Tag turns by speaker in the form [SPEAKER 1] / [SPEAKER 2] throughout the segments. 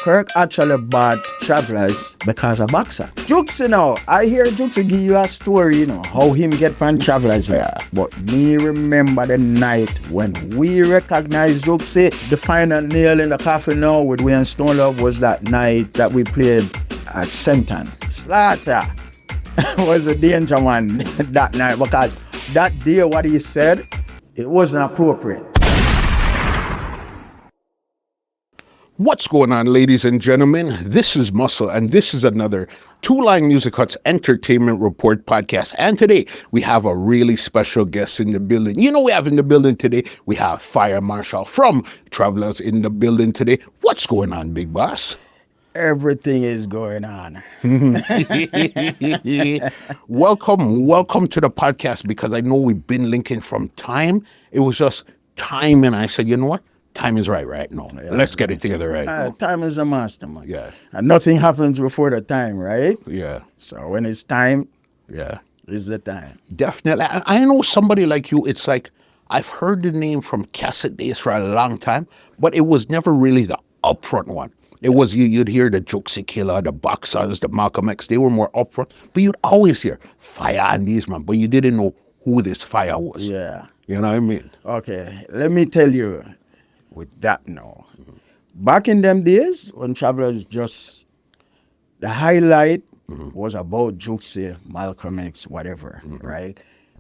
[SPEAKER 1] Kirk actually bought Travelers because of Boxer. Juxie now, I hear Juxie give you a story, how him get from Travelers there. But me remember the night when we recognized Juxie, the final nail in the coffin now with Wayne Stone Love was that night that we played at Senton. Slaughter was a danger man that night because that day what he said, it wasn't appropriate.
[SPEAKER 2] What's going on, ladies and gentlemen? This is Muscle, and this is another Two Line Music Hut's Entertainment Report podcast. And today, we have a really special guest in the building. We have in the building today, we have Fire Marshal from Travelers in the building today. What's going on, big boss?
[SPEAKER 1] Everything is going on.
[SPEAKER 2] Welcome to the podcast, because I know we've been linking from time. It was just time, and I said, you know what? Time is right now. Yeah. Let's get it together right now.
[SPEAKER 1] Time is a mastermind.
[SPEAKER 2] Yeah.
[SPEAKER 1] And nothing happens before the time, right?
[SPEAKER 2] Yeah.
[SPEAKER 1] So when it's time,
[SPEAKER 2] yeah,
[SPEAKER 1] it's the time.
[SPEAKER 2] Definitely. I know somebody like you, it's like, I've heard the name from cassette days for a long time, but it was never really the upfront one. It was you'd hear the Juxie Killah, the Boxers, the Malcolm X, they were more upfront, but you'd always hear Fire and these man, but you didn't know who this Fire was.
[SPEAKER 1] Yeah.
[SPEAKER 2] You know what I mean?
[SPEAKER 1] Okay, let me tell you. With that now. Back in them days, when Travelers just, the highlight was about Juxie, Malcolm X, whatever, right?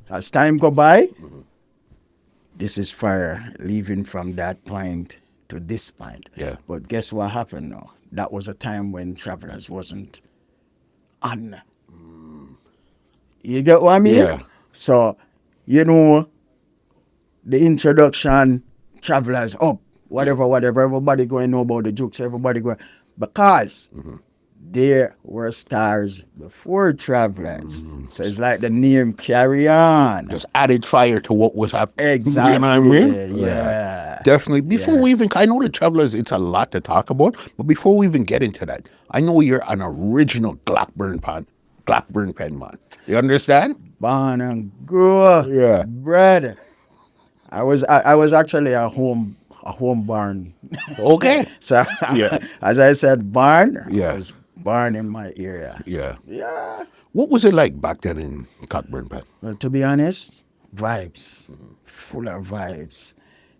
[SPEAKER 1] As time go by, this is Fire, leaving from that point to this point.
[SPEAKER 2] Yeah.
[SPEAKER 1] But guess what happened now? That was a time when Travelers wasn't on. You get what I mean?
[SPEAKER 2] Yeah.
[SPEAKER 1] So, the introduction, Travelers up, whatever, everybody going to know about the Jukes, everybody going, because there were stars before Travelers. So it's like the name carry on.
[SPEAKER 2] Just added fire to what was happening.
[SPEAKER 1] Exactly.
[SPEAKER 2] You know what I mean?
[SPEAKER 1] Yeah.
[SPEAKER 2] Definitely. Before we even, I know the Travelers, it's a lot to talk about, but before we even get into that, I know you're an original Blackburn pen man. You understand?
[SPEAKER 1] Born and grew up.
[SPEAKER 2] Yeah.
[SPEAKER 1] Bread. I was actually a home barn.
[SPEAKER 2] Okay.
[SPEAKER 1] So as I said, barn.
[SPEAKER 2] Yeah.
[SPEAKER 1] I was born in my area.
[SPEAKER 2] Yeah.
[SPEAKER 1] Yeah.
[SPEAKER 2] What was it like back then in Cockburn Pen?
[SPEAKER 1] Well, to be honest, vibes. Full of vibes.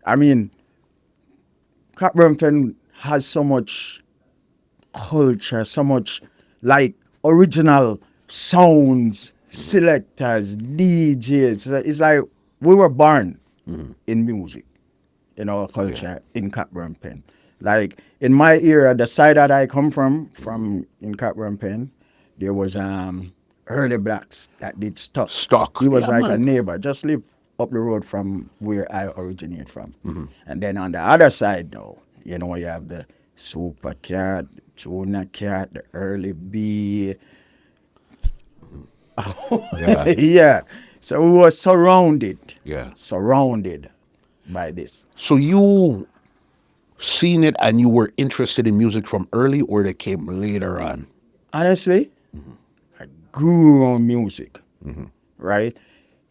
[SPEAKER 1] I mean, Cockburn Pen has so much culture, so much like original sounds, selectors, DJs. It's like we were born in music, in our culture, in Cockburn Pen. Like, in my era, the side that I come from in Cockburn Pen, there was early blacks that did stock. He was a neighbor, just lived up the road from where I originate from. And then on the other side, though, you have the Super Cat, Jonah Cat, the Early B. Yeah. So we were surrounded by this.
[SPEAKER 2] So you seen it and you were interested in music from early, or they came later on?
[SPEAKER 1] Honestly, I grew on music, right?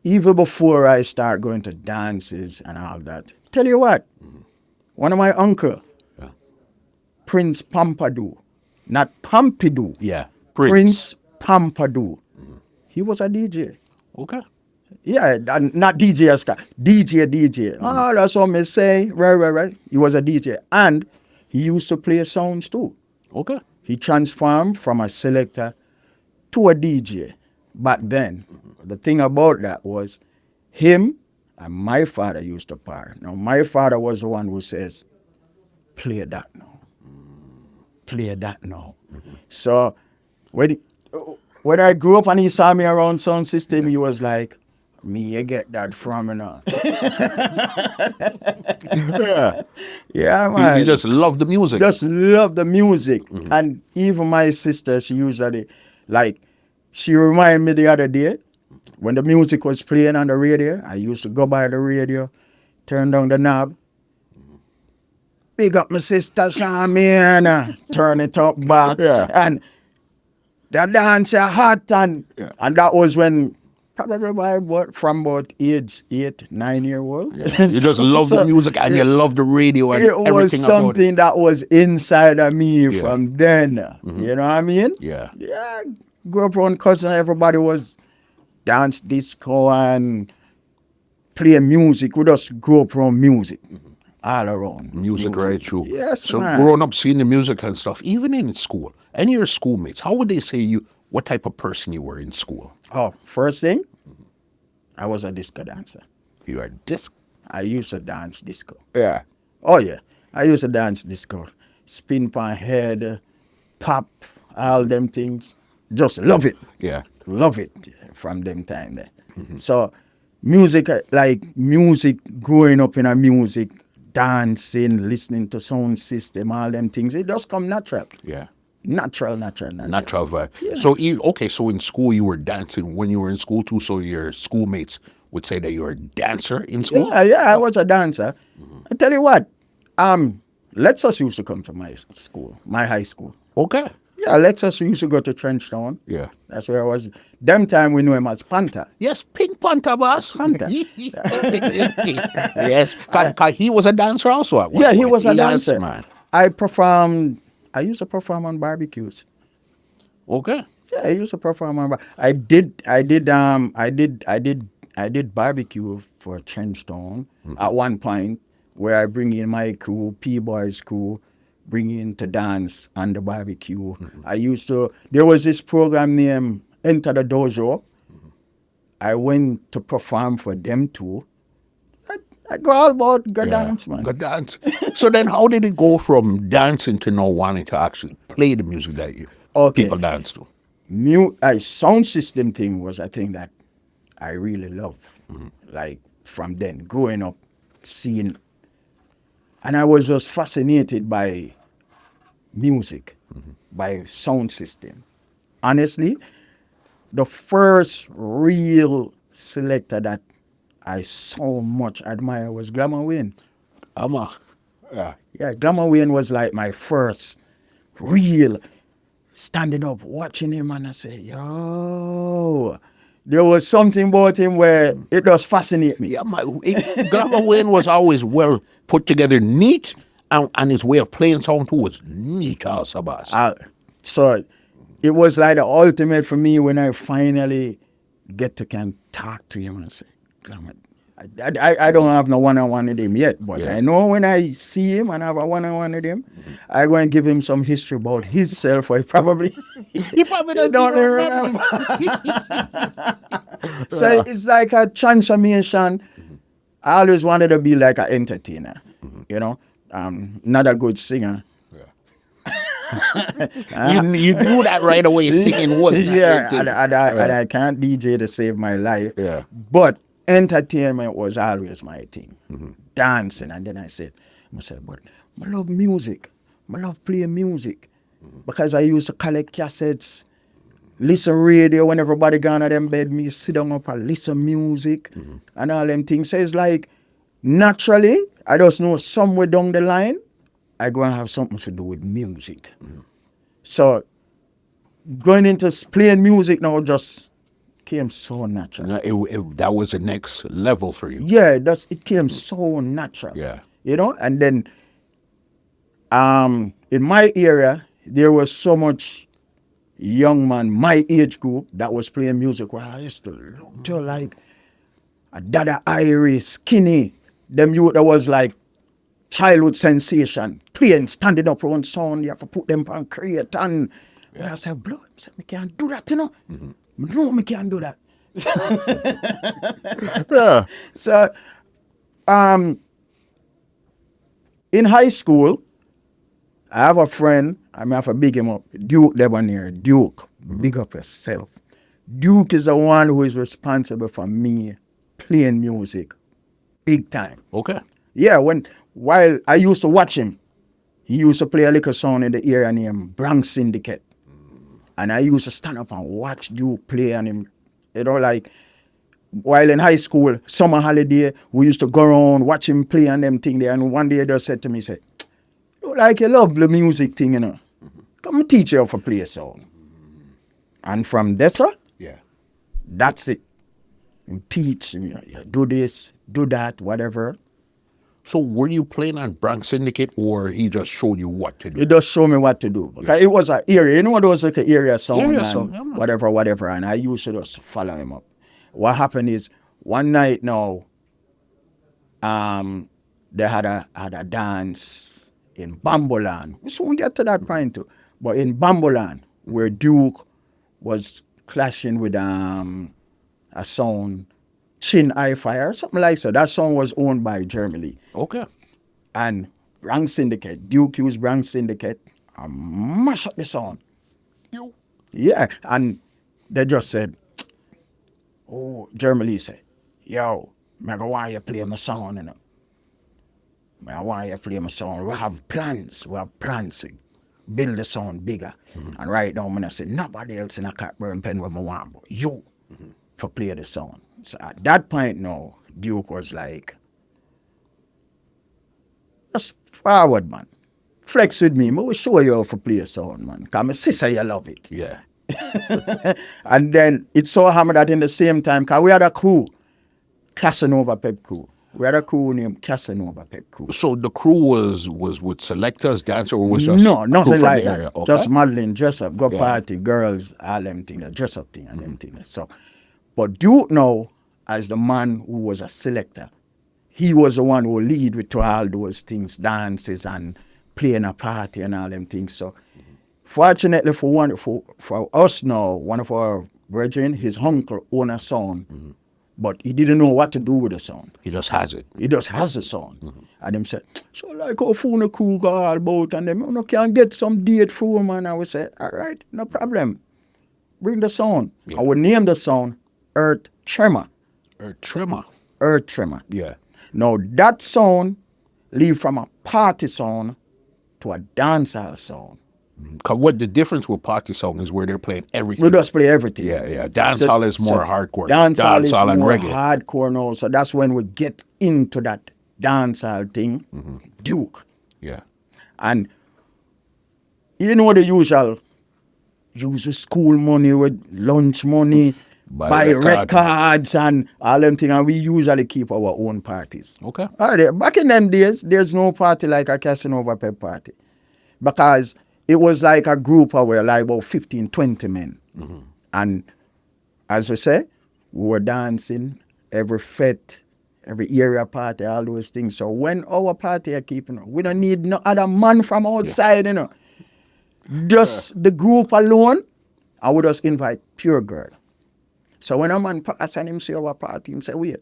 [SPEAKER 1] Even before I start going to dances and all that. Tell you what, one of my uncle, Prince Pompadour, not Pompidou.
[SPEAKER 2] Yeah,
[SPEAKER 1] Prince Pompadour. He was a DJ.
[SPEAKER 2] Okay.
[SPEAKER 1] Yeah, not DJ Oscar. DJ. Oh, that's what me say. Right. He was a DJ. And he used to play sounds too.
[SPEAKER 2] Okay.
[SPEAKER 1] He transformed from a selector to a DJ. Back then, the thing about that was him and my father used to par. Now, my father was the one who says, play that now. Play that now. So, when I grew up and he saw me around sound system, he was like, me, you get that from me now. Yeah, man.
[SPEAKER 2] You just love the music.
[SPEAKER 1] Just love the music. And even my sister, she usually, she reminded me the other day, when the music was playing on the radio, I used to go by the radio, turn down the knob, big up my sister Charmaine, turn it up back.
[SPEAKER 2] Yeah.
[SPEAKER 1] And the dancer hot, and that was when probably from about age 8, 9 year old.
[SPEAKER 2] You just love the music and you love the radio and
[SPEAKER 1] it
[SPEAKER 2] everything
[SPEAKER 1] was
[SPEAKER 2] about it.
[SPEAKER 1] something that was inside of me from then. You know what I mean?
[SPEAKER 2] Yeah.
[SPEAKER 1] Yeah. Grew up around cousin. Everybody was dance, disco, and play music. We just grew up around music. All around.
[SPEAKER 2] Music, right through.
[SPEAKER 1] Yes,
[SPEAKER 2] so
[SPEAKER 1] man.
[SPEAKER 2] growing up seeing the music and stuff, even in school, any of your schoolmates, how would they say you, what type of person you were in school?
[SPEAKER 1] Oh, first thing, I was a disco dancer.
[SPEAKER 2] You are disc.
[SPEAKER 1] I used to dance disco.
[SPEAKER 2] Yeah.
[SPEAKER 1] Oh, yeah. I used to dance disco. Spin pan head, pop, all them things. Just love it.
[SPEAKER 2] Yeah.
[SPEAKER 1] Love it from them time there. So music, growing up in a music, dancing, listening to sound system, all them things, it just come natural.
[SPEAKER 2] Yeah.
[SPEAKER 1] Natural.
[SPEAKER 2] Natural vibe. So so in school you were dancing when you were in school too, so your schoolmates would say that you're a dancer in school?
[SPEAKER 1] Yeah, I was a dancer. I tell you what, lectures used to come to my school, my high school.
[SPEAKER 2] Okay.
[SPEAKER 1] Yeah, lectures used to go to Trenchtown.
[SPEAKER 2] Yeah.
[SPEAKER 1] That's where I was. Them time we knew him as Panther.
[SPEAKER 2] Yes, Pink Panther, boss.
[SPEAKER 1] Panther.
[SPEAKER 2] Yes, because he was a dancer also at one
[SPEAKER 1] Yeah, he
[SPEAKER 2] point.
[SPEAKER 1] was a
[SPEAKER 2] Yes,
[SPEAKER 1] dancer.
[SPEAKER 2] man.
[SPEAKER 1] I used to perform on barbecues.
[SPEAKER 2] Okay.
[SPEAKER 1] Yeah, I used to perform on. I did barbecue for Trenchtown at one point where I bring in my crew, P-Boys crew, bring in to dance on the barbecue. There was this program named Enter the Dojo. I went to perform for them too. I go all about dance, man.
[SPEAKER 2] Good dance. So then how did it go from dancing to now wanting to actually play the music that people dance to?
[SPEAKER 1] Sound system thing was a thing that I really loved. Like from then, growing up, seeing. And I was just fascinated by music, by sound system. Honestly, the first real selector that I so much admire was Glamour Wayne.
[SPEAKER 2] Yeah.
[SPEAKER 1] Yeah, Glamour Wayne was like my first real standing up, watching him, and I say, yo, there was something about him where it just fascinated me.
[SPEAKER 2] Yeah, Glamour Wayne was always well put together, neat, and his way of playing sound too was neat also, boss.
[SPEAKER 1] So it was like the ultimate for me when I finally get to can talk to him and say, I don't have no one-on-one with him yet, but I know when I see him and have a one-on-one with him, I go and give him some history about himself. He probably
[SPEAKER 2] don't remember.
[SPEAKER 1] So it's like a transformation. I always wanted to be like an entertainer, you know, not a good singer.
[SPEAKER 2] You knew that right away. Singing was
[SPEAKER 1] and I can't DJ to save my life.
[SPEAKER 2] Yeah.
[SPEAKER 1] But entertainment was always my thing. Dancing. And then I said, but I love music. I love playing music. Because I used to collect cassettes, listen radio when everybody gone to them bed, me sit down up and listen music and all them things. So it's like naturally, I just know somewhere down the line, I go and have something to do with music. So going into playing music now just came so natural.
[SPEAKER 2] That was the next level for you.
[SPEAKER 1] Yeah, it came so natural.
[SPEAKER 2] Yeah.
[SPEAKER 1] You know, and then in my area, there was so much young man, my age group, that was playing music where I used to look to like a Dada Irie, Skinny, them youth that was like childhood sensation, playing, standing up around sound, you have to put them on crate and I said, blood, I can't do that, you know. No, I can't do that.
[SPEAKER 2] Yeah.
[SPEAKER 1] So, in high school, I have a friend, I have to big him up, Duke Debonair. Duke, big up yourself. Duke is the one who is responsible for me playing music big time.
[SPEAKER 2] Okay.
[SPEAKER 1] Yeah, while I used to watch him, he used to play a little song in the area named Bronx Syndicate. And I used to stand up and watch Duke play and him, you know, like, while in high school, summer holiday, we used to go around, watch him play and them thing there. And one day he just said to me, say, you love the music thing, you know. Come teach you how to play a song. And from there, sir,
[SPEAKER 2] yeah,
[SPEAKER 1] that's it. him teach, him, you do this, do that, whatever.
[SPEAKER 2] So were you playing on Bronx Syndicate, or he just showed you what to do?
[SPEAKER 1] He just show me what to do. Because it was an area, you know, there was like an area song
[SPEAKER 2] Area
[SPEAKER 1] and
[SPEAKER 2] song, yeah, man.
[SPEAKER 1] whatever, and I used to just follow him up. What happened is, one night now, they had a dance in Bamboland. We soon get to that point too. But in Bamboland, where Duke was clashing with a song, Chin Eye Fire, something like so. That song was owned by Germany.
[SPEAKER 2] Okay.
[SPEAKER 1] And Bronx Syndicate, Duke used Bronx Syndicate and mash up the song.
[SPEAKER 2] You.
[SPEAKER 1] Yeah, and they just said, oh, Germany said, yo, I want you to play my song, you know. I want you to play my song. We have plans to build the sound bigger. And right now, I say, nobody else in a Cockburn Pen where I want, but you for play the song. So at that point now, Duke was like, just forward, man. Flex with me. I will show you how to play a song, man. Because my sister, you love it.
[SPEAKER 2] Yeah.
[SPEAKER 1] And then it so happened that in the same time, because we had a crew, Casanova Pep Crew. We had a crew named Casanova Pep Crew.
[SPEAKER 2] So the crew was with selectors, dancer, or was just
[SPEAKER 1] No,
[SPEAKER 2] a crew
[SPEAKER 1] nothing
[SPEAKER 2] from
[SPEAKER 1] like
[SPEAKER 2] the
[SPEAKER 1] that.
[SPEAKER 2] area? Okay.
[SPEAKER 1] Just modeling, dress up, go
[SPEAKER 2] Yeah.
[SPEAKER 1] party, girls, all them things, dress up thing and them things. So, but Duke now, as the man who was a selector, he was the one who lead with to all those things, dances and playing a party and all them things. So, fortunately for us now, one of our brethren, his uncle owned a sound, but he didn't know what to do with the sound.
[SPEAKER 2] He just has it.
[SPEAKER 1] He just has the sound. And them said, so like how phone a crew go all about and them, you can get some date for him. And I would say, all right, no problem. Bring the sound.
[SPEAKER 2] Yeah.
[SPEAKER 1] I would name the sound Earth Tremor.
[SPEAKER 2] Tremor.
[SPEAKER 1] Earth Tremor.
[SPEAKER 2] Yeah.
[SPEAKER 1] Now that sound leave from a party sound to a dancehall sound.
[SPEAKER 2] Cause what the difference with party song is where they're playing everything.
[SPEAKER 1] We just play everything.
[SPEAKER 2] Yeah. Dancehall is more hardcore.
[SPEAKER 1] Dancehall is
[SPEAKER 2] and
[SPEAKER 1] more
[SPEAKER 2] reggae.
[SPEAKER 1] hardcore now. So that's when we get into that dancehall thing, Duke.
[SPEAKER 2] Yeah.
[SPEAKER 1] And you know the usual, use the school money with lunch money, buy records and all them things, and we usually keep our own parties.
[SPEAKER 2] Okay.
[SPEAKER 1] All right, back in them days, there's no party like a Casanova Pep party. Because it was like a group of like about 15, 20 men. And as I say, we were dancing every fete, every area party, all those things. So when our party are keeping, we don't need no other man from outside, you know. Just the group alone, I would just invite pure girl. So when a man pass and him see our party, him say, wait,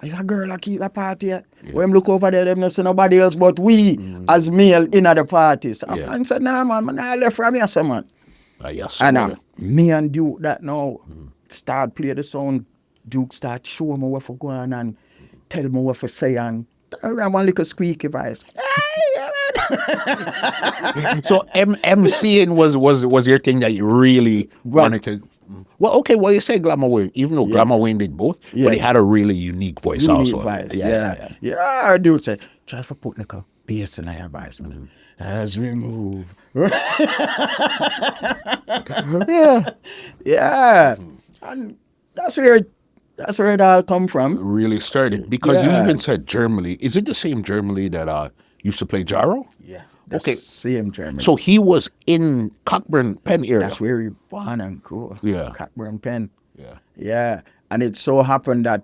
[SPEAKER 1] is a girl that keep the party? When him look over there, them not see nobody else but we as male in the party. So I said, nah, man, I left from here, so, man.
[SPEAKER 2] Yes.
[SPEAKER 1] And me and Duke that now start play the sound. Duke start show me what for go on and tell me what for say, and I have one little squeaky voice.
[SPEAKER 2] So MCing was your thing that you really wanted to. Well, okay. Well, you say Glamour Wayne, even though Glamour Wayne did both, but he had a really unique voice also.
[SPEAKER 1] Yeah, Duke say, try to put like a bass in your voice, man. As we move. Yeah. And that's where it all come from.
[SPEAKER 2] Really started because you even said Germany. Is it the same Germany that used to play Gyro?
[SPEAKER 1] Yeah.
[SPEAKER 2] Okay.
[SPEAKER 1] Same German.
[SPEAKER 2] So he was in Cockburn Pen area.
[SPEAKER 1] That's where he born and cool.
[SPEAKER 2] Yeah.
[SPEAKER 1] Cockburn Pen.
[SPEAKER 2] Yeah.
[SPEAKER 1] Yeah. And it so happened that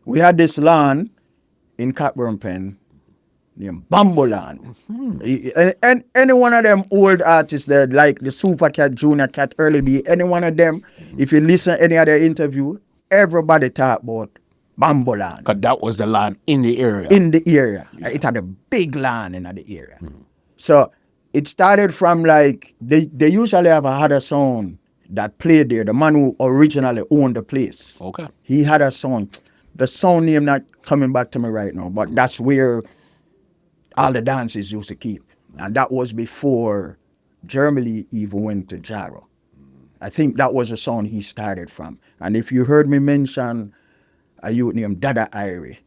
[SPEAKER 1] we had this land in Cockburn Pen named Bamboland. And any one of them old artists there, like the Super Cat, Junior Cat, Early B, any one of them, if you listen to any other interview, everybody talk about Bamboland.
[SPEAKER 2] Because that was the land in the area.
[SPEAKER 1] It had a big land in the area. So it started from like, they usually have a other sound that played there. The man who originally owned the place.
[SPEAKER 2] Okay.
[SPEAKER 1] He had a sound. The sound name not coming back to me right now, but that's where all the dances used to keep. And that was before Germany even went to Jaro. I think that was the sound he started from. And if you heard me mention a youth named Dada Irie,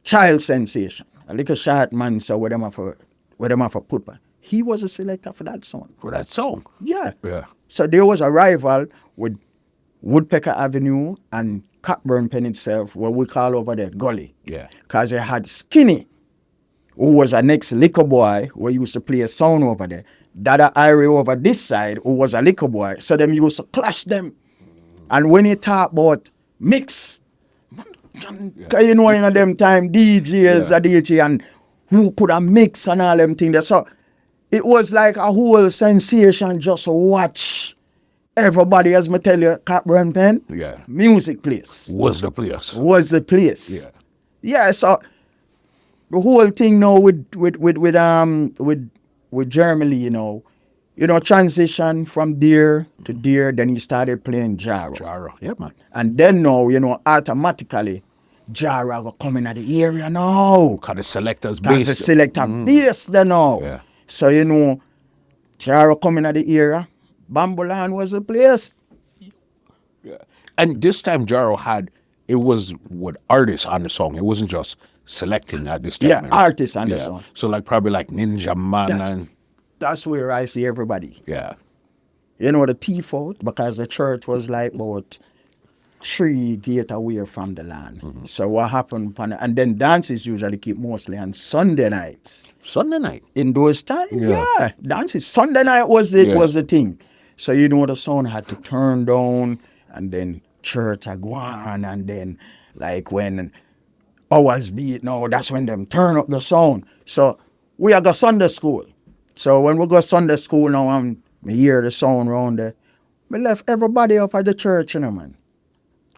[SPEAKER 1] child sensation, a little short man, so where them have a put by. He was a selector for that song.
[SPEAKER 2] For that song.
[SPEAKER 1] Yeah.
[SPEAKER 2] Yeah.
[SPEAKER 1] So there was a rival with Woodpecker Avenue and Cockburn Pen itself, what we call over there Gully.
[SPEAKER 2] Yeah.
[SPEAKER 1] Because they had Skinny, who was a next liquor boy, who used to play a sound over there. Dada Irie over this side, who was a liquor boy. So them used to clash them. And when you talk about mix, cause you know in them time, DJs, a DJ, and who could have mix and all them things. So it was like a whole sensation just to watch everybody, as me tell you, Cockburn Pen,
[SPEAKER 2] Yeah.
[SPEAKER 1] music place.
[SPEAKER 2] Was the place.
[SPEAKER 1] Was the place.
[SPEAKER 2] Yeah.
[SPEAKER 1] Yeah, so the whole thing now with Germany, transition from there to there, then he started playing Jaro.
[SPEAKER 2] Jaro. Yeah, man.
[SPEAKER 1] And then now, automatically, Jaro will come in at the area now.
[SPEAKER 2] Because the selectors
[SPEAKER 1] That's
[SPEAKER 2] based.
[SPEAKER 1] the selector base there now.
[SPEAKER 2] Yeah.
[SPEAKER 1] So, Jaro coming at the area, Bamboland was the place.
[SPEAKER 2] Yeah. And this time Jaro it was with artists on the song. It wasn't just selecting at this time.
[SPEAKER 1] Yeah, artists on the song.
[SPEAKER 2] So probably like Ninja Man
[SPEAKER 1] That's where I see everybody.
[SPEAKER 2] yeah.
[SPEAKER 1] The thief out, because the church was like about 3 gate away from the land. So what happened, and then dances usually keep mostly on Sunday nights.
[SPEAKER 2] Sunday night.
[SPEAKER 1] In those times,
[SPEAKER 2] Yeah.
[SPEAKER 1] yeah, dances. Sunday night was the thing. So the sound had to turn down, and then church a go on, and then like when hours beat now, that's when them turn up the sound. So we are go Sunday school. So when we go Sunday school now, and me hear the sound round there, we left everybody up at the church, man.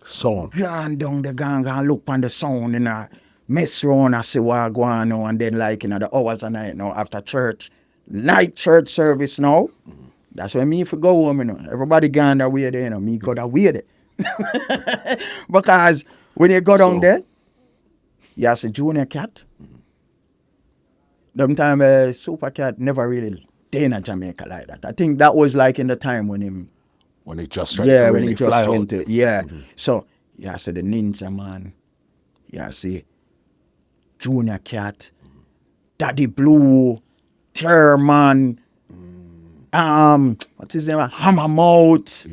[SPEAKER 2] Song.
[SPEAKER 1] Gone down the gang and look on the sound and mess around and see what go on now, and then the hours of night now after church, night church service now. That's when me if go home, Everybody gone that way there, me go that way there. Because when you go down there, you see Junior Cat. Them time Super Cat never really stay in Jamaica like that. I think that was like in the time when
[SPEAKER 2] he just started to really fly out.
[SPEAKER 1] So you see the Ninja Man, you see Junior Cat, Daddy Blue, Chairman, what's his name? Hammermouth,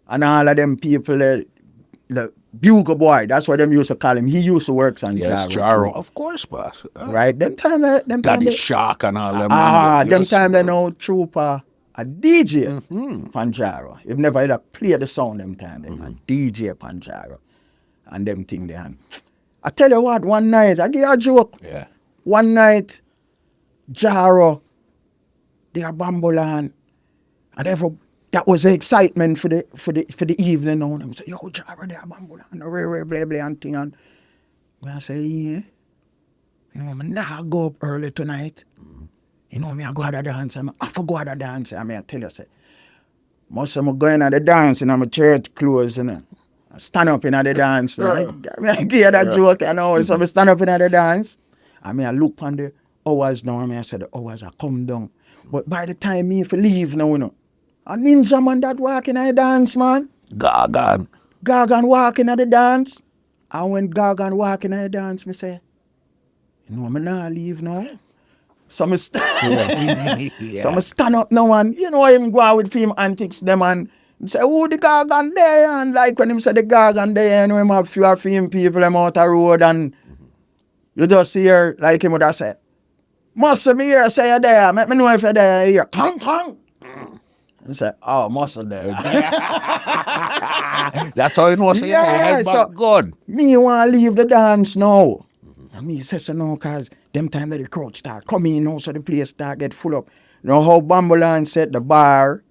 [SPEAKER 1] and all of them people, the Bugle Boy, that's what them used to call him. He used to work on
[SPEAKER 2] Jaro. Of course, boss.
[SPEAKER 1] Right? Them time
[SPEAKER 2] Daddy Shark and all them.
[SPEAKER 1] Them time they know Trooper, a DJ Panjaro. You've never either play the sound them time, them a DJ Panjaro. And them thing there. I tell you what, one night, I give you a joke.
[SPEAKER 2] Yeah.
[SPEAKER 1] One night, Jaro, they are Bamboland, and that was the excitement for the evening now. And I say, yo, Jaro, they are Bamboland, blah, blah, and thing. And I say, yeah. I'm not go up early tonight. Me I go out of dance. I forgot out of dance. I tell you, say, most of them going at the dance and I'm a church clothes, I stand up in the dance. I get that joke, So I stand up in the dance. I look on the hours now. I say the hours are come down. But by the time me if leave now, a ninja man that walking at the dance, man. Gargan walking at the dance. And when Gargan walking at the dance, me say, I'm not leave now. So I stand up now and, him go out with film antics them and say, oh, the Gargan there. And like when him say the Gargan there, him have few of him people them out the road and you just hear like him would have said, must be here, say you're there. Let me know if you're there. Here. Clang, clang. I say, oh, must be there.
[SPEAKER 2] That's how you know. So so good.
[SPEAKER 1] Me want to leave the dance now. And me say so now, because them time that the crowd start coming now, so the place start get full up. How Bamboland said the bar,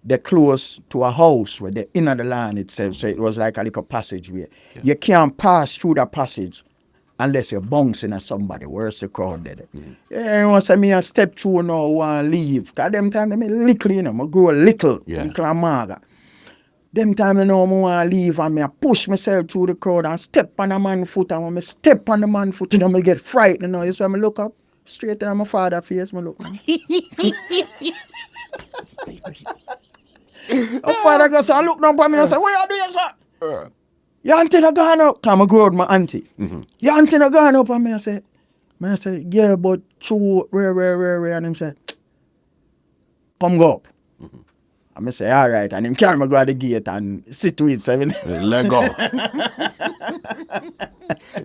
[SPEAKER 1] they close to a house where they're in the land itself, so it was like a little passageway. Yeah. You can't pass through that passage unless you're bouncing at somebody. Where's the crowd there? Say me a step through now, want to leave. Because them time they make little, I grow little amaga. Them time I want to leave and I push myself through the crowd and step on a man's foot. And when I step on the man's foot, I get frightened. You see, I look up straight at my father's face. I look. My father goes, I look down at me and say, what you doing, sir? Your auntie not gone up. Because I grew with my auntie. Your auntie not gone up. And I say, yeah, but true, rare. And him say, come go up. I'm say, all right, and him carry me go to the gate and sit with 7.
[SPEAKER 2] Let go.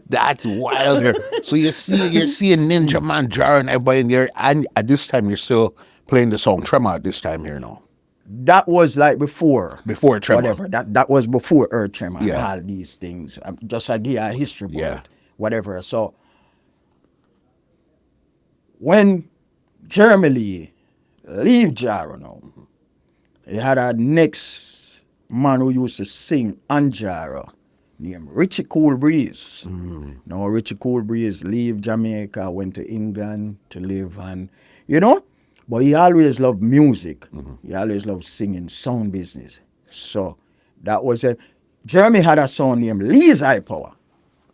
[SPEAKER 2] That's wild here. So you're seeing Ninja Manjaro and everybody in there, and at this time you're still playing the song Tremor at this time here now.
[SPEAKER 1] That was like before.
[SPEAKER 2] Before Tremor.
[SPEAKER 1] Whatever. That was before Earth Tremor.
[SPEAKER 2] Yeah.
[SPEAKER 1] All these things. Just a give a history book.
[SPEAKER 2] Yeah.
[SPEAKER 1] Whatever. So when Jeremy Lee leave Jaro now, he had a next man who used to sing on Jaro named Richie Cool Breeze. Now Richie Cool Breeze leave Jamaica, went to England to live, and but he always loved music. He always loved singing, sound business. So that was it. Jeremy had a song named Lee's High Power.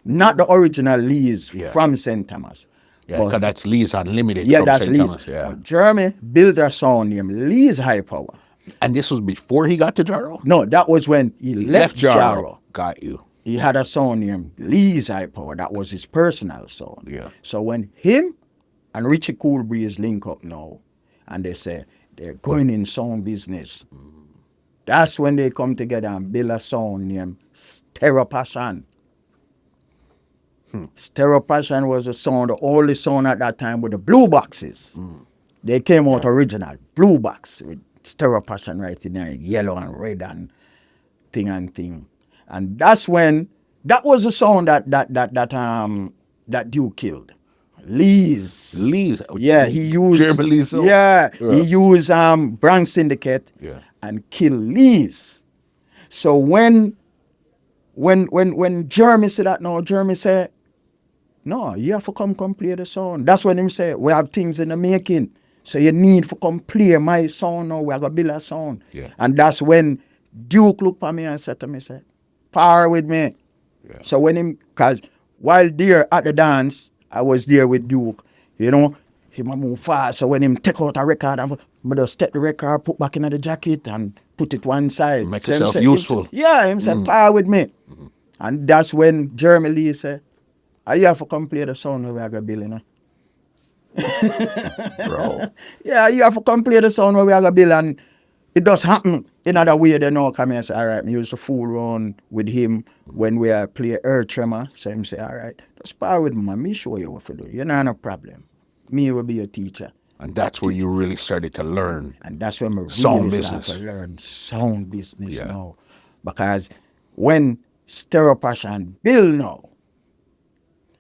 [SPEAKER 1] Not the original Lee's from St. Thomas.
[SPEAKER 2] Yeah, because that's Lee's Unlimited
[SPEAKER 1] Yeah,
[SPEAKER 2] from
[SPEAKER 1] that's
[SPEAKER 2] St.
[SPEAKER 1] Lee's.
[SPEAKER 2] Thomas. Yeah.
[SPEAKER 1] Jeremy built a song named Lee's High Power.
[SPEAKER 2] And this was before he got to Jaro?
[SPEAKER 1] No, that was when he left Jaro.
[SPEAKER 2] Got you.
[SPEAKER 1] He had a song named Lee's High Power. That was his personal song.
[SPEAKER 2] Yeah.
[SPEAKER 1] So when him and Richie Cool Breeze link up now, and they say they're going in sound business, that's when they come together and build a song named Stereo Passion. Stereo Passion was a song, the only song at that time with the blue boxes. They came out original, blue box with Stereo Passion right in there, yellow and red and thing. And that's when, that was the song that Duke killed. Lee's. Yeah, he used
[SPEAKER 2] Jeremy Lee's song?
[SPEAKER 1] Yeah, he used Branch Syndicate and killed Lee's. So when Jeremy said that, no, Jeremy said, no, you have to come play the song. That's when him say, we have things in the making. So you need to come play my song now. We are going to build a song.
[SPEAKER 2] Yeah.
[SPEAKER 1] And that's when Duke looked at me and said to me, power with me.
[SPEAKER 2] Yeah.
[SPEAKER 1] So because while there at the dance, I was there with Duke. He move fast. So when him take out a record, I'm just step the record, put back in the jacket and put it one side.
[SPEAKER 2] Make
[SPEAKER 1] so
[SPEAKER 2] yourself useful.
[SPEAKER 1] Him said, power with me. And that's when Jeremy Lee said, you have to come play the song where we are going to build,
[SPEAKER 2] Bro.
[SPEAKER 1] Yeah, you have to come play the song where we are going to build, and it does happen in other way. They know come here and say, all right, me used to fool around with him when we play Earth Tremor. So him say, all right, just spar with me, man. Me show you what to do. You know, no problem. Me will be your teacher.
[SPEAKER 2] And that's where you really started to learn.
[SPEAKER 1] And that's when we really
[SPEAKER 2] sound
[SPEAKER 1] started
[SPEAKER 2] business.
[SPEAKER 1] to learn sound business now. Because when Stereo Passion build now,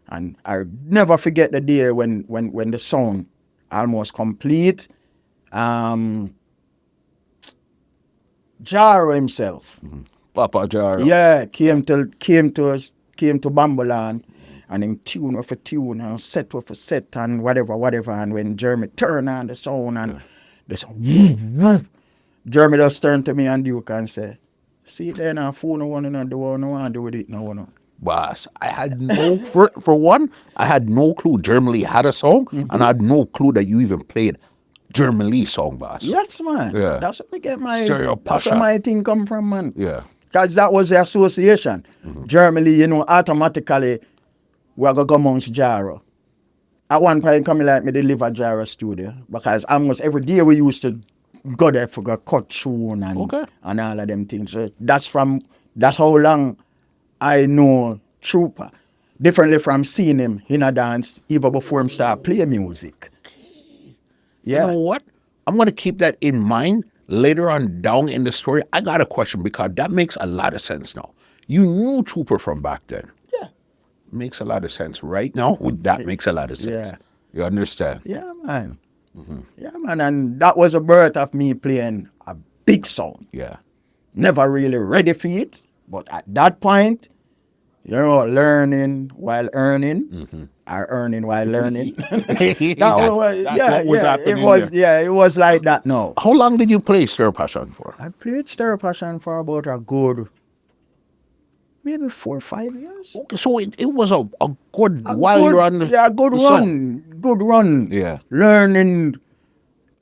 [SPEAKER 1] and I never forget the day when the song almost complete. Jaro himself.
[SPEAKER 2] Papa Jaro.
[SPEAKER 1] Yeah, came to Bamboland and him tune with a tune and set with a set and whatever. And when Jeremy turned on the sound and the sound, Jeremy just turned to me and Duke and say, see there now, phone no one to do with it no.
[SPEAKER 2] Boss, I had no, for one, I had no clue Jeremy Lee had a song, and I had no clue that you even played Jeremy Lee song, boss.
[SPEAKER 1] Yes, man.
[SPEAKER 2] Yeah.
[SPEAKER 1] That's what we get my,
[SPEAKER 2] Stereo
[SPEAKER 1] that's
[SPEAKER 2] Passion.
[SPEAKER 1] where my thing come from, man.
[SPEAKER 2] Yeah.
[SPEAKER 1] Because that was the association. Jeremy Lee, automatically, we're going to go amongst Jaro. At one point, coming like me, they live at Jaro studio, because almost every day we used to go there for a cut tune and all of them things. So that's how long I know Trooper, differently from seeing him in a dance even before him start playing music. Yeah.
[SPEAKER 2] You know what? I'm going to keep that in mind later on down in the story. I got a question because that makes a lot of sense now. You knew Trooper from back then.
[SPEAKER 1] Yeah.
[SPEAKER 2] Makes a lot of sense. Right now, that makes a lot of sense.
[SPEAKER 1] Yeah.
[SPEAKER 2] You understand?
[SPEAKER 1] Yeah, man. Yeah, man. And that was a birth of me playing a big song.
[SPEAKER 2] Yeah.
[SPEAKER 1] Never really ready for it. But at that point, learning while earning, or earning while learning. It was like that now.
[SPEAKER 2] How long did you play Stereo Passion for?
[SPEAKER 1] I played Stereo Passion for about a good, maybe 4 or 5 years.
[SPEAKER 2] Okay, so it was a good while you're on the
[SPEAKER 1] good
[SPEAKER 2] the
[SPEAKER 1] run.
[SPEAKER 2] song.
[SPEAKER 1] Good run.
[SPEAKER 2] Yeah.
[SPEAKER 1] Learning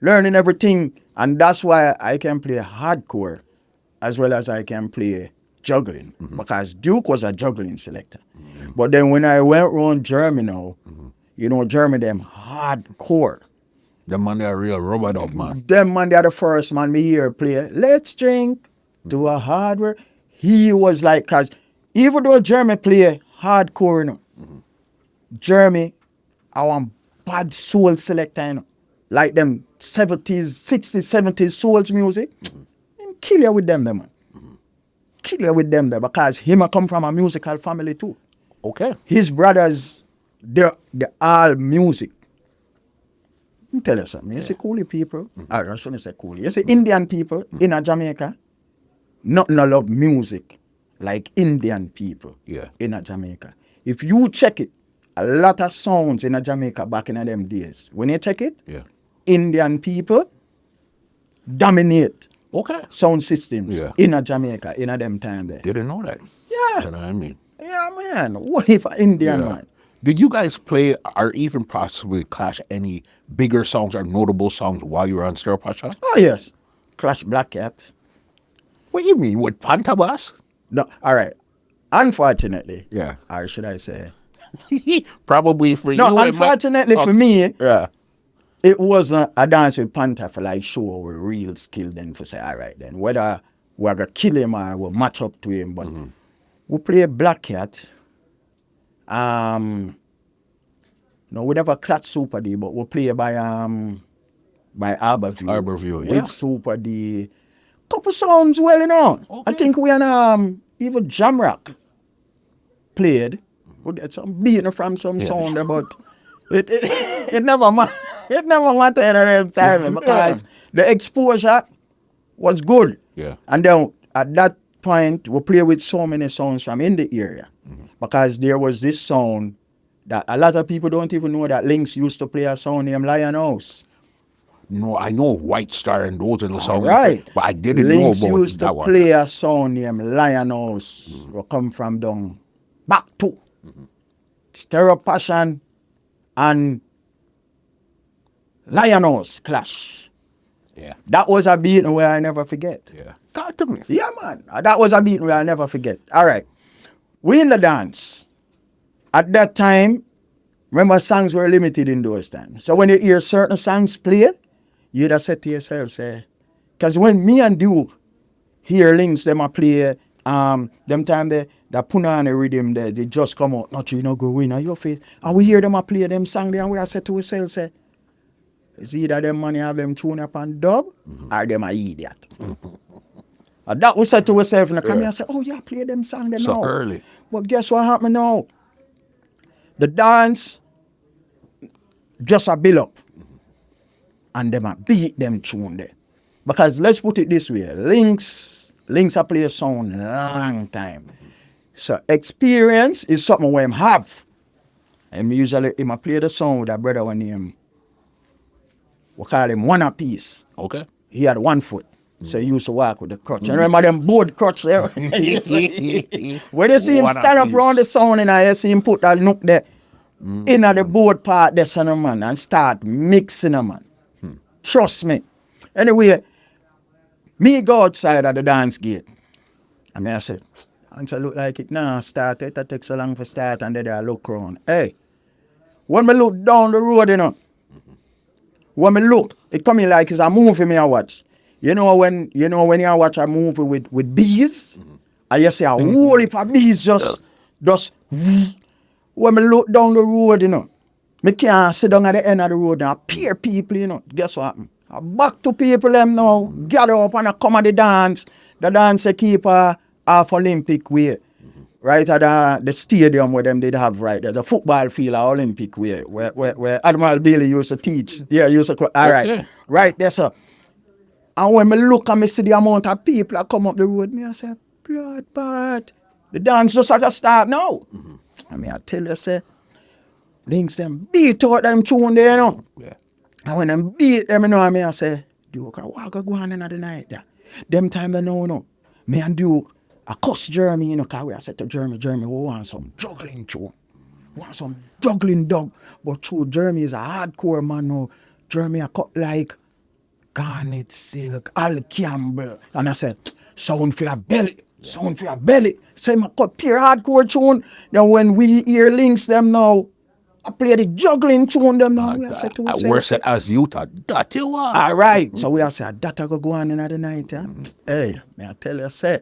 [SPEAKER 1] everything. And that's why I can play hardcore as well as I can play juggling, because Duke was a juggling selector. But then when I went around Germany now, Germany them hardcore.
[SPEAKER 2] The man they are real rubber dub, man.
[SPEAKER 1] Them man, they are the first man me hear play. Let's drink to a hardware. He was like, cause even though Jeremy play hardcore, you know, Jeremy, I want bad soul selector, you know, like them 70s, 60s, 70s souls music. Him kill you with them, man. Kill you with them there because him a come from a musical family too.
[SPEAKER 2] Okay.
[SPEAKER 1] His brothers, they're all music. Let me tell you something. You see coolie people, I shouldn't say coolie. You see Indian people in a Jamaica, nothing love music like Indian people in a Jamaica. If you check it, a lot of sounds in a Jamaica back in them days. When you check it, Indian people dominate sound systems in a Jamaica in a them time there.
[SPEAKER 2] Didn't know that.
[SPEAKER 1] Yeah.
[SPEAKER 2] You know what I mean?
[SPEAKER 1] Yeah, man. What if an Indian man?
[SPEAKER 2] Did you guys play or even possibly clash any bigger songs or notable songs while you were on Stereo Pasha?
[SPEAKER 1] Oh, yes. Clash Black Cat.
[SPEAKER 2] What do you mean? With Pantabas?
[SPEAKER 1] No, all right. Unfortunately.
[SPEAKER 2] Yeah.
[SPEAKER 1] Or should I say?
[SPEAKER 2] Probably for you.
[SPEAKER 1] No, unfortunately for me,
[SPEAKER 2] Yeah.
[SPEAKER 1] it wasn't a dance with Panther for like show our real skill then for say, all right then. Whether we're going to kill him or we'll match up to him. But we play Black Cat. No, we never clutch Super D, but we'll play by Arborview.
[SPEAKER 2] Arborview,
[SPEAKER 1] With Super D. Couple songs well, you know.
[SPEAKER 2] Okay.
[SPEAKER 1] I think we and even Jamrock played. We get some beating from some sound, but it never mattered at the time because the exposure was good.
[SPEAKER 2] Yeah.
[SPEAKER 1] And then at that point, we play with so many songs from in the area because there was this sound that a lot of people don't even know that Lynx used to play a song named Lion House.
[SPEAKER 2] No, I know White Star and those in the song.
[SPEAKER 1] Right.
[SPEAKER 2] But I didn't
[SPEAKER 1] Lynx
[SPEAKER 2] know about
[SPEAKER 1] used
[SPEAKER 2] that
[SPEAKER 1] to
[SPEAKER 2] one.
[SPEAKER 1] play a song named Lion House. We come from down back to Stereo Passion and Lion House clash.
[SPEAKER 2] Yeah.
[SPEAKER 1] That was a beat where I never forget.
[SPEAKER 2] Yeah. Talk to me.
[SPEAKER 1] Yeah, man. That was a beat where I never forget. All right. We in the dance. At that time, remember songs were limited in those times. So when you hear certain songs played, you'd have said to yourself, say, because when me and Duke hear Lynx, them a play, them time they put on a rhythm there, they just come out, not you know, go in your face. And we hear them a play them song there, and we have said to ourselves, say, it's either them money have them tune up and dub, or them a idiot. And that we said to ourselves, and I come here and say, oh yeah, play them song there
[SPEAKER 2] So
[SPEAKER 1] now.
[SPEAKER 2] early.
[SPEAKER 1] But guess what happened now? The dance just a build up. And them a beat them tune there. Because let's put it this way, Lynx a play a song long time. So experience is something we have. And usually him a play the song with a brother when him, we call him one a piece.
[SPEAKER 2] Okay.
[SPEAKER 1] He had 1 foot. So he used to walk with the crutch. And remember them board crutch there? When you see him stand up around the sound and I see him put that nook there in the board part there, son of man, and start mixing them, man. Trust me. Anyway, me go outside at the dance gate. I mean, I said, and so look like it now started. It takes so long for start and then I look around. Hey, when me look down the road, you know, when me look, it coming like it's a movie me I watch. You know when you watch a movie with bees, and you see a whole heap of bees just when me look down the road, you know, me can't sit down at the end of the road and appear people, you know. Guess what happened? I back to people them now, gather up and I come at the dance. The dance keep half Olympic way. Right at the stadium where them did have right there, the football field Olympic way, where Admiral Bailey used to teach. Yeah, all right. Right there, sir. And when me look and me see the amount of people that come up the road, me I say, blood bad. The dance just have to start now. I mean, I tell you, say, Lynx them beat out them tune there, you know.
[SPEAKER 2] Yeah.
[SPEAKER 1] And when them beat them, you know, I say, Duke, what go on in the night there? Them time they know, no. Me and Duke, I cuss Jeremy, you know, because I said to Jeremy, we want some juggling tune. We want some juggling dog. But true, Jeremy is a hardcore man now. Jeremy, I cut like Garnet Silk, Al Campbell. And I said, sound for your belly. Sound for your belly. So I cut pure hardcore tune. Now when we hear Lynx them now, I play the juggling tune them now. We say to ourselves,
[SPEAKER 2] Worse as you thought, that you are.
[SPEAKER 1] all right. So we are say that go on in the night. Yeah? Hey, may I tell you, say,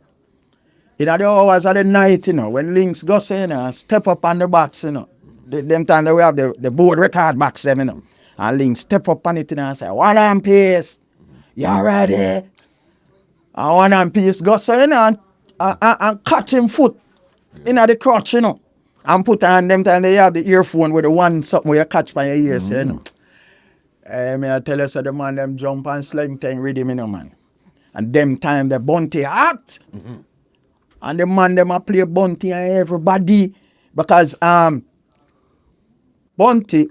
[SPEAKER 1] in the hours of the night, you know, when links go say, you know, step up on the box, you know. Them time that we have the board record box them, you know. And links step up on it, you know, and say, 1 and piece. You ready? And 1 and piece go say, you know, and cut him foot in the crotch, you know. And put on them time they have the earphone with the one something where you catch by your ears, you know. May I tell you, so the man them jump and slang thing rhythm, you know, man. And them time the bunty hot. And the man them a play bunty and everybody. Because bunty,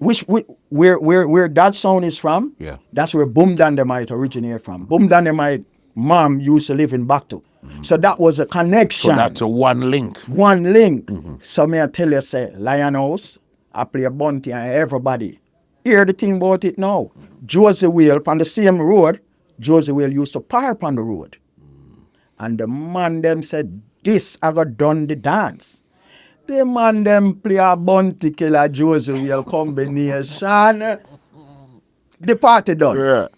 [SPEAKER 1] where that sound is from,
[SPEAKER 2] Yeah.
[SPEAKER 1] that's where Boom Dynamite originate from. Boom Dynamite mom used to live in Baku. So that was a connection.
[SPEAKER 2] So that's a one link.
[SPEAKER 1] One link. So may I tell you, say, Lionhouse, I play bunty and everybody. Hear the thing about it now. Josie Whale, on the same road, Josie Whale used to park on the road. And the man them said, this I got done the dance. The man them play a bunty killer Josie Whale combination. The party done.
[SPEAKER 2] Yeah.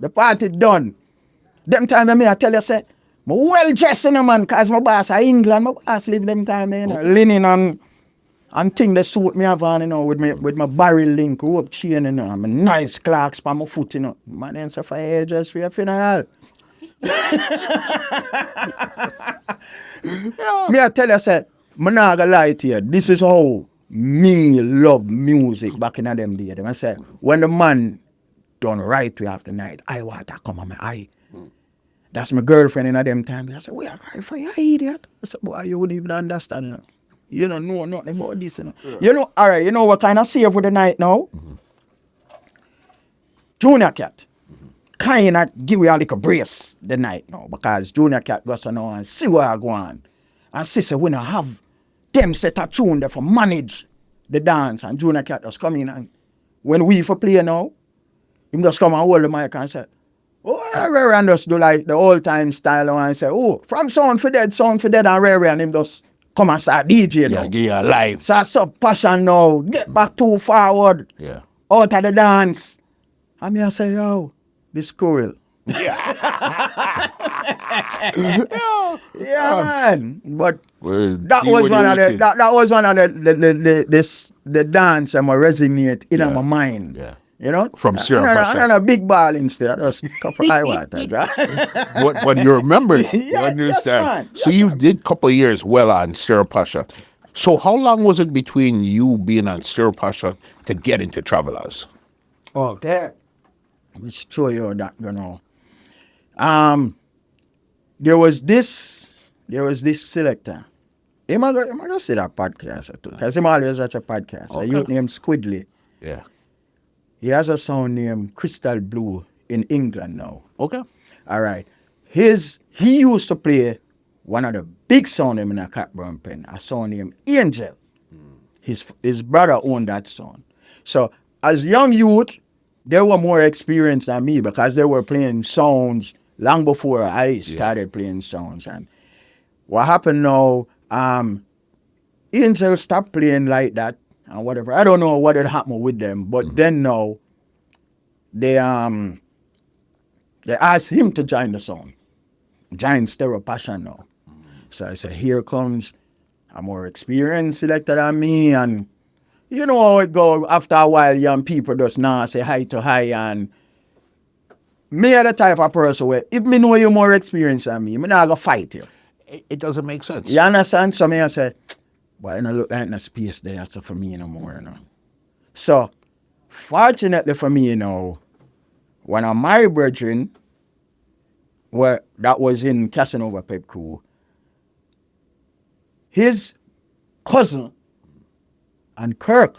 [SPEAKER 1] The party done. Them time I tell you, say, I'm well dressed, you know, man, because my boss in England, my boss live them time, you know, linen and thing that suit me have on, you know, with my barrel link, rope chain, you know, and my nice clocks for my foot, you know. Man, them say, for your just for your funeral. Me I tell you, say, I'm not gonna lie to you, this is how me love music back in them days. I say, when the man done right way after night, I want to come on my eye. That's my girlfriend in them time. I said, we are crying for you, idiot. I said, boy, you wouldn't even understand, you know. You don't know nothing about this, you know. Yeah. You know, all right, you know what kind of save for the night now? Junior Cat. Kind of give you a little brace the night now, because Junior Cat goes to know and see where I go on. And sister, we don't have them set a tune there for manage the dance. And Junior Cat just come in and when we for play now, him just come and hold the mic and say, oh, and just do like the old time style and say, oh, from sound for dead, and and him just come and start DJ now.
[SPEAKER 2] Yeah, give you a live.
[SPEAKER 1] So I saw passion now, get back too forward,
[SPEAKER 2] Yeah.
[SPEAKER 1] out of the dance. And me I say, yo, this squirrel. Yeah, man. But that was one of the dance that resonate in my mind.
[SPEAKER 2] Yeah.
[SPEAKER 1] You know?
[SPEAKER 2] From syrup.
[SPEAKER 1] And a big ball instead. I just couple high water.
[SPEAKER 2] But you remember, you understand.
[SPEAKER 1] Yes,
[SPEAKER 2] so you did a couple of years well on Stir Pasha. So how long was it between you being on Stir Pasha to get into Travelers?
[SPEAKER 1] Oh, there. Let me show you that, you know. There was this selector. He might go see that podcast because he always watch a podcast. Okay. A youth named Squidly.
[SPEAKER 2] Yeah.
[SPEAKER 1] He has a song named Crystal Blue in England now.
[SPEAKER 2] Okay.
[SPEAKER 1] All right. He used to play one of the big songs in a Catburn pen, a song named Angel. His brother owned that song. So as young youth, they were more experienced than me because they were playing songs long before I started playing songs. And what happened now, Angel stopped playing like that and whatever. I don't know what had happened with them, but then now they asked him to join the song. Join Stereo Passion now. So I said, here comes a more experienced selector than me, and you know how it go. After a while, young people just now say hi to hi, and me are the type of person where if me know you more experienced than me not gonna fight you.
[SPEAKER 2] It doesn't make sense.
[SPEAKER 1] You understand? So me I say, well, you know, look like no space there so for me no more, you know. So fortunately for me, you know, one of my brethren, where that was in Casanova Pep Crew, his cousin and Kirk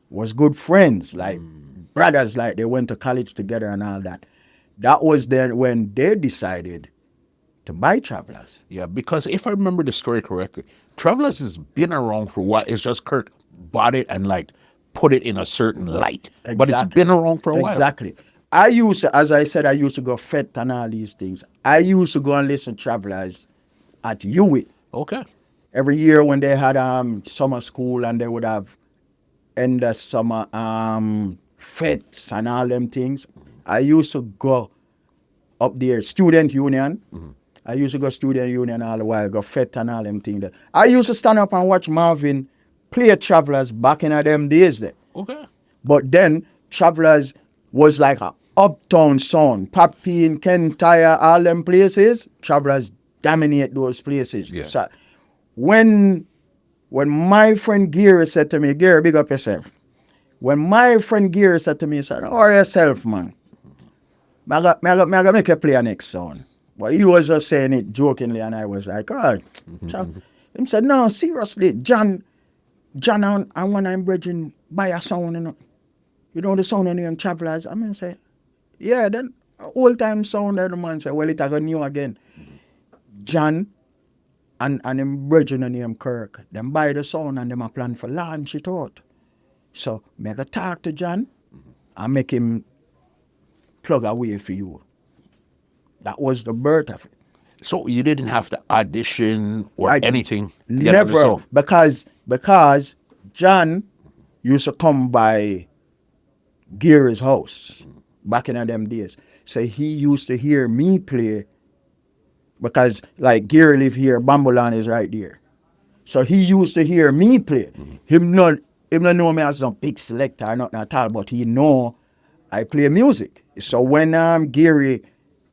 [SPEAKER 1] was good friends, like brothers, like they went to college together and all that. That was then when they decided to buy Travelers.
[SPEAKER 2] Yeah, because if I remember the story correctly, Travelers has been around for what? It's just Kirk bought it and like put it in a certain light.
[SPEAKER 1] Exactly.
[SPEAKER 2] But it's been around for a while.
[SPEAKER 1] Exactly. I used to, as I said, I used to go FET and all these things. I used to go and listen to Travelers at UWI.
[SPEAKER 2] Okay.
[SPEAKER 1] every year when they had summer school and they would have end of summer fetes and all them things, I used to go up there, student union. I used to go student union all the while, go fete and all them things there. I used to stand up and watch Marvin play Travelers back in them days there.
[SPEAKER 2] Okay.
[SPEAKER 1] But then Travelers was like a uptown sound. Papine, Kentire, all them places, Travelers dominate those places.
[SPEAKER 2] Yeah.
[SPEAKER 1] So when my friend Gary said to me, Gary, big up yourself. When my friend Gary said to me, he said, "How are yourself, man? I got make you play a next song." But he was just saying it jokingly, and I was like, "Oh." He said, "No, seriously, John and one I'm bridging buy a sound, you know. You know the sound in them Travelers?" I mean, I say, "Yeah, then old time sound." And the man said, "Well, it I got new again." John and him brethren and him Kirk, them buy the sound and them a plan for launch it out. So me go talk to John and make him plug away for you. That was the birth of it.
[SPEAKER 2] So you didn't have to audition or anything? to get on the
[SPEAKER 1] Never,
[SPEAKER 2] song?
[SPEAKER 1] because John used to come by Gary's house back in them days. So he used to hear me play because like Gary live here, Bambolan is right there. So he used to hear me play. Him not know me as a big selector or nothing at all, but he know I play music. So when Gary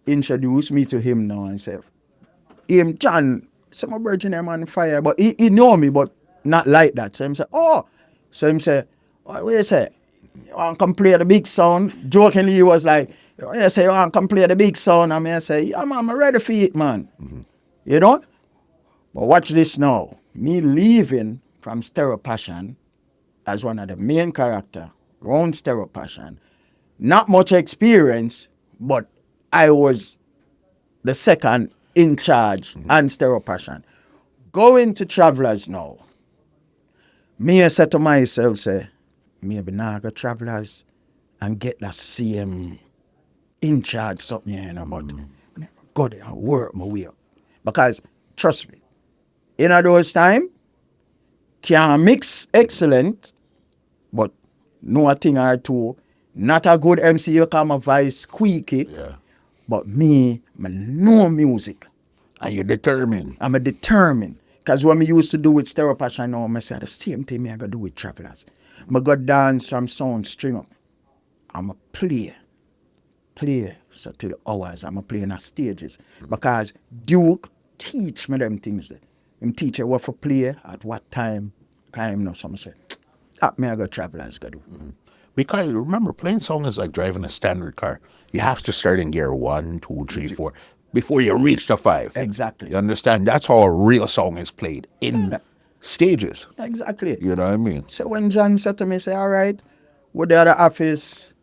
[SPEAKER 1] introduced me to him now and said, him John, some virgin him on fire, but he know me, but not like that. So him say, "Oh," so him say, "What you say? You want to come play the big sound?" Jokingly he was like, "You say you want to come play the big sound?" I mean, I say, "Yeah, man, I'm ready for it, man." You know? But watch this now. Me leaving from Stereo Passion as one of the main character, around Stereo Passion. Not much experience, but I was the second in charge on Stereo Passion. Going to Travelers now. Me I said to myself, say, maybe now go Travelers and get that same in charge something, you know, but go there and work my way up. Because, trust me, in those time, can mix excellent, but no a thing or two. Not a good MC, you call my voice squeaky.
[SPEAKER 2] Yeah.
[SPEAKER 1] But me know music.
[SPEAKER 2] And you're determined.
[SPEAKER 1] I'm a determined. Because when we used to do with Stereo Passion now, I say the same thing me I gotta do with Travelers. I go dance some sound string up. I'm a play. So till hours I'm a playing at stages. Because Duke teach me them things there. Him teach you what for play, at what time now. So I say, that me I go Travelers go do.
[SPEAKER 2] Because remember, playing song is like driving a standard car. You have to start in gear 1, 2, 3, 4 before you reach the 5.
[SPEAKER 1] Exactly.
[SPEAKER 2] You understand? That's how a real song is played in stages.
[SPEAKER 1] Exactly.
[SPEAKER 2] You know what I mean?
[SPEAKER 1] So when John said to me, say, "All right, we're there at the office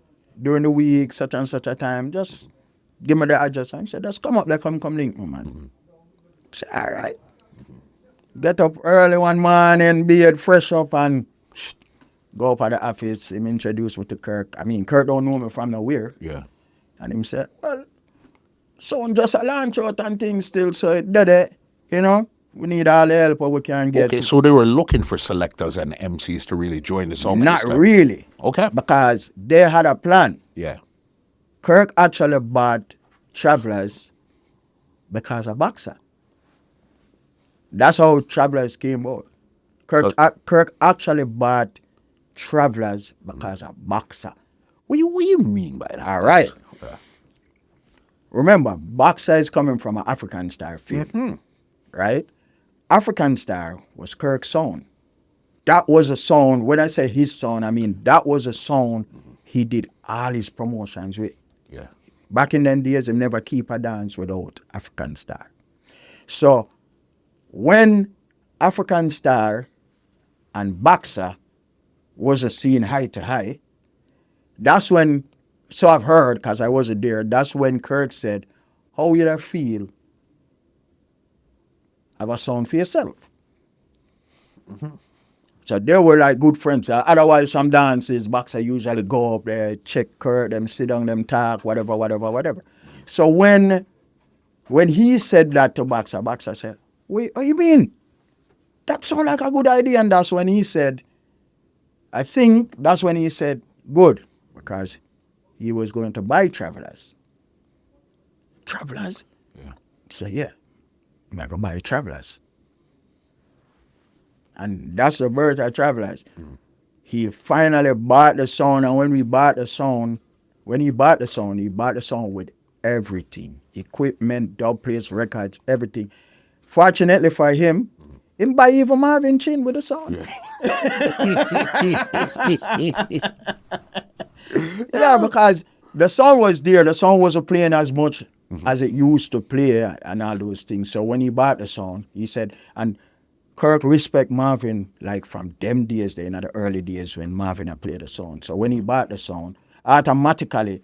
[SPEAKER 1] during the week, such and such a time, just give me the address." I said, "Just come up there, come link me, man." I said, "All right." Get up early one morning, beard fresh up, and go up at the office. Him introduce me to Kirk. I mean, Kirk don't know me from nowhere.
[SPEAKER 2] Yeah.
[SPEAKER 1] And him said, "Well, sound just a launch out and things still, so it did it, you know. We need all the help we can get."
[SPEAKER 2] Okay, so they were looking for selectors and MCs to really join the song.
[SPEAKER 1] Not really.
[SPEAKER 2] Okay.
[SPEAKER 1] Because they had a plan.
[SPEAKER 2] Yeah.
[SPEAKER 1] Kirk actually bought Travelers because of Boxer. That's how Travelers came out. Kirk actually bought Travelers because of Boxer.
[SPEAKER 2] What do you mean by that?
[SPEAKER 1] All right. Remember, Boxer is coming from an African Star field, right? African Star was Kirk's song. That was a song, when I say his song, I mean that was a song he did all his promotions with.
[SPEAKER 2] Yeah.
[SPEAKER 1] Back in them days, he never keep a dance without African Star. So, when African Star and Boxer was a scene high to high, that's when, so I've heard, because I wasn't there, that's when Kirk said, "How would I feel? Have a song for yourself." So they were like good friends. Otherwise, some dances, Boxer usually go up there, check Kirk, them sit down, them talk, whatever. So when he said that to Boxer, Boxer said, "Wait, what you mean? that sounds like a good idea. And that's when he said, I think that's when he said, good, because he was going to buy Travelers. Travelers?
[SPEAKER 2] Yeah.
[SPEAKER 1] He said, yeah, I'm going to buy Travelers. And that's the birth of Travelers. He finally bought the sound, and when he bought the sound with everything. Equipment, dubplates, records, everything. Fortunately for him, he buy even Marvin Chin with the sound. Yeah, because the sound was there. The sound wasn't playing as much as it used to play and all those things. So when he bought the sound, he said, and Kirk respect Marvin like from them days, in the early days when Marvin had played the sound. So when he bought the sound, automatically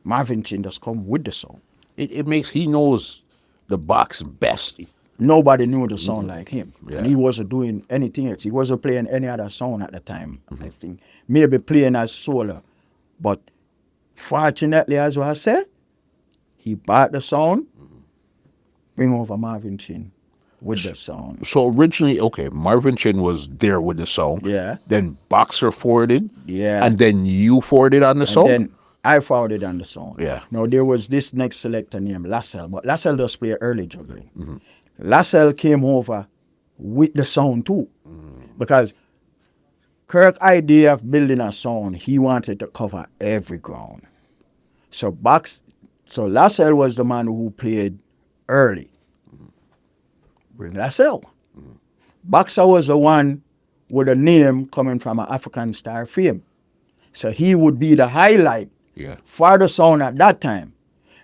[SPEAKER 1] Marvin Chin just come with the sound.
[SPEAKER 2] He knows the box best.
[SPEAKER 1] Nobody knew the sound like him.
[SPEAKER 2] Yeah.
[SPEAKER 1] And he wasn't doing anything else. He wasn't playing any other sound at the time, I think. Maybe playing as solo. But fortunately, as I said, he bought the sound, bring over Marvin Chin with the sound.
[SPEAKER 2] So originally, okay, Marvin Chin was there with the sound.
[SPEAKER 1] Yeah.
[SPEAKER 2] Then Boxer forwarded.
[SPEAKER 1] Yeah.
[SPEAKER 2] And then you forwarded on the sound?
[SPEAKER 1] Then I forwarded on the sound.
[SPEAKER 2] Yeah.
[SPEAKER 1] Now, there was this next selector named Lassell, but Lassell does play early juggling. Lassell came over with the sound too. Because Kirk's idea of building a sound, he wanted to cover every ground. So Lassell was the man who played early. Bring Lassell. Boxer was the one with a name coming from an African star fame. So he would be the highlight for the sound at that time.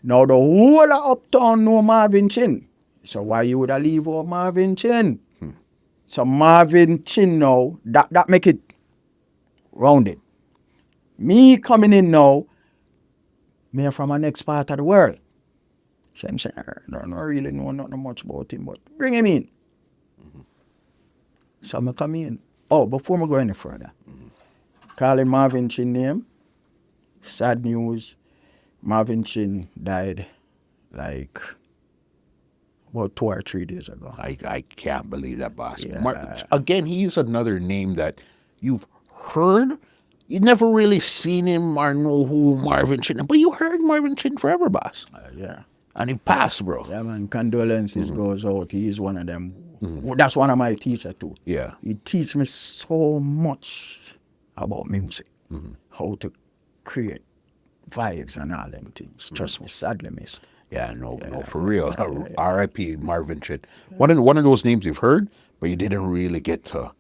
[SPEAKER 1] Now the whole of Uptown know Marvin Chin. So why you would have leave out Marvin Chin? So Marvin Chin now, that make it rounded. Me coming in now, me from the next part of the world. So I'm saying, I don't really know nothing much about him, but bring him in. So I come in. Oh, before I go any further, calling Marvin Chin name, sad news, Marvin Chin died like about 2 or 3 days ago.
[SPEAKER 2] I can't believe that, boss.
[SPEAKER 1] Yeah.
[SPEAKER 2] Again, he's another name that you've heard. You never really seen him or know who Marvin Chin is, but you heard Marvin Chin forever, boss.
[SPEAKER 1] Yeah.
[SPEAKER 2] And he passed, bro.
[SPEAKER 1] Yeah, man, condolences goes out. He's one of them. That's one of my teachers too.
[SPEAKER 2] Yeah.
[SPEAKER 1] He teach me so much about music, how to create vibes and all them things. Trust me, sadly missed.
[SPEAKER 2] Yeah, no, for real. R.I.P. Marvin Chin. One of those names you've heard, but you didn't really get to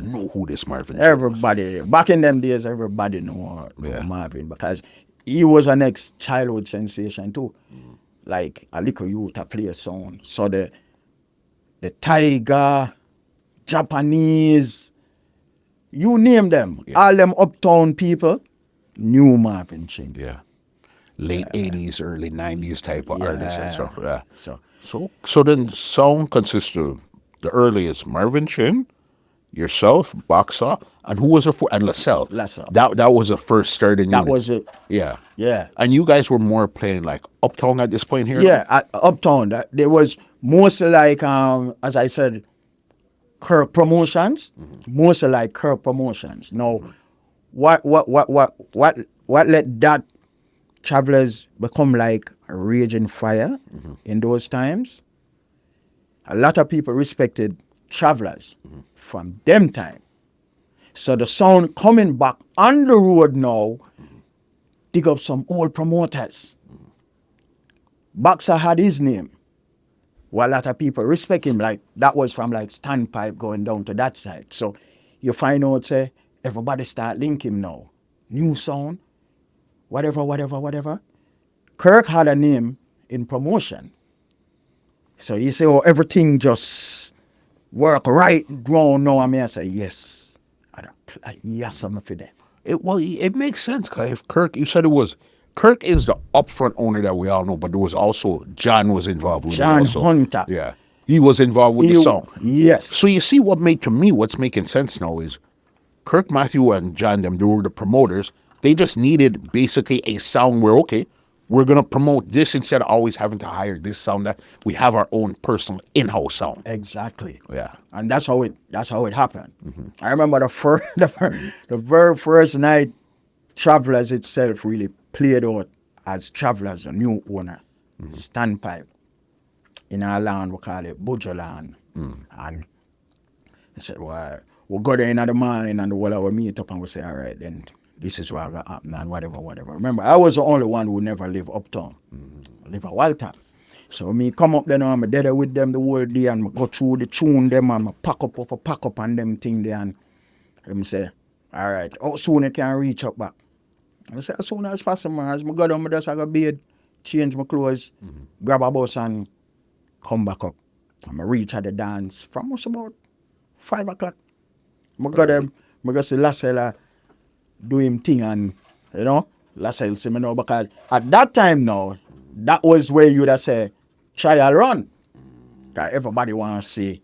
[SPEAKER 2] know who this Marvin Chin
[SPEAKER 1] Everybody, back in them days, everybody knew Marvin because he was an ex-childhood sensation too. Like a little youth to play a song. So the Tiger, Japanese, you name them, all them uptown people knew Marvin Chin.
[SPEAKER 2] Yeah. Late 80s, early 90s type of artists and stuff. Yeah. So then sound consists of the earliest Marvin Chin, yourself, Boxer, and who was the and Lassell. That was the first starting unit.
[SPEAKER 1] That was it.
[SPEAKER 2] Yeah.
[SPEAKER 1] Yeah.
[SPEAKER 2] And you guys were more playing like uptown at this point here?
[SPEAKER 1] Yeah, at uptown. There was mostly like, as I said, Kirk promotions. Mostly like Kirk promotions. Now, what let that Travelers become like a raging fire in those times? A lot of people respected Travelers from them time. So the sound coming back on the road now, dig up some old promoters. Boxer had his name. While a lot of people respect him, like that was from like Standpipe going down to that side. So you find out, say, everybody start linking him now. New sound, whatever. Kirk had a name in promotion. So he say, oh, everything just work right wrong now. I mean, I say, yes. Yes, I'm for that.
[SPEAKER 2] It makes sense, because if Kirk, you said it was, Kirk is the upfront owner that we all know, but there was also, John was involved with
[SPEAKER 1] John
[SPEAKER 2] it also.
[SPEAKER 1] Hunter.
[SPEAKER 2] Yeah. He was involved with the song.
[SPEAKER 1] Yes.
[SPEAKER 2] So you see what's making sense now is Kirk, Matthew, and John, they were the promoters. They just needed basically a sound where, okay, we're going to promote this instead of always having to hire this sound. That we have our own personal in-house sound.
[SPEAKER 1] Exactly.
[SPEAKER 2] Yeah.
[SPEAKER 1] And that's how it happened. I remember the very first night Travelers itself really played out as Travelers, the new owner, standpipe. In our land, we call it Bujo land. And I said, well, we'll go there in the morning and we'll meet up and we'll say, all right, then this is what got happen and whatever. Remember, I was the only one who never lived uptown. I live at Waltham. So me come up there now, I'm there with them the whole day and go through the tune them and I pack up and them thing there and them say, all right, how soon you can reach up back? I say, as soon as possible, as I go down, I just have a bed, change my clothes, grab a bus and come back up. And I reach at the dance from almost about 5 o'clock. I go there, I go see Lassella do him thing and, you know, Lassell see me now because at that time now, that was where you'd have say, trial run. Because everybody want to see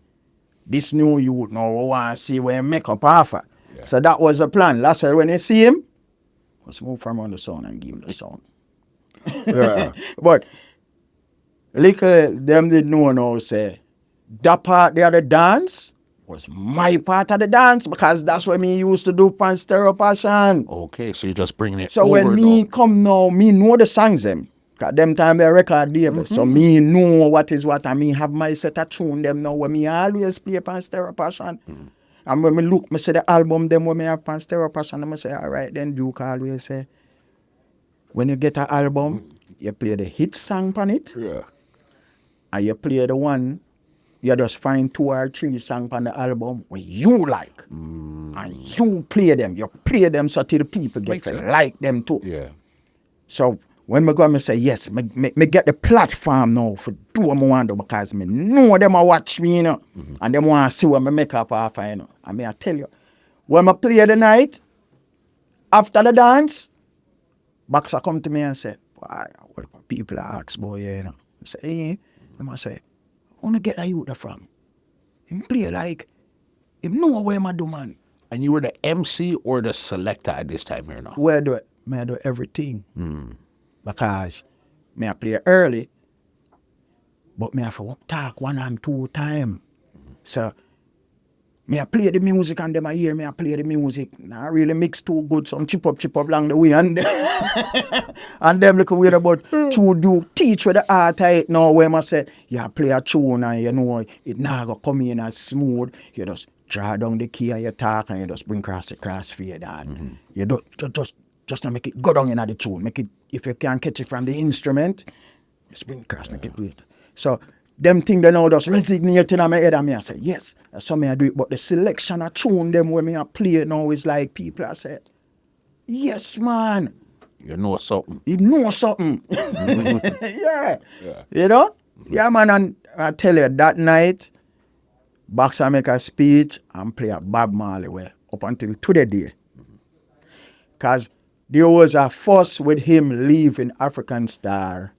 [SPEAKER 1] this new youth now, want to see where make up offer. Yeah. So that was the plan. Lassell, when you see him, let's move from on the sound and give him the sound. Yeah. But little them didn't know now say that part there, the dance was my part of the dance because that's what me used to do pan stereo passion.
[SPEAKER 2] Okay, so you're just bringing it
[SPEAKER 1] so
[SPEAKER 2] over
[SPEAKER 1] when me come now, me know the songs them. Cause them time they record label. So me know what is what and me have my set of tune them now when me always play pan stereo passion. And when me look, me say the album them when me have pan stereo passion, and me say, all right, then Duke always say, when you get an album, you play the hit song on it.
[SPEAKER 2] Yeah.
[SPEAKER 1] And you play the one, you just find 2 or 3 songs on the album where you like. And you play them. You play them so till the people get to like them too.
[SPEAKER 2] Yeah.
[SPEAKER 1] So when me go, me say, yes, me get the platform now for do what I want to do because me know them a watch me, you know. And them want to see what me make up after, you know. And me I tell you, when I play the night, after the dance, Boxer come to me and say, why, what people ask, boy, you know. I say, hey, them I say, I want to get a youth from. Him play like, him know where I do, man.
[SPEAKER 2] And you were the MC or the selector at this time here now?
[SPEAKER 1] Where do it? May I do everything. Because me I play early, but me have to talk 1 and 2 times. So me I play the music and them I hear me I play the music. Now I really mix too good, some chip up along the way and and them look weird about to do teach with the art I now where I say, yeah, play a tune and you know it now go come in as smooth. You just draw down the key and you talk and you just bring across the crossfade and you don't just not make it go down in the tune. Make it, if you can catch it from the instrument, just bring across, make it weird. So them thing they now just resonate in my head and me I say, yes, that's how me I do it. But the selection of tune them when me I play now is like people I said, yes, man.
[SPEAKER 2] You know something.
[SPEAKER 1] You know something. Yeah. You know? Yeah, man, and I tell you, that night, Boxer make a speech and play a Bob Marley way up until today. Because there was a fuss with him leaving African Star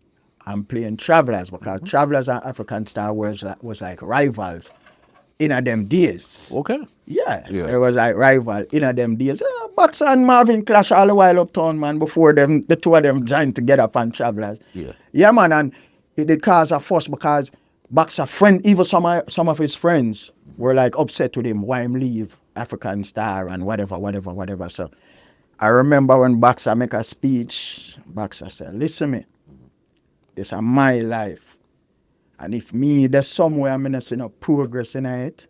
[SPEAKER 1] and playing Travelers because Travelers and African Star was like rivals in them days.
[SPEAKER 2] Okay.
[SPEAKER 1] Yeah. It was like rival in them days. Boxer and Marvin clash all the while uptown, man, before them, the two of them joined together upon Travelers.
[SPEAKER 2] Yeah.
[SPEAKER 1] Yeah, man, and it did cause a fuss because Boxer friend, even some of his friends were like upset with him why him leave African Star and whatever. So I remember when Boxer make a speech, Boxer said, listen me, this is my life. And if me, there's somewhere I'm not seeing no progress in it,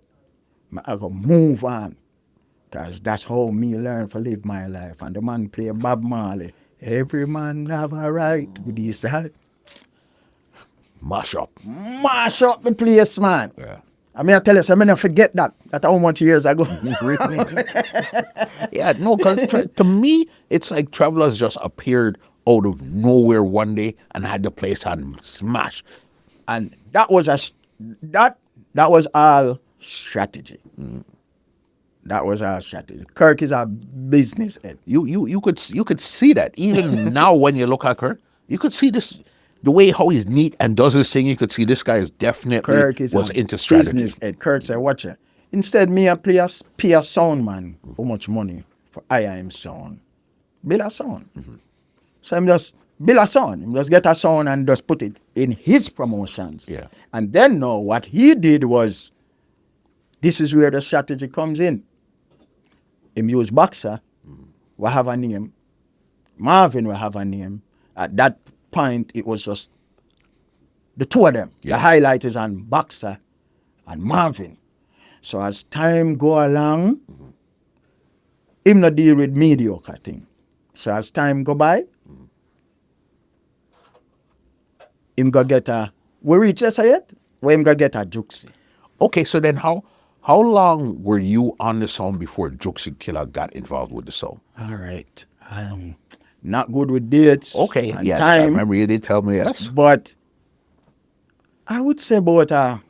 [SPEAKER 1] I go move on. Because that's how me learn to live my life. And the man play Bob Marley. Every man have a right with his side.
[SPEAKER 2] Mash up
[SPEAKER 1] the place, man.
[SPEAKER 2] Yeah.
[SPEAKER 1] I mean, I tell you, so I never forget that. That's how much years ago.
[SPEAKER 2] Yeah, no, because to me, it's like Travelers just appeared out of nowhere one day and had the place on smash.
[SPEAKER 1] And that was that was all strategy. That was our strategy. Kirk is our business head.
[SPEAKER 2] You could see that even now when you look at Kirk, you could see this. The way how he's neat and does his thing, you could see this guy is definitely was into strategy.
[SPEAKER 1] Business head. Kirk said, watch it. Instead, me I pay a sound man how much money for I am sound. Build a sound. So I'm just build a sound. He just get a sound and just put it in his promotions.
[SPEAKER 2] Yeah.
[SPEAKER 1] And then now what he did was, this is where the strategy comes in. He used Boxer, will have a name. Marvin will have a name. At that point, it was just the two of them.
[SPEAKER 2] Yeah.
[SPEAKER 1] The highlight is on Boxer and Marvin. So as time go along, him not deal with mediocre thing. So as time go by, him go get a, we reach this yet? Where him go get a Juxie.
[SPEAKER 2] Okay, so then how long were you on the song before Juxie Killah got involved with the song?
[SPEAKER 1] All right. Not good with dates.
[SPEAKER 2] Okay,
[SPEAKER 1] and
[SPEAKER 2] yes, I
[SPEAKER 1] time,
[SPEAKER 2] remember you did tell me yes.
[SPEAKER 1] but I would say about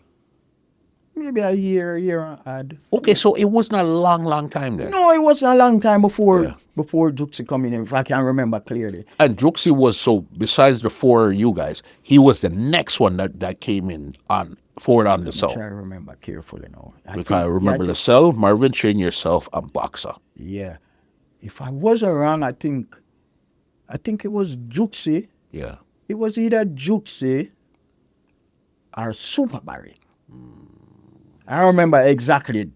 [SPEAKER 1] maybe a year and a half.
[SPEAKER 2] Okay, so it wasn't a long time then.
[SPEAKER 1] No, it wasn't a long time before
[SPEAKER 2] Yeah.
[SPEAKER 1] Juxie come in, if I can remember clearly.
[SPEAKER 2] And Juxie was, so besides the four you guys, he was the next one that came in on forward on the
[SPEAKER 1] Try
[SPEAKER 2] song.
[SPEAKER 1] to remember carefully now.
[SPEAKER 2] Because I remember Lascelles, Marvin Chain, yourself, and Boxer.
[SPEAKER 1] Yeah. If I wasn't wrong, I think it was Juxie.
[SPEAKER 2] Yeah.
[SPEAKER 1] It was either Juxie or Super Barry. I don't remember exactly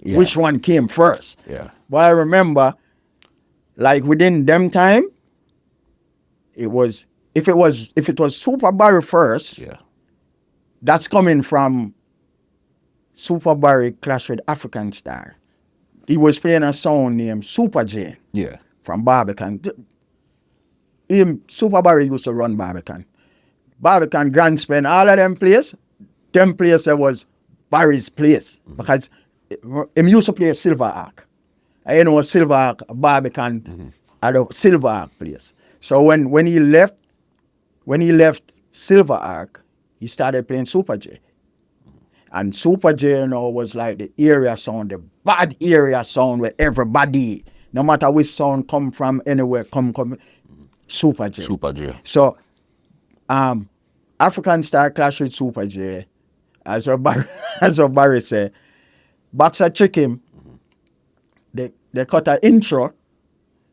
[SPEAKER 2] Yeah.
[SPEAKER 1] which one came first.
[SPEAKER 2] Yeah.
[SPEAKER 1] But I remember, like within them time, it was if it was Super Barry first,
[SPEAKER 2] Yeah.
[SPEAKER 1] that's coming from Super Barry clash with African Star. He was playing a song named Super J
[SPEAKER 2] Yeah.
[SPEAKER 1] from Barbican. Super Barry used to run Barbican. Barbican, Grand Spen, all of them places that was Barry's place. Because him used to play Silver Arc. And you know, Silver Arc, Barbican, at a Silver Arc place. So when he left Silver Arc, he started playing Super J. And Super J, you know, was like the area sound, the bad area sound where everybody, no matter which sound come from anywhere, come, Super J.
[SPEAKER 2] Super J.
[SPEAKER 1] So, African Star clash with Super J, as Barry said, Boxer trick him. They cut an intro,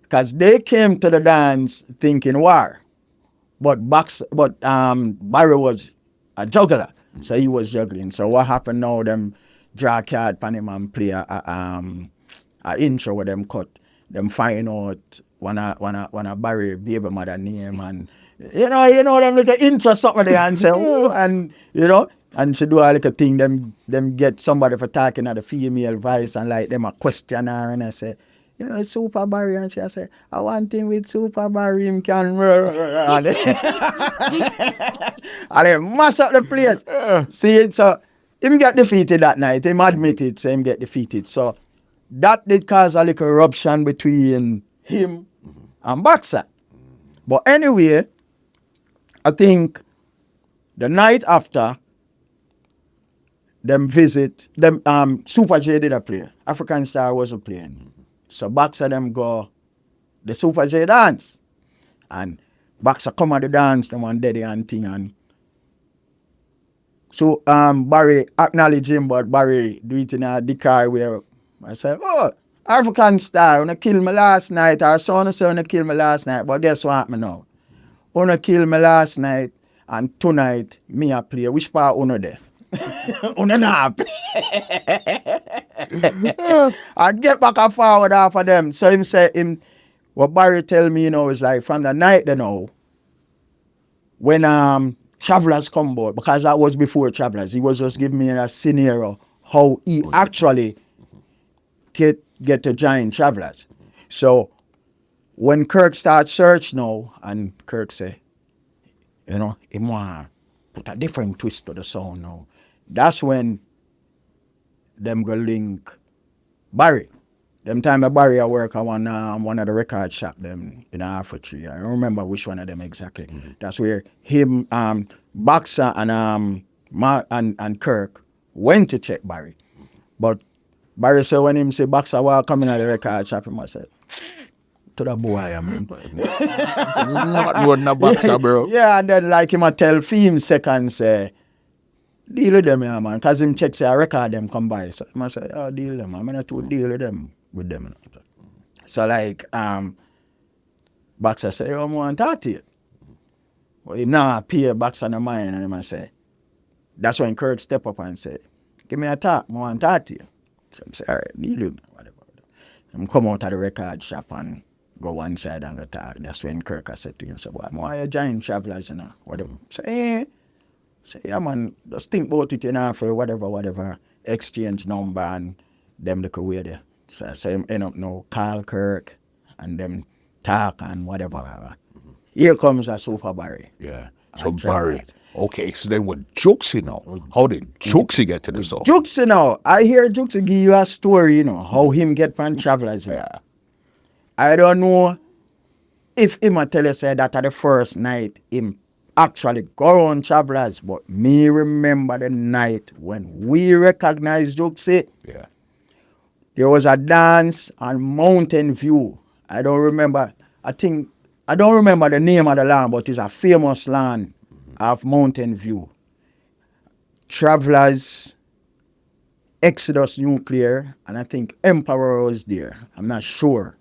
[SPEAKER 1] because they came to the dance thinking war. But Barry was a juggler, so he was juggling. So what happened now, them draw a card pan him and play a intro where them cut. Them find out when a Barry baby mother name, and you know them little intro something there and say, oh, and you know, and she do a little thing, them get somebody for talking at the female voice and like them a question her, and I say, you know, Super Barry, and she say, I want him with Super Barry, him can and they mash up the place. See, so him get defeated that night. Him admit it, so him get defeated. So that did cause a little eruption between him and Boxer. But anyway, I think the night after them visit, Super J did a play. African Star wasn't playing. So Boxer them go the Super J dance. And Boxer come at the dance, them one daddy and thing, and so Barry acknowledge him, but Barry do it in a decoy where I said, oh, African Star, wanna kill me last night, our son say wanna kill me last night, but guess what happened now? Wanna kill me last night, and tonight me a play. Which part wanna there? Wanna not play. And get back and forward after them. So him say, what Barry tell me, you know, is like from the night they know, when Travelers come board, because that was before Travelers, he was just giving me a scenario how he actually get to join Travelers. So when Kirk starts search now, and Kirk say, you know, he want put a different twist to the song now, that's when them go link Barry. Them time Barry I work at one of the record shop them in Alpha Tree. I don't remember which one of them exactly. Mm-hmm. That's where him, Boxer and Kirk went to check Barry. But Barry said when him say Boxer was coming at the record shop, he must say, to the boy, I mean.
[SPEAKER 2] Not doing no Boxer, bro.
[SPEAKER 1] Yeah, and then like him a tell Fim second say, deal with them, yeah, man. Because him check say a record them come by. So I say, oh, deal with them. I'm not to deal with them. So like, Boxer say, oh, I want to talk to you. Well, him now pay box on the mind and him I say, that's when Kirk step up and say, give me a talk, I want to talk to you. So I say, all right, deal with me, whatever. I'm come out of the record shop and go one side and go talk. That's when Kirk I said to him, so boy, why you join Travelers, you know, whatever. Say, yeah man, just think about it, you know, for whatever, exchange number and them look away there. So I say him end up now, call Kirk and them talk and whatever. Here comes a Super Barry.
[SPEAKER 2] Yeah. So
[SPEAKER 1] And
[SPEAKER 2] Barry.
[SPEAKER 1] Travelers.
[SPEAKER 2] Okay, so then with Juxie now, how did Juxie get to the song?
[SPEAKER 1] Juxie now, I hear Juxie give you a story, you know, how him get from Travelers. You know.
[SPEAKER 2] Yeah.
[SPEAKER 1] I don't know if him a tell you say that at the first night him actually go on Travelers, but me remember the night when we recognized Juxie.
[SPEAKER 2] Yeah.
[SPEAKER 1] There was a dance on Mountain View. I don't remember the name of the land, but it's a famous land of Mountain View. Travelers, Exodus Nuclear, and I think Emperor was there. I'm not sure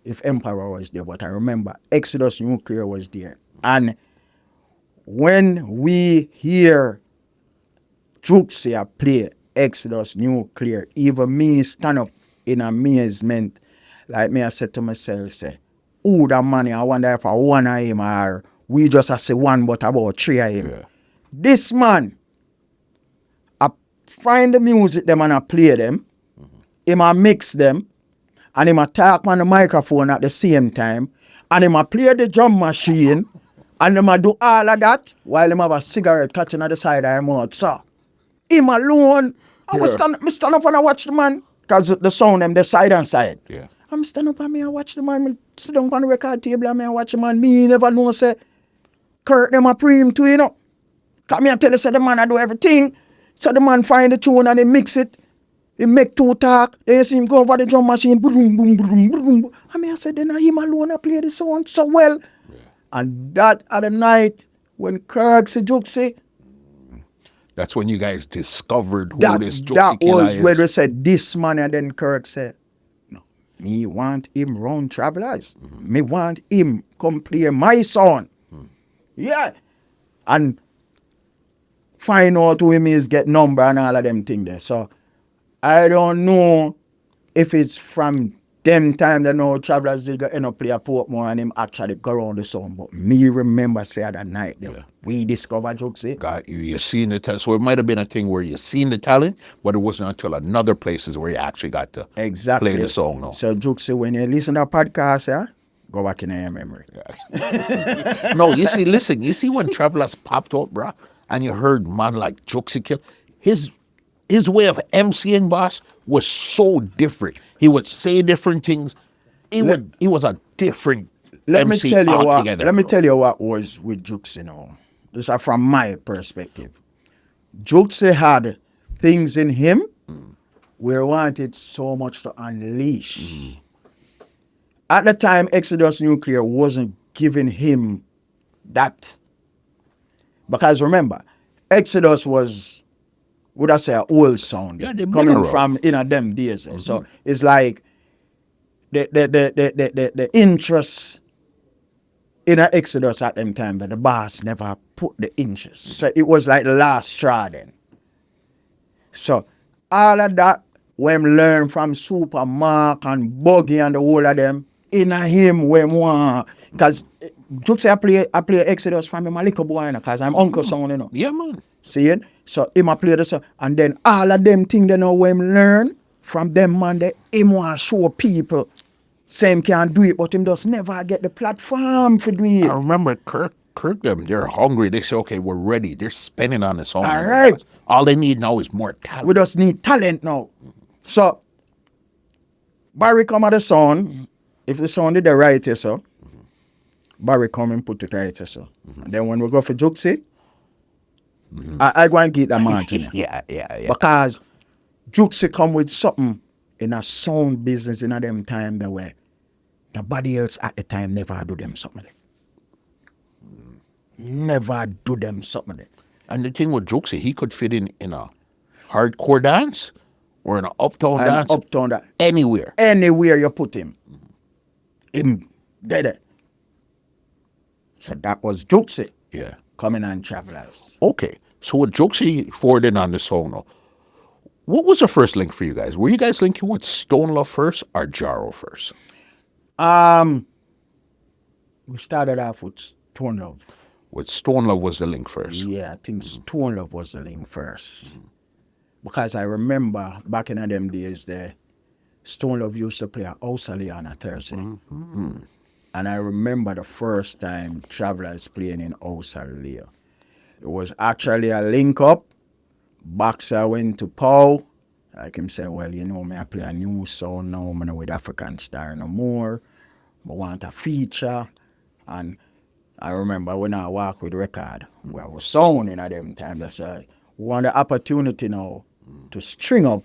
[SPEAKER 1] if Emperor was there, but I remember Exodus Nuclear was there. And when we hear Juxie play Exodus Nuclear, even me stand up in amazement, like me I said to myself, say, oh, that man, I wonder if I one of him or we just a say one but about three of him.
[SPEAKER 2] Yeah.
[SPEAKER 1] This man, I find the music them and I play them, him I mix them, and him I talk on the microphone at the same time, and him I play the drum machine, and him I do all of that while him have a cigarette catching at the side of him mouth. So, him alone, I was stand up and I watch the man, because the sound them, the side and side.
[SPEAKER 2] Yeah.
[SPEAKER 1] I'm stand up and me I watch the man, me sit down on the record table and me I watch the man, me never know say, Kurt them a pre him too, you know. Cause me I tell you say the man I do everything. So the man find the tune and he mix it. He make two talk. Then you see him go over the drum machine. Boom, boom, boom, boom, boom. And me I said, then him alone I play the sound so well. Yeah. And that at the night when Kirk said Juxie,
[SPEAKER 2] That's when you guys discovered who this Juxie
[SPEAKER 1] that
[SPEAKER 2] Killah
[SPEAKER 1] was
[SPEAKER 2] is.
[SPEAKER 1] where they said this man, and then Kirk said, no, me want him round Travelers. Me want him come play my song. Yeah. And find out who him is, get number and all of them things there. So I don't know if it's from them time that no Travelers they end up play a Portmore and him actually go around the song. But me remember say that night there, we discovered Juxie.
[SPEAKER 2] Got you. You seen the talent. So it might have been a thing where you seen the talent, but it wasn't until another places where you actually got to play the song now.
[SPEAKER 1] So Juxie, when you listen to a podcast, yeah, go back in your memory.
[SPEAKER 2] No, you see, listen, you see when Travelers popped up, bruh, and you heard man like Juxie Killah, his way of MCing, boss, was so different. He would say different things. He was a different MC altogether.
[SPEAKER 1] Let me tell you what was with Juxie now. This is from my perspective. Juxie had things in him we wanted so much to unleash. At the time, Exodus Nuclear wasn't giving him that. Because remember, Exodus was, would I say, an old sound coming from them days. So it's like the interest in an Exodus at them time, but the boss never put the interest. So it was like the last straw then. So all of that, when learn from Super Mark and Buggy and the whole of them, in a him when one, because Juxie I play Exodus from him a little boy, because I'm uncle sound, you know.
[SPEAKER 2] Yeah, man.
[SPEAKER 1] See it? So him a play the song, and then all of them things they know when learn from them man, they him want to show people same can do it, but him just never get the platform for do it.
[SPEAKER 2] I remember Kirk them, they're hungry. They say, okay, we're ready. They're spending on the song.
[SPEAKER 1] All right.
[SPEAKER 2] All they need now is more talent.
[SPEAKER 1] We just need talent now. So Barry come at the song. If the song did the right, so Barry come and put it right, so. And then when we go for Juxie, I go and get that man to
[SPEAKER 2] Yeah.
[SPEAKER 1] Because Juxie come with something in a sound business in a them time that way nobody else at the time never do them something. Never do them something.
[SPEAKER 2] And the thing with Juxie, he could fit in a hardcore dance or in an uptown dance.
[SPEAKER 1] Uptown dance.
[SPEAKER 2] Anywhere.
[SPEAKER 1] Anywhere you put him. Him dead. So that was Juxie.
[SPEAKER 2] Yeah.
[SPEAKER 1] coming on Travelers.
[SPEAKER 2] Okay. So with Juxie forwarding on the song, what was the first link for you guys? Were you guys linking with Stone Love first or Jaro first?
[SPEAKER 1] We started off with Stone Love.
[SPEAKER 2] With Stone Love was the link first.
[SPEAKER 1] Yeah, I think Stone Love was the link first. Because I remember back in them days, Stone Love used to play at Ousley on a Thursday. And I remember the first time Travelers playing in Ousley. It was actually a link up. Boxer went to Paul. Like him say, well, you know, me I play a new song now. I'm not with African Star no more. I want a feature. And I remember when I walk with record, where I was sounding at them times, I said, we want the opportunity now to string up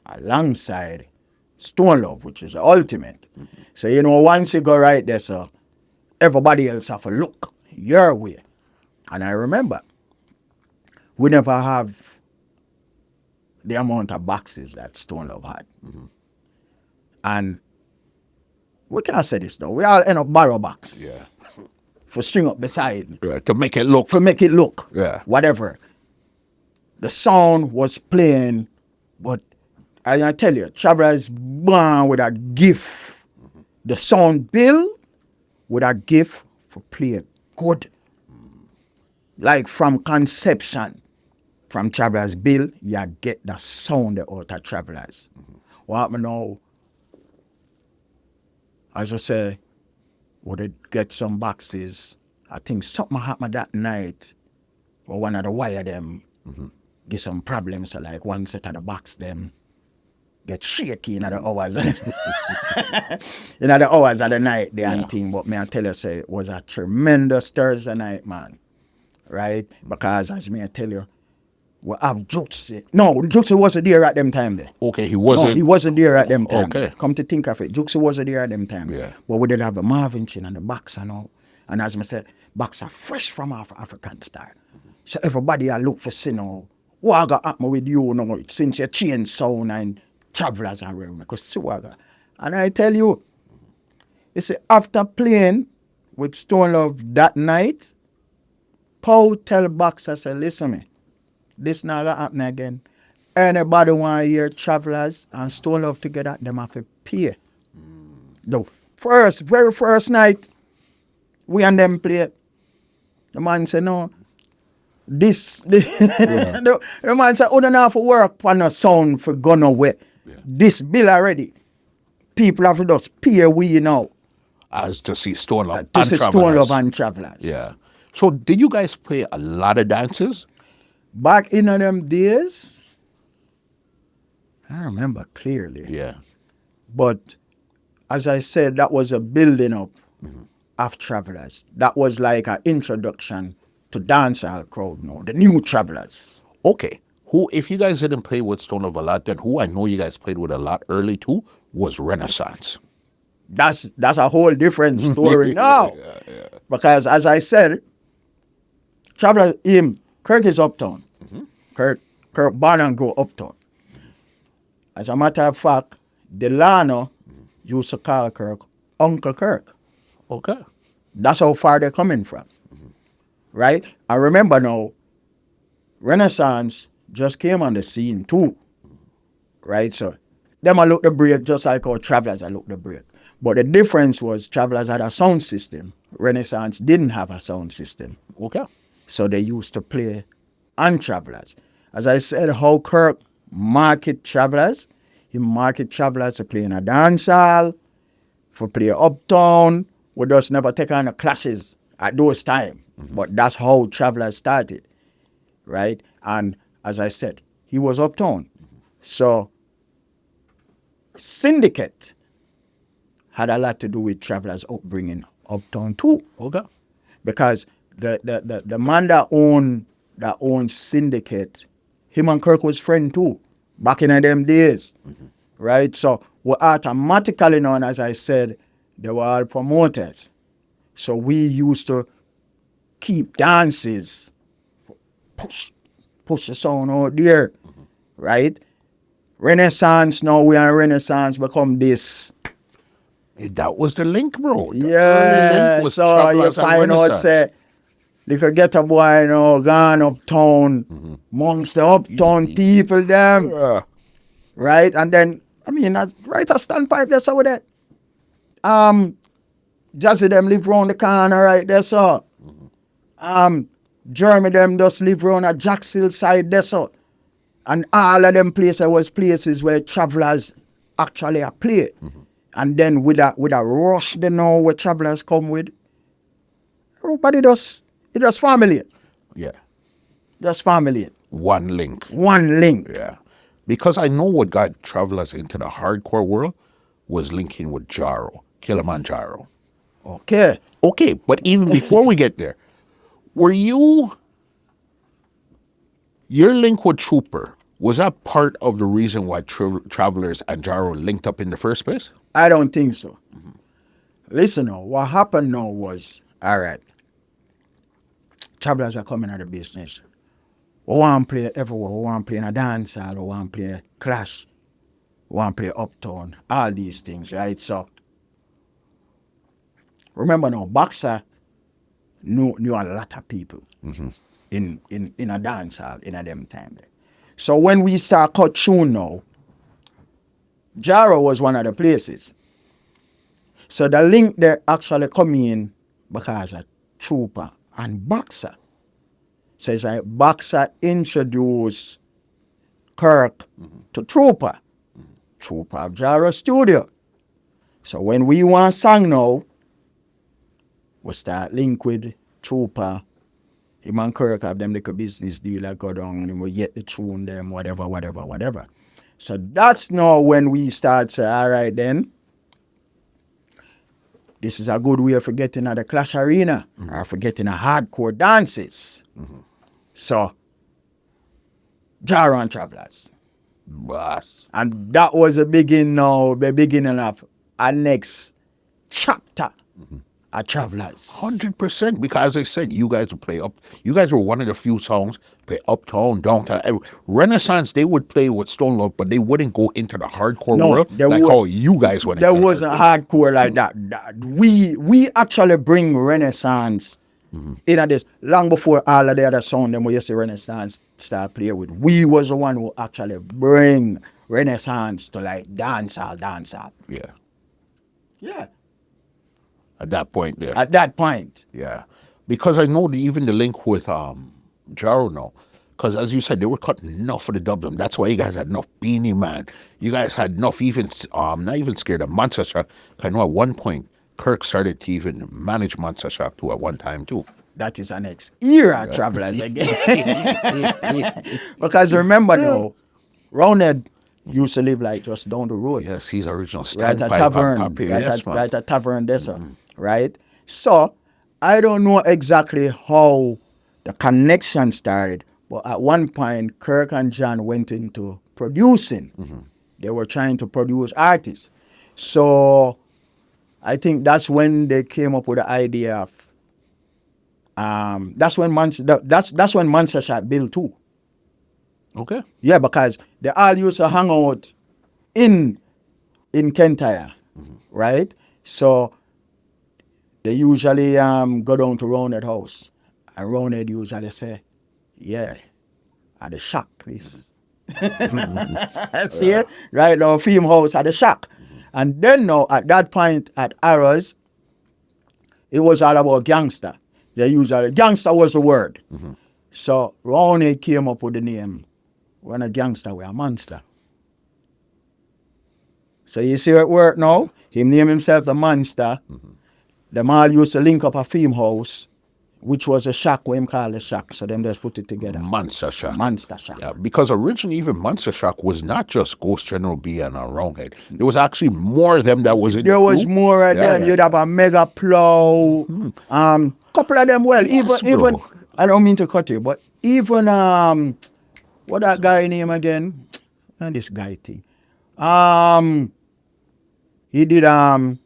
[SPEAKER 1] alongside Stone Love, which is the ultimate. So, you know, once you go right there, so everybody else have to look your way. And I remember, we never have the amount of boxes that Stone Love had. And we can't say this though. We all end up borrow box.
[SPEAKER 2] Yeah.
[SPEAKER 1] For string up beside.
[SPEAKER 2] Right, to make it look.
[SPEAKER 1] For make it look.
[SPEAKER 2] Yeah.
[SPEAKER 1] Whatever. The sound was playing, but I tell you, Travelers born with a gift. The sound bill with a gift for play good. Like from conception, from Travelers bill, you get the sound out of Travelers. What happened now? As I say, would it get some boxes? I think something happened that night. Or one of the wire them get some problems. So like one set of the box them get shaky in the hours. In the hours of the night, the and thing. But me I tell you, say it was a tremendous Thursday night, man. Right? Because as me I tell you, we have Juxie. No, Juxie wasn't there at them time there.
[SPEAKER 2] Okay, he wasn't.
[SPEAKER 1] No, he wasn't there at them time.
[SPEAKER 2] Okay.
[SPEAKER 1] Come to think of it, Juxie wasn't there at them time.
[SPEAKER 2] Yeah.
[SPEAKER 1] But we did have the Marvin Chin and the Boxer now. And as I said, Boxer fresh from African Star. So everybody I look for see now, what got happen with you now, since you change sound and Travelers and everything. Because see what I got. And I tell you, see, after playing with Stone Love that night, Paul tell Boxer, say, listen me, this not gonna happen again. Anybody want to hear Travelers and Stone Love together, them have to pay. The very first night, we and them play. The man say, no, the man say, oh, don't have to work for no sound for gone away. Yeah. This bill already. People have to just pay we now.
[SPEAKER 2] As to see Stone Love
[SPEAKER 1] to see Stone Love and Travelers.
[SPEAKER 2] Yeah. So did you guys play a lot of dances?
[SPEAKER 1] Back in them days, I remember clearly.
[SPEAKER 2] Yeah.
[SPEAKER 1] But as I said, that was a building up of Travelers. That was like an introduction to dancehall crowd now, the new Travelers.
[SPEAKER 2] Okay. Who, if you guys didn't play with Stone Love a lot, then who I know you guys played with a lot early too was Renaissance.
[SPEAKER 1] That's a whole different story now.
[SPEAKER 2] Yeah.
[SPEAKER 1] Because as I said, Travelers, Kirk is uptown. Kirk born and grow uptown. As a matter of fact, Delano used to call Kirk Uncle Kirk.
[SPEAKER 2] Okay.
[SPEAKER 1] That's how far they're coming from. Right? I remember now, Renaissance just came on the scene too. Right? So, them I look the break just like how Travelers I look the break. But the difference was Travelers had a sound system. Renaissance didn't have a sound system.
[SPEAKER 2] Okay.
[SPEAKER 1] So they used to play on Travelers. As I said, how Kirk market Travelers, he market Travelers to play in a dance hall, for play uptown. We just never take on the clashes at those times. But that's how Travelers started, right? And as I said, he was uptown. So Syndicate had a lot to do with Travelers' upbringing uptown too.
[SPEAKER 2] Okay.
[SPEAKER 1] Because the man that owned Syndicate, him and Kirk was friends too, back in them days. Right? So we automatically known, as I said, they were all promoters. So we used to keep dances, push the sound out there. Right? Renaissance, now we are Renaissance become this.
[SPEAKER 2] That was the link, bro. The early
[SPEAKER 1] Yeah,
[SPEAKER 2] link was
[SPEAKER 1] so
[SPEAKER 2] Travelers
[SPEAKER 1] you
[SPEAKER 2] and
[SPEAKER 1] find out,
[SPEAKER 2] Renaissance.
[SPEAKER 1] say, They could get a boy, gone uptown, amongst the uptown people, them.
[SPEAKER 2] Yeah.
[SPEAKER 1] Right? And then, right a standpipe there, so with that. Jazzy them live round the corner right there, so. Jeremy them just live round a Juxie side there, so. And all of them places was places where travelers actually are play. And then with a rush they know where travelers come with, everybody it just family.
[SPEAKER 2] Yeah.
[SPEAKER 1] Just family.
[SPEAKER 2] One link.
[SPEAKER 1] One link.
[SPEAKER 2] Yeah. Because I know what got travelers into the hardcore world was linking with Jaro, Killamanjaro.
[SPEAKER 1] Okay.
[SPEAKER 2] Okay, but even before we get there, were your link with Trooper, was that part of the reason why travelers and Jaro linked up in the first place?
[SPEAKER 1] I don't think so. Listen now, what happened now was, all right, travelers are coming out of business. We want to play everywhere. We want to play in a dance hall. We want to play Clash. We want to play Uptown. All these things, right? So, remember now, Boxer knew a lot of people in a dance hall in a them time. So when we start cut tune now, Jaro was one of the places. So the link there actually come in because of Trooper and Boxer. So it's like Boxer introduced Kirk to Trooper. Trooper of Jaro Studio. So when we want song now, we start link with Trooper. Him and Kirk have them like a business deal that go down and we get the tune them, whatever. So that's now when we start say, all right then, this is a good way of getting at the Clash Arena or for getting a hardcore dances. So, Jaro and Travelers.
[SPEAKER 2] Boss.
[SPEAKER 1] And that was the beginning of our next chapter at Travelers.
[SPEAKER 2] 100%, because as I said, you guys would play up. You guys were one of the few songs play uptown, downtown. Renaissance, they would play with Stone Love, but they wouldn't go into the hardcore world like how you guys would.
[SPEAKER 1] There wasn't hardcore like that. We actually bring Renaissance in this long before all of the other sound them we used to Renaissance start play with. We was the one who actually bring Renaissance to like dancehall.
[SPEAKER 2] Yeah.
[SPEAKER 1] Yeah.
[SPEAKER 2] At that point there.
[SPEAKER 1] At that point.
[SPEAKER 2] Yeah. Because I know even the link with Jaro now. Because as you said, they were cutting enough of the dubs. That's why you guys had enough Beanie Man. You guys had enough even, not even scared of Monster Shock. I know at one point, Kirk started to even manage Monster Shock too at one time too.
[SPEAKER 1] That is an era Travelers again. Because remember now, Roundhead used to live like just down the road.
[SPEAKER 2] Yes, he's original
[SPEAKER 1] right
[SPEAKER 2] standpipe.
[SPEAKER 1] at tavern. Right at tavern there, sir. Right? So I don't know exactly how the connection started, but at one point Kirk and John went into producing. They were trying to produce artists. So I think that's when they came up with the idea of that's when Monster Shot built too.
[SPEAKER 2] Okay.
[SPEAKER 1] Yeah, because they all used to hang out in Kentire, right? So they usually go down to Roundhead house. And Roundhead usually say, yeah, at the shack, please. See it? Right now, film house at the shack. And then now, at that point at Arrows, it was all about gangster. Gangster was the word. So Roundhead came up with the name, when a gangster, we're a monster. So you see how it worked now? He named himself the Monster. The all used to link up a film house, which was a shack, what him call the shack. So them just put it together.
[SPEAKER 2] Monster Shock.
[SPEAKER 1] Monster Shock.
[SPEAKER 2] Yeah, because originally even Monster Shock was not just Ghost General B and Roundhead. There was actually more of them that was in
[SPEAKER 1] There
[SPEAKER 2] the
[SPEAKER 1] was
[SPEAKER 2] group.
[SPEAKER 1] more of them. You'd have a Mega Plow. Couple of them, even I don't mean to cut you, but even what that guy name again? And this guy thing. He did I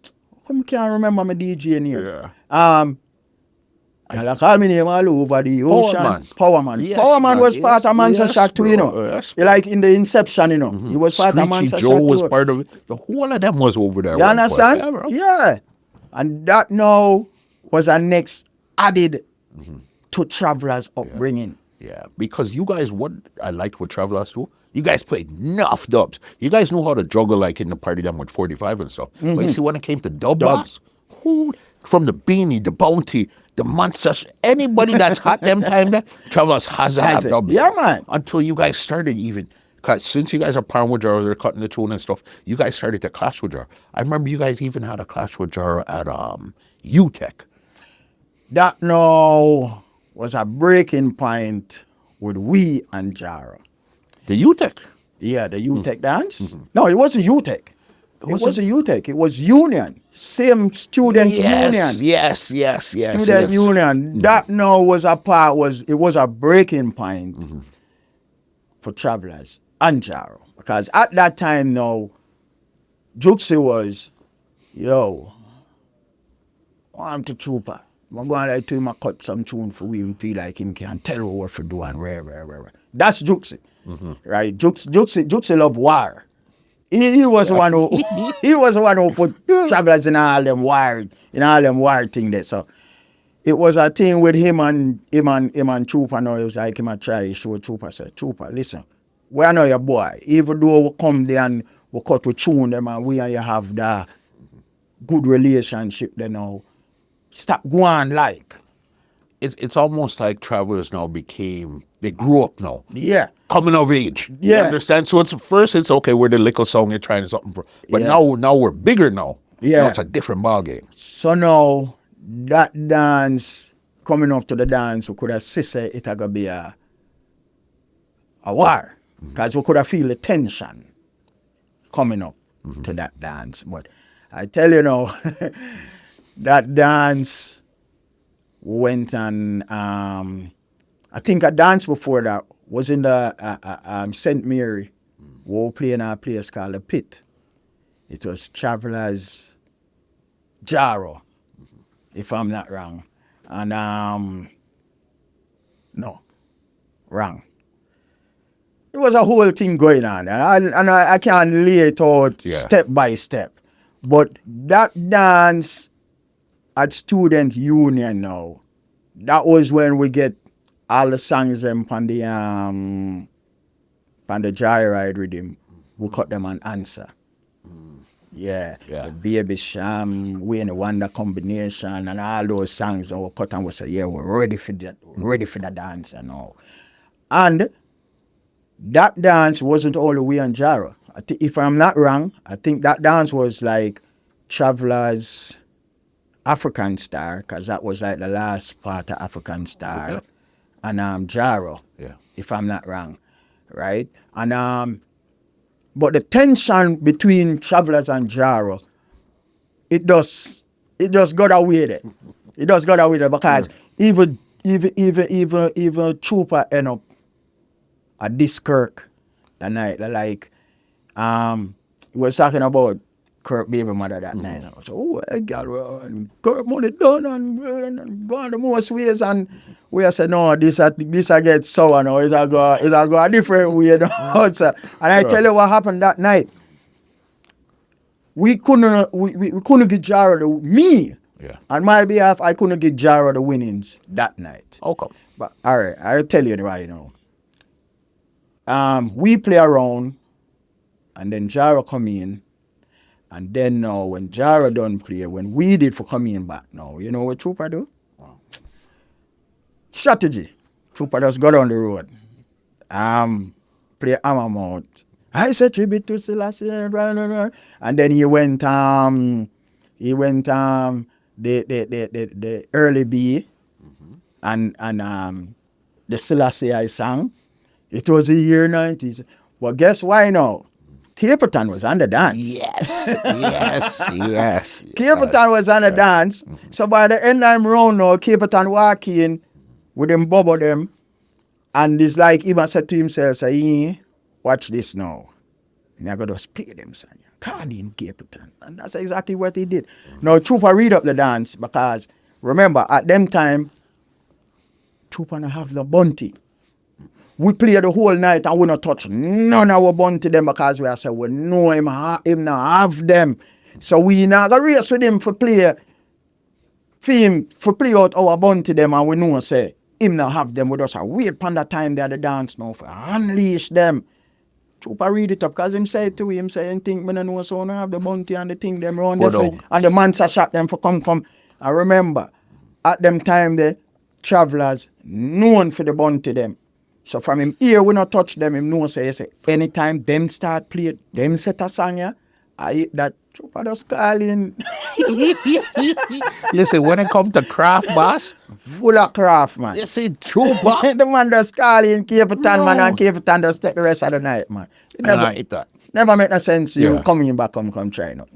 [SPEAKER 1] can't remember my DJ name.
[SPEAKER 2] Yeah.
[SPEAKER 1] I call me name all over the ocean. Power Man.
[SPEAKER 2] Yes,
[SPEAKER 1] Power Man was
[SPEAKER 2] yes,
[SPEAKER 1] part of Monster
[SPEAKER 2] yes,
[SPEAKER 1] Shock too, you know.
[SPEAKER 2] Yes,
[SPEAKER 1] Like in the Inception, you know. He was part of Monster
[SPEAKER 2] Joe
[SPEAKER 1] Shock
[SPEAKER 2] was
[SPEAKER 1] too.
[SPEAKER 2] part of it. The whole of them was over there.
[SPEAKER 1] You understand?
[SPEAKER 2] Yeah, bro.
[SPEAKER 1] Yeah. And that now was our next added to Travelers' upbringing.
[SPEAKER 2] Yeah, because you guys, what I liked with Travelers too, you guys played enough dubs. You guys know how to juggle like in the party them with 45 and stuff. But you see, when it came to dubs, who from the Beanie, the Bounty, the Monsters, anybody that's hot them time there, Travelers has to have dubs.
[SPEAKER 1] Yeah, man.
[SPEAKER 2] Until you guys started even, cause since you guys are playing with Jaro, they're cutting the tune and stuff, you guys started to clash with Jaro. I remember you guys even had a clash with Jaro at UTech.
[SPEAKER 1] That now was a breaking point with we and Jaro.
[SPEAKER 2] The UTech?
[SPEAKER 1] Yeah, the UTech dance. No, it wasn't UTech. It wasn't UTech. It was Union. Same student union.
[SPEAKER 2] Yes.
[SPEAKER 1] Student union. That now was a part, it was a breaking point for Travelers and Jaro. Because at that time now, Juxie was, yo, I'm the trooper. I'm going like to him, I cut some tune for we and feel like him can tell what for do and where. That's Juxie. Right? Juxie loved war. He was the one who put Travelers in all them war thing there. So it was a thing with him and Trooper now. It was like him a try show Trooper said, Trooper, listen, we are not your boy. Even though we come there and we cut with tune them and we and you have the good relationship there now. Stop going like.
[SPEAKER 2] It's almost like Travelers now they grew up now.
[SPEAKER 1] Yeah.
[SPEAKER 2] Coming of age.
[SPEAKER 1] Yeah.
[SPEAKER 2] You understand? So it's okay, we're the little song you're trying something for. But now we're bigger now.
[SPEAKER 1] Yeah.
[SPEAKER 2] Now it's a different ball game.
[SPEAKER 1] So now that dance, coming up to the dance, we could have said it had to be a war. Because we could have feel the tension coming up to that dance. But I tell you now, that dance went on, I think a dance before that was in the St. Mary. We were playing a place called The Pit. It was Travelers Jaro, if I'm not wrong. And, no, wrong. It was a whole thing going on. And I can't lay it out step by step. But that dance at Student Union now, that was when we get all the songs them on the Joyride rhythm. We cut them an answer. Yeah. The Baby Sham, We and the Wonder combination and all those songs that we cut and we say, yeah, we're ready for that, ready for the dance and all. And that dance wasn't only we and Jaro. If I'm not wrong, I think that dance was like Travelers African Star, because that was like the last part of African Star. Okay. And Jaro, if I'm not wrong, right? And but the tension between Travelers and Jaro, it just got away there. It just got away there because even Trooper end up at this Kirk that night. Like he was talking about Kirk baby mother that night. I was girl, Kirk money done and gone the most ways, and we said no, this I get sour now. It'll go a different way now. So, and I tell you what happened that night. We couldn't get Jaro on my behalf. I couldn't get Jaro the winnings that night.
[SPEAKER 2] Okay,
[SPEAKER 1] but all right, I'll tell you right now. We play around, and then Jaro come in. And then now, when Jaro done play, when we did for coming back now, you know what Trooper do? Wow. Strategy. Trooper just got on the road. Play Amamount. I said tribute to Selassie, and then he went the early B, and the Selassie I sang. It was the year 90s. Well, guess why now? Caperton was on the dance.
[SPEAKER 2] Yes.
[SPEAKER 1] Caperton was on the dance. So by the end I'm round now, Caperton walk in with them bubble them. And it's like even said to himself, say, watch this now. And I got to play them, son. Can't in Caperton. And that's exactly what he did. Now Trooper read up the dance because remember at them time, Trooper don't have the bunty. We play the whole night and we not touch none of our bun to them because we say we know him not have them. So we not go race with him for play out our bun to them, and we know say him now have them with us. I wait upon the time they had the dance now for unleash them. Chupa read it up because him say it to him, say, think me no know so I have the bounty and the thing them round
[SPEAKER 2] Go
[SPEAKER 1] there.
[SPEAKER 2] down.
[SPEAKER 1] And the man shot them for come. I remember at them time the travelers known for the bounty them. So from him here we not touch them, him know say anytime them start play, them set a song here, I hit that Chupa just calling.
[SPEAKER 2] Listen, when it comes to craft, boss,
[SPEAKER 1] Full of craft, man.
[SPEAKER 2] you see Chupa.
[SPEAKER 1] The man just calling Capitan, man, and Capitan just take the rest of the night, man. It
[SPEAKER 2] And I hate that.
[SPEAKER 1] never make no sense you
[SPEAKER 2] Yeah.
[SPEAKER 1] coming back, come try no.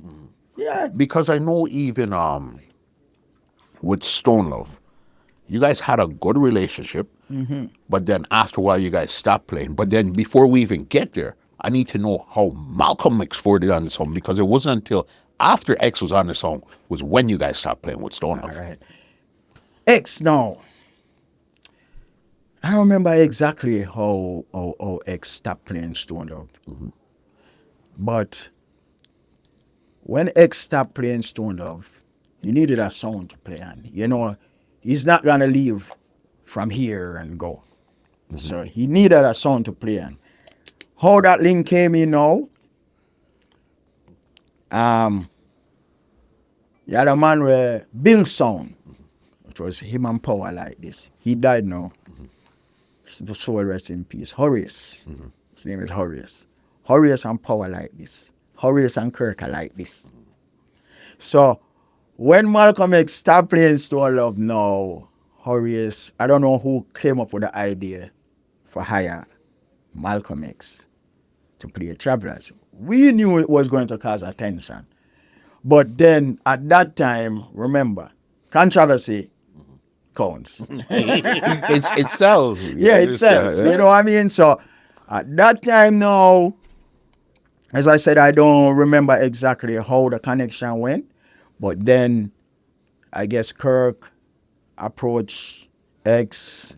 [SPEAKER 1] Yeah.
[SPEAKER 2] Because I know even with Stone Love, you guys had a good relationship, but then after a while you guys stopped playing. But then before we even get there, I need to know how Malcolm X forwarded on the song, because it wasn't until after X was on the song was when you guys stopped playing with Stone Love.
[SPEAKER 1] All right. X now. I don't remember exactly how X stopped playing Stone Love. But when X stopped playing Stone Love, he needed a sound to play on. You know, he's not gonna leave from here and go. So he needed a sound to play on. How that link came in now, you had a man with Bill Sound. It was him and Power like this. He died now. Soul rest in peace. Horace. His name is Horace. Horace and Power like this. Horace and Kirk are like this. So when Malcolm X stopped playing Stone Love now, Horace, I don't know who came up with the idea for hire Malcolm X to play Travelers. We knew it was going to cause attention. But then at that time, remember, controversy counts.
[SPEAKER 2] It sells.
[SPEAKER 1] Yeah, it sells. You know what I mean? So at that time now, as I said, I don't remember exactly how the connection went. But then I guess Kirk approached X.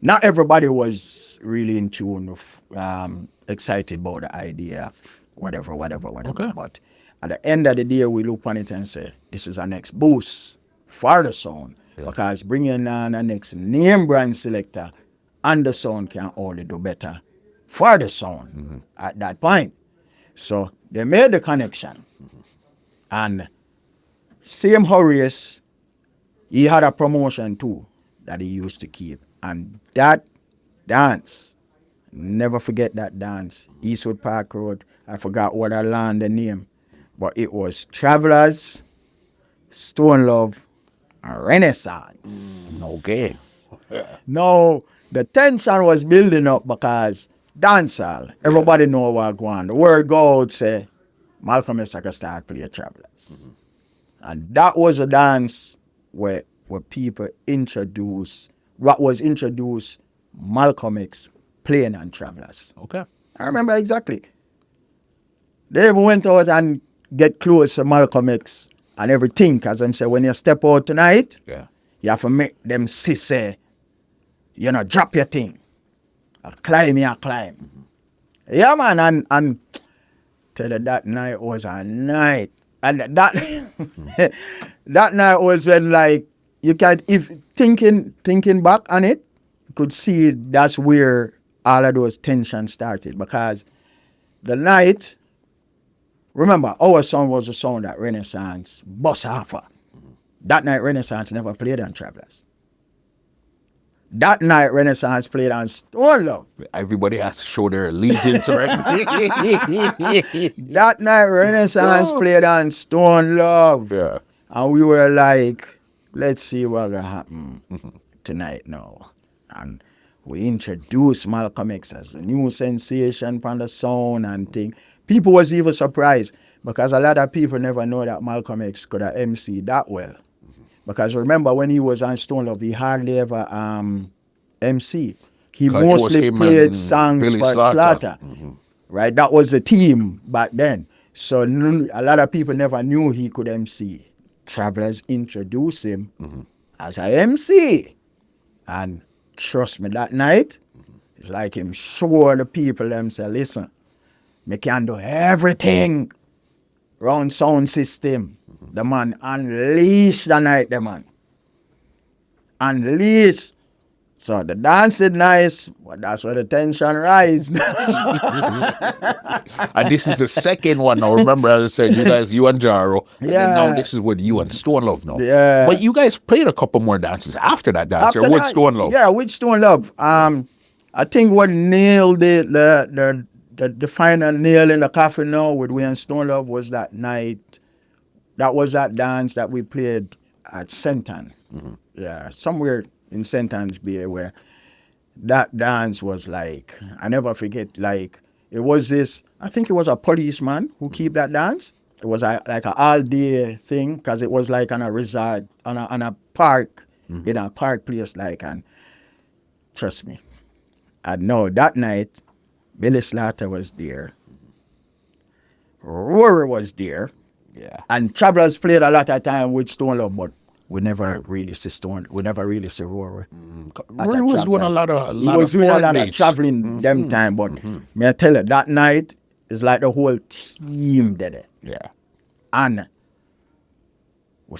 [SPEAKER 1] Not everybody was really in tune with, excited about the idea of whatever.
[SPEAKER 2] Okay.
[SPEAKER 1] But at the end of the day, we look on it and say, this is our next boost for the sound.
[SPEAKER 2] Yeah.
[SPEAKER 1] Because bringing on a next name brand selector and the sound can only do better for the sound at that point. So they made the connection. And same Horace, he had a promotion too that he used to keep. And that dance, never forget that dance, Eastwood Park Road. I forgot what I learned the name. But it was Travelers, Stone Love, and Renaissance.
[SPEAKER 2] Okay.
[SPEAKER 1] No, the tension was building up because dancehall, everybody know what going on. The word go out say, Malcolm X can start play Travelers. And that was a dance where people introduced, what was introduced, Malcolm X playing on Travelers.
[SPEAKER 2] Okay.
[SPEAKER 1] I remember exactly. They even went out and get close to Malcolm X and everything. Because I'm saying, when you step out tonight,
[SPEAKER 2] Yeah.
[SPEAKER 1] you have to make them see, say, you know, drop your thing. Climb. Yeah, man. And tell you that night was a night. And that that night was when, like, you can, if thinking back on it, you could see that's where all of those tensions started. Because the night, remember, our sound was a sound that Renaissance bust off of. That night, Renaissance never played on Travelers. That night, Renaissance played on Stone Love.
[SPEAKER 2] Everybody has to show their allegiance, right?
[SPEAKER 1] That night, Renaissance played on Stone Love.
[SPEAKER 2] Yeah.
[SPEAKER 1] And we were like, let's see what's going to happen tonight now. And we introduced Malcolm X as the new sensation on the sound and thing. People was even surprised because a lot of people never know that Malcolm X could have MC that well. Because remember, when he was on Stone Love, he hardly ever MC. He mostly played songs
[SPEAKER 2] Billy
[SPEAKER 1] for Slaughter. Right? That was the team back then. So a lot of people never knew he could MC. Travelers introduced him as a MC. And trust me, that night, it's like him show the people them say, listen, me can do everything round sound system. The man unleashed the night, the man. Unleashed. So the dance is nice, but that's where the tension rise.
[SPEAKER 2] And this is the second one now. Remember, as I said, you and Jaro. And then now
[SPEAKER 1] Yeah.
[SPEAKER 2] this is with you and Stone Love now.
[SPEAKER 1] Yeah.
[SPEAKER 2] But you guys played a couple more dances after that dance, or with Stone Love.
[SPEAKER 1] Yeah, with Stone Love. I think what nailed it, the final nail in the coffin now with we and Stone Love was that night. That was that dance that we played at Senton. Yeah, somewhere in St. Anne's Bay, where that dance was like, I never forget, like, it was this, I think it was a policeman who keep that dance. It was like an all-day thing, because it was like on a resort, on a park, in a park place, like, and trust me, I know that night, Billy Slaughter was there, Rory was there,
[SPEAKER 2] Yeah.
[SPEAKER 1] and Travelers played a lot of time with Stone Love, but we never really see Stone. We never really see Rory.
[SPEAKER 2] Rory was doing a lot of
[SPEAKER 1] He was doing a lot of
[SPEAKER 2] dates.
[SPEAKER 1] traveling them time, but may I tell you, that night is like the whole team did it.
[SPEAKER 2] Yeah.
[SPEAKER 1] And we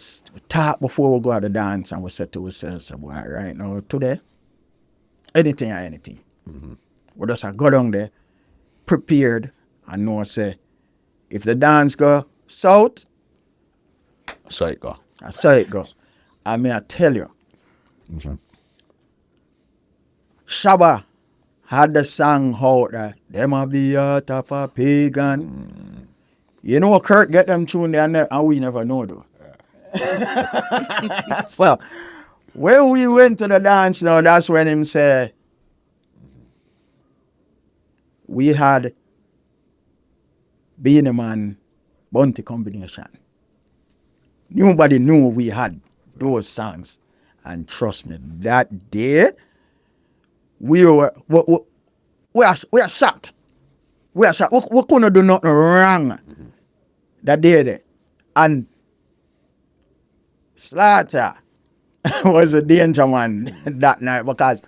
[SPEAKER 1] talk before we go out to dance, and we said to ourselves, boy, right now, today, anything or anything. We just go down there, prepared, and know, say, if the dance go south,
[SPEAKER 2] So it go.
[SPEAKER 1] I saw it go. I mean, I tell you, Shabba had the song out that them have the heart of a pagan. You know, Kurt get them tune there, and we never know though. So when we went to the dance now, that's when him say we had Beenie Man Bounty combination. Nobody knew we had those songs. And trust me, that day, we are shocked. We are shocked. We couldn't do nothing wrong that day there. And Slaughter was a danger man that night, because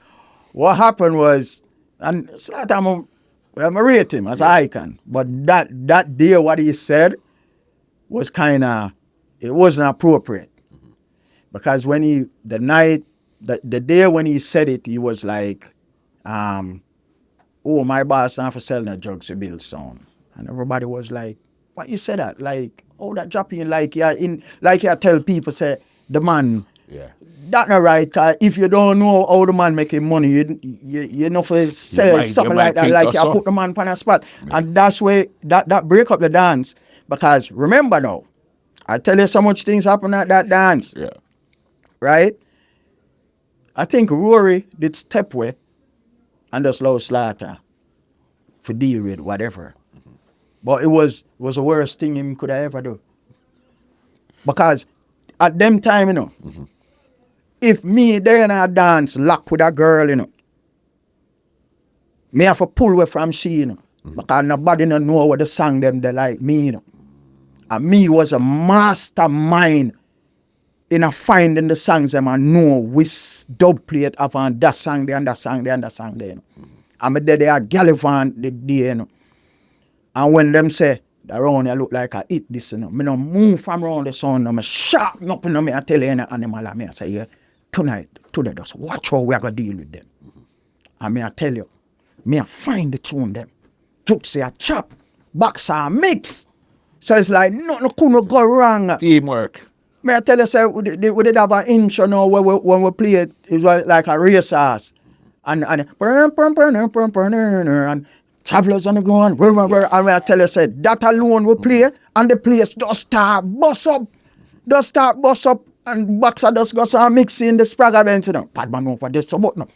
[SPEAKER 1] what happened was, and Slaughter, I rate him as an icon, but that day what he said was kind of, it wasn't appropriate. Because when the day when he said it, he was like, oh, my boss not for selling a Juxie Bill sound. And everybody was like, what you say that? Like, oh, that dropping like you tell people, say, the man,
[SPEAKER 2] Yeah.
[SPEAKER 1] that not right, because if you don't know how the man making money, you know for say
[SPEAKER 2] might-
[SPEAKER 1] something
[SPEAKER 2] you
[SPEAKER 1] like
[SPEAKER 2] might
[SPEAKER 1] that,
[SPEAKER 2] think
[SPEAKER 1] like
[SPEAKER 2] or
[SPEAKER 1] you
[SPEAKER 2] so.
[SPEAKER 1] put the man on a spot. And that's where that break up the dance. Because remember now, I tell you so much things happen at that dance,
[SPEAKER 2] Yeah.
[SPEAKER 1] right? I think Rory did step away and just allow Slaughter for deal with whatever. But it was the worst thing him could have ever do. Because at them time, you know, if me there in a dance lock with a girl, you know, me have to pull away from she, you know, because nobody no know what the song them they like me, you know. And me was a mastermind in a finding the songs them and know which dub plate of and that song there and that song there and that song there, you know. And me there they are gallivant the day, you know. And when them say, the round here look like I eat this, you know, me no move from around the sun, no, me sharp up, you know, me I tell you any animal, and me I say, yeah, today just watch how we are going to deal with them. And me I tell you, me I find the tune them. Juxie a chop, boxer a mix. So it's like, nothing couldn't go wrong.
[SPEAKER 2] Teamwork.
[SPEAKER 1] Me I tell you, say, we did have an inch, you know, when we play it, it was like a race horse. And Travelers on the ground, and I tell you, say, that alone we play, and the place just start bust up, and boxer just go start mixing the sprag event, you know. Padman over this, so but no.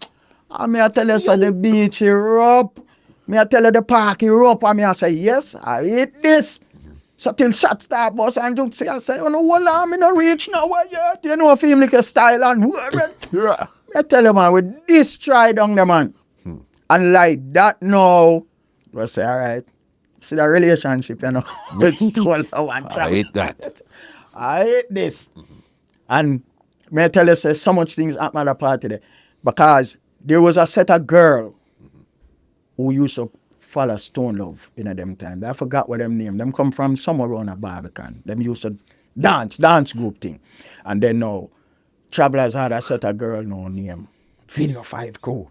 [SPEAKER 1] And me I tell you, say, the beach erupt, me I tell you, the park erupt, and me I say, yes, I hate this. So till shot start bust and Juxie, I say, oh no, hold on, me no reach now yet, you know, film like a style and
[SPEAKER 2] Yeah.
[SPEAKER 1] I tell you, man, we destroy down the man. And like that now, we say, all right, see the relationship, you know, it's still one
[SPEAKER 2] I hate that.
[SPEAKER 1] I hate this. And may I tell you, say, so much things happen at the party there. Because there was a set of girl who used to follow Stone Love in them time. I forgot what them name. Them come from somewhere around a Barbican. Them used to dance group thing. And then now, Travelers had a set of girl no name. Video 5 crew.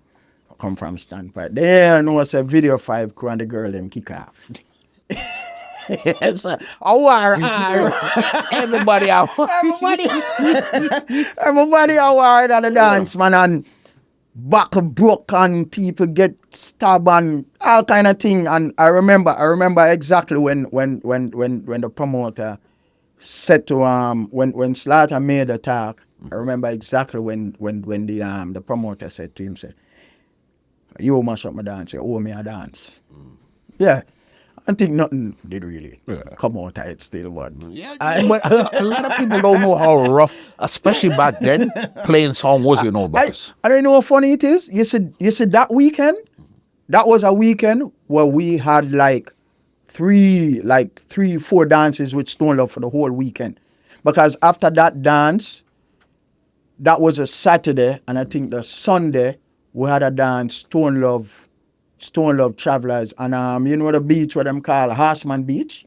[SPEAKER 1] Come from standpoint. There know say Video 5 crew and the girl them kick off. Yes,
[SPEAKER 2] Everybody out.
[SPEAKER 1] everybody award at the dance, man, and back broke and people get stabbed and all kind of thing. And I remember exactly when the promoter said to when Slaughter made the talk. I remember exactly when the promoter said to him, said, "You mash up my dance, you owe me a dance." Yeah. I think nothing did really come out of it still, but
[SPEAKER 2] But a lot of people don't know how rough, especially back then, playing song was, boss.
[SPEAKER 1] I don't know how funny it is. You said that weekend, that was a weekend where we had like three, 4 dances with Stone Love for the whole weekend. Because after that dance, that was a Saturday, and I think the Sunday we had a dance, Stone Love Travelers, and you know the beach where them call Horseman Beach,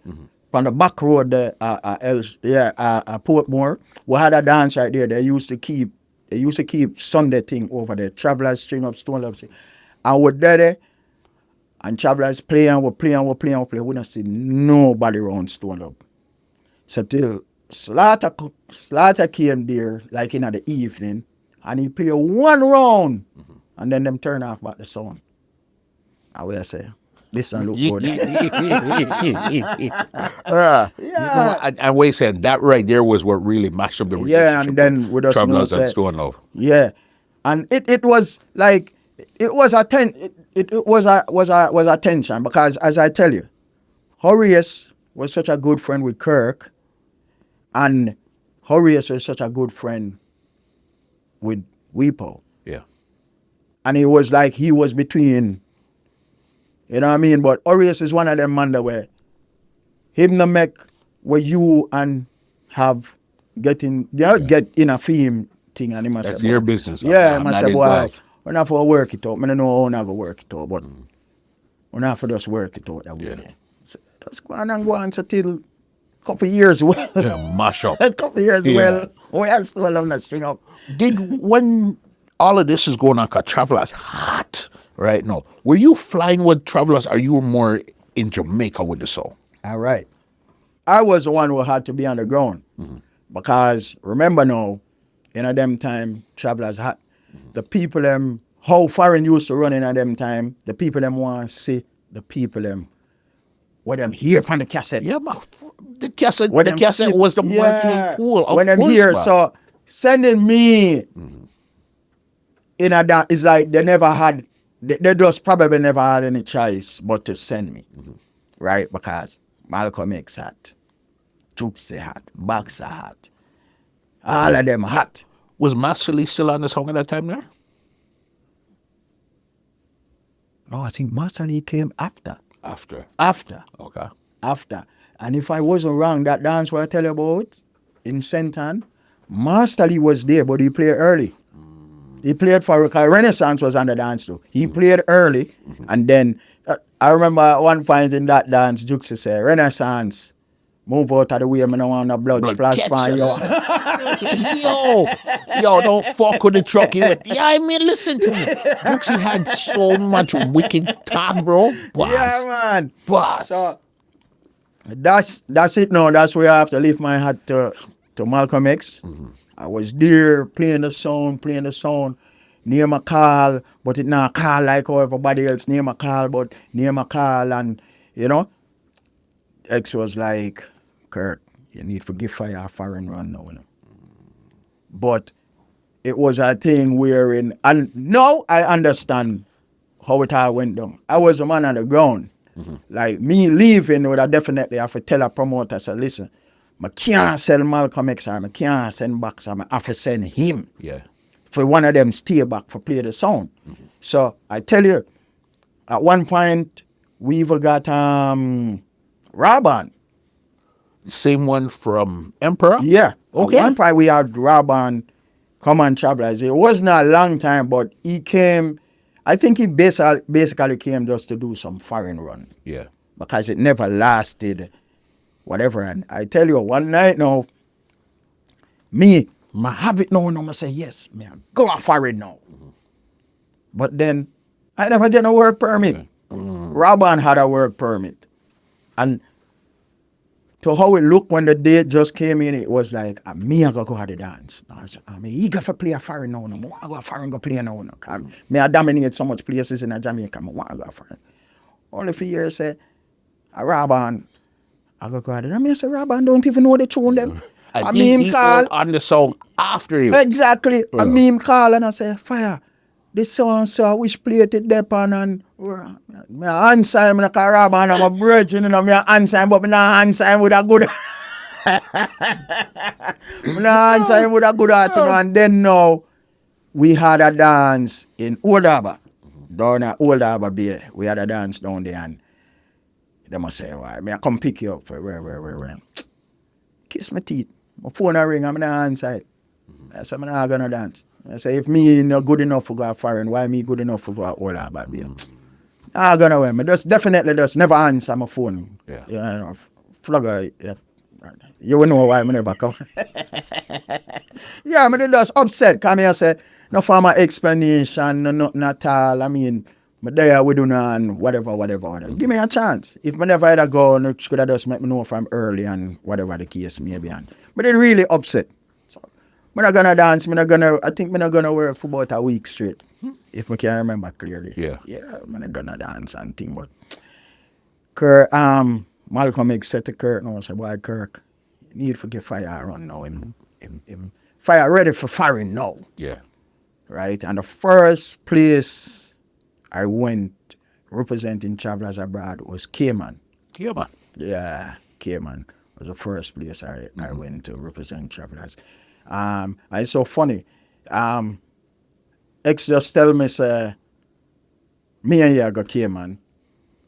[SPEAKER 1] on the back road there, Portmore. We had a dance right there. They used to keep Sunday thing over there. Travelers string up Stone Love, and we're there, and Travelers play and we play. We don't see nobody around Stone Love. So till Slaughter came there like in the evening, and he played 1 round, and then them turn off back the sound. I will say, this one look good.
[SPEAKER 2] And wait a second, that right there was what really mashed up the relationship.
[SPEAKER 1] Yeah, and then with us
[SPEAKER 2] Travelers and Stone Love.
[SPEAKER 1] Yeah, and it was like it was a tension because, as I tell you, Horace was such a good friend with Kirk, and Horace was such a good friend with Weepo.
[SPEAKER 2] Yeah.
[SPEAKER 1] And it was like he was between. You know what I mean? But Horace is one of them man that where him no make where you and have get in a theme thing and him
[SPEAKER 2] That's
[SPEAKER 1] say,
[SPEAKER 2] your business.
[SPEAKER 1] Yeah,
[SPEAKER 2] I'm
[SPEAKER 1] say,
[SPEAKER 2] not
[SPEAKER 1] boy,
[SPEAKER 2] involved.
[SPEAKER 1] we're not for work it out. I don't know how to work it out, but we're not for just work it out that way.
[SPEAKER 2] Yeah.
[SPEAKER 1] So just go on and go on till couple years well.
[SPEAKER 2] Yeah, mash up.
[SPEAKER 1] A couple years well. We are still on the string up.
[SPEAKER 2] When all of this is going on, because Travelers hot right now, were you flying with Travelers or you were more in Jamaica with the song?
[SPEAKER 1] All right. I was the one who had to be on the ground because remember now, in a them time, Travelers hot. The people them, how foreign used to run in a them time, the people them want to see the people them, what them hear from the cassette.
[SPEAKER 2] Yeah, but the cassette
[SPEAKER 1] See,
[SPEAKER 2] was the marketing tool. Of
[SPEAKER 1] when them
[SPEAKER 2] course,
[SPEAKER 1] hear,
[SPEAKER 2] man.
[SPEAKER 1] so sending me in a that is like they never had, they just probably never had any choice but to send me, right? Because Malcolm X hot, Juxie hot, Boxer hot, all of them hot.
[SPEAKER 2] Was Master Lee still on the song at that time there?
[SPEAKER 1] No, I think Master Lee came after.
[SPEAKER 2] After. Okay.
[SPEAKER 1] After. And if I wasn't wrong, that dance what I tell you about in St. Ann, Master Lee was there, but he played early. He played for Renaissance was on the dance too. He played early, and then I remember at one point in that dance, Juxie said, "Renaissance, move out of the way, I don't want no blood splash on you."
[SPEAKER 2] yo, don't fuck with the truck. Yeah, I mean, listen to me. Juxie had so much wicked talk, bro. Boss.
[SPEAKER 1] Yeah, man.
[SPEAKER 2] Boss.
[SPEAKER 1] So that's it now. That's where I have to lift my hat to Malcolm X. I was there playing the sound, name a call, but it not call like how everybody else name a call, but name a call, and you know, X was like, "Kurt, you need to give fire a foreign run now." You know? But it was a thing wherein, and now I understand how it all went down. I was a man on the ground. Like me leaving would have definitely have to tell a promoter, say, "Listen, I can't sell Malcolm X, or I can't send Boxer, I have to send him."
[SPEAKER 2] Yeah.
[SPEAKER 1] For one of them stay back for play the sound. So I tell you, at one point we even got Raban.
[SPEAKER 2] Same one from Emperor?
[SPEAKER 1] Yeah.
[SPEAKER 2] Okay.
[SPEAKER 1] At one point we had Raban come and Travelers. It wasn't a long time, but he came. I think he basically came just to do some foreign run.
[SPEAKER 2] Yeah.
[SPEAKER 1] Because it never lasted, whatever. And I tell you, one night now, I have it now, and I'm say, yes, man, go off foreign now. But then I never get a work permit. Raban had a work permit. And to how it looked when the date just came in, it was like, me I go to the dance. I said, I'm eager for play a foreign now. I want to go foreign go play now. Me I dominate so much places in Jamaica. I want to go foreign. Only for years say, Raban, I go to the dance. I say, Raban don't even know the tune them.
[SPEAKER 2] And
[SPEAKER 1] I mean,
[SPEAKER 2] he
[SPEAKER 1] call
[SPEAKER 2] on the song after you.
[SPEAKER 1] exactly. I mean, call and I say, Fire. This song, so which plate it depend and me answer him like a Raban. I'm a virgin, you know. Me answer him, but me not answer him with a good. Me not answer him with a good heart, you know. And then now we had a dance in Old Harbour, down at Old Harbour Bay. We had a dance down there, and they must say, "Why? Me I come pick you up for where? Kiss my teeth. My phone a ring. I'm not answer it. I say, I'm not gonna dance. I say, if me not good enough to go foreign, why me good enough to go all about beer? I'm gonna wear. Me just definitely just never answer my phone.
[SPEAKER 2] Yeah.
[SPEAKER 1] You know, flugger. Yeah. You will know why I never come. Yeah, me just upset. Come here, say no formal explanation, no nothing at all. I mean, me there we do and whatever. Give me a chance. If me never had a go, you could have just make me know from early and whatever the case may be. But it really upset. I'm not gonna dance, I think I'm not gonna work for about a week straight. If I can remember clearly.
[SPEAKER 2] Yeah.
[SPEAKER 1] Yeah, I'm not gonna dance and thing, but Kirk, Malcolm X said to Kirk, no, I said, boy, Kirk, you need to get fire run now. Him fire ready for firing now.
[SPEAKER 2] Yeah.
[SPEAKER 1] Right? And the first place I went representing Travelers Abroad was Cayman.
[SPEAKER 2] Cayman.
[SPEAKER 1] Yeah, Cayman was the first place I went to represent Travelers. And it's so funny. X just tell me, say, me and you go Cayman.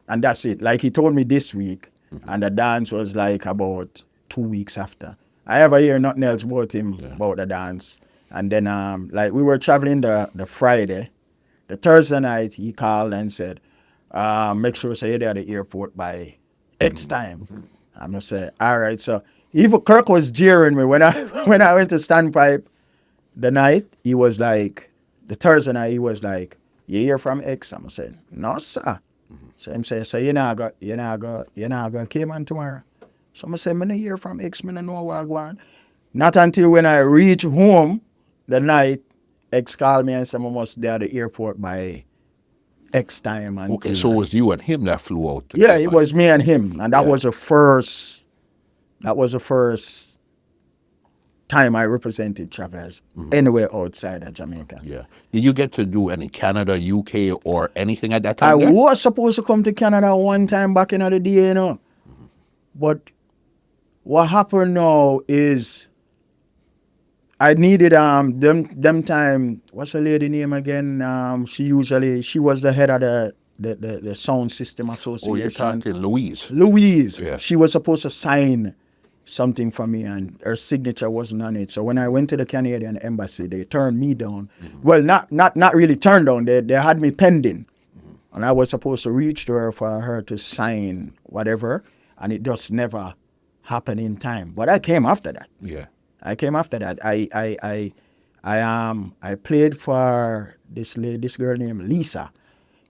[SPEAKER 1] And that's it. Like he told me this week. And the dance was like about 2 weeks after. I ever hear nothing else about him, about the dance. And then like we were traveling the Friday. The Thursday night he called and said, make sure you're there at the airport by X time. I'm gonna say, all right. So even Kirk was jeering me when I went to Standpipe the night. He was like, the Thursday night he was like, you hear from X? I'm saying, no sir. So him say, so you not go Cayman tomorrow. So I say, me not hear from X, me not know what going on. Not until when I reach home the night, X called me and said I must be at the airport by X time. And
[SPEAKER 2] Okay, so it was you and him that flew out.
[SPEAKER 1] Yeah, it was me and him. And that was the first time I represented Travelers anywhere outside of Jamaica.
[SPEAKER 2] Yeah. Did you get to do any Canada, UK, or anything at that time?
[SPEAKER 1] I was supposed to come to Canada one time back in the day, you know. But what happened now is I needed them time, what's the lady name again? She was the head of the sound system association.
[SPEAKER 2] Oh, you're talking Louise.
[SPEAKER 1] Louise.
[SPEAKER 2] Yeah.
[SPEAKER 1] She was supposed to sign something for me and her signature wasn't on it. So when I went to the Canadian embassy, they turned me down. Well, not really turned down. They had me pending. And I was supposed to reach to her for her to sign whatever, and it just never happened in time. But I came after that.
[SPEAKER 2] Yeah.
[SPEAKER 1] I came after that. I played for this girl named Lisa.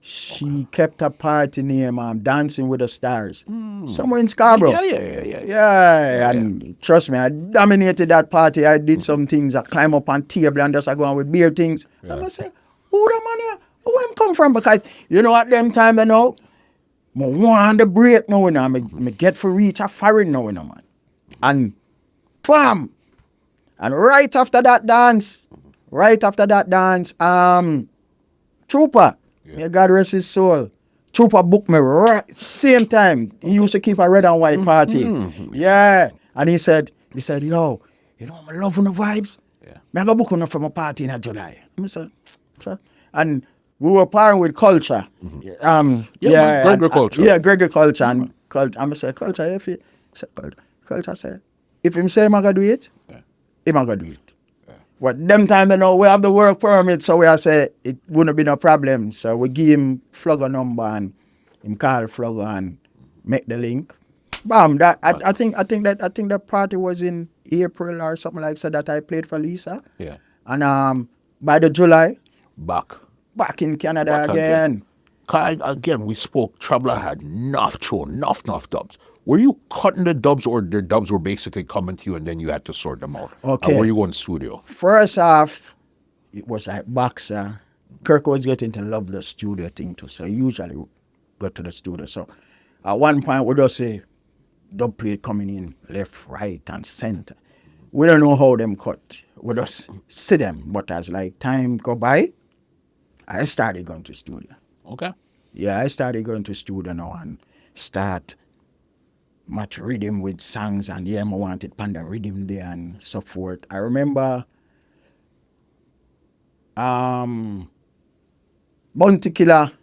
[SPEAKER 1] She kept a party named Dancing with the Stars. Somewhere in Scarborough. Yeah. And trust me, I dominated that party. I did some things. I climb up on table and just I go on with beer things. Yeah. And I say, who the man here? Where him come from? Because you know at them time you know, I want the break now, you know. Me get for reach a foreign now, you know, man. And bam! And right after that dance, Trooper, may God rest his soul. Trooper booked me right same time. He used to keep a red and white party. Yeah. And he said, yo, you know I'm loving the vibes. Yeah. Me I go book enough for my party in July. I said, sure. And we were pairing with Culture.
[SPEAKER 2] Gregor Culture.
[SPEAKER 1] Yeah, Gregor Culture. And I said, Culture, Culture said, if him say I'm going to do it, him going to do it. Yeah. But them time, you know, we have the work permit, so we say it wouldn't be no problem. So we give him Flugger number and him call Flugger and make the link. Bam! That I think that party was in April or something like so that I played for Lisa.
[SPEAKER 2] Yeah.
[SPEAKER 1] And by the July,
[SPEAKER 2] back
[SPEAKER 1] back in Canada
[SPEAKER 2] Back
[SPEAKER 1] again.
[SPEAKER 2] Again, we spoke. Traveler had enough dubs. Were you cutting the dubs, or the dubs were basically coming to you and then you had to sort them out?
[SPEAKER 1] Okay.
[SPEAKER 2] And were you going to studio?
[SPEAKER 1] First off, it was like boxer. Kirk was getting to love the studio thing too, so he usually go to the studio. So at one point, we just say dub plate coming in left, right, and center. We don't know how them cut. We just see them. But as like time go by, I started going to studio.
[SPEAKER 2] Okay.
[SPEAKER 1] Yeah, I started going to studio now and start match rhythm with songs, and yeah, I wanted panda rhythm there and so forth. I remember Juxie Killah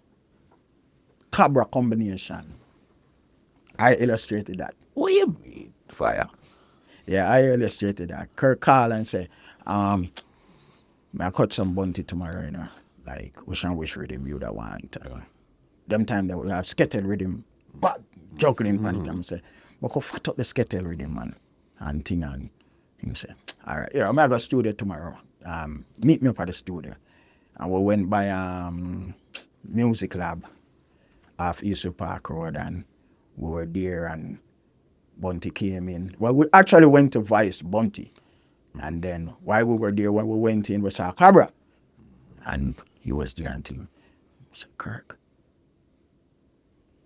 [SPEAKER 1] Cabra combination. I illustrated that.
[SPEAKER 2] What do you mean, fire?
[SPEAKER 1] Yeah, I illustrated that. Kirk called and said, I cut some bunty tomorrow, you know. Like, wish rhythm you that want. Them time that we have skettle rhythm, but juggling pan it. I say, but go fat up the skettle rhythm, man. And thing, and he say, all right, yeah, I'm going to go studio tomorrow. Meet me up at the studio. And we went by Music Lab off Eastwood Park Road, and we were there, and Bunty came in. Well, we actually went to Vice Bunty. And then while we were there, when we went in, we saw Cabra. And he was there until I said, Kirk,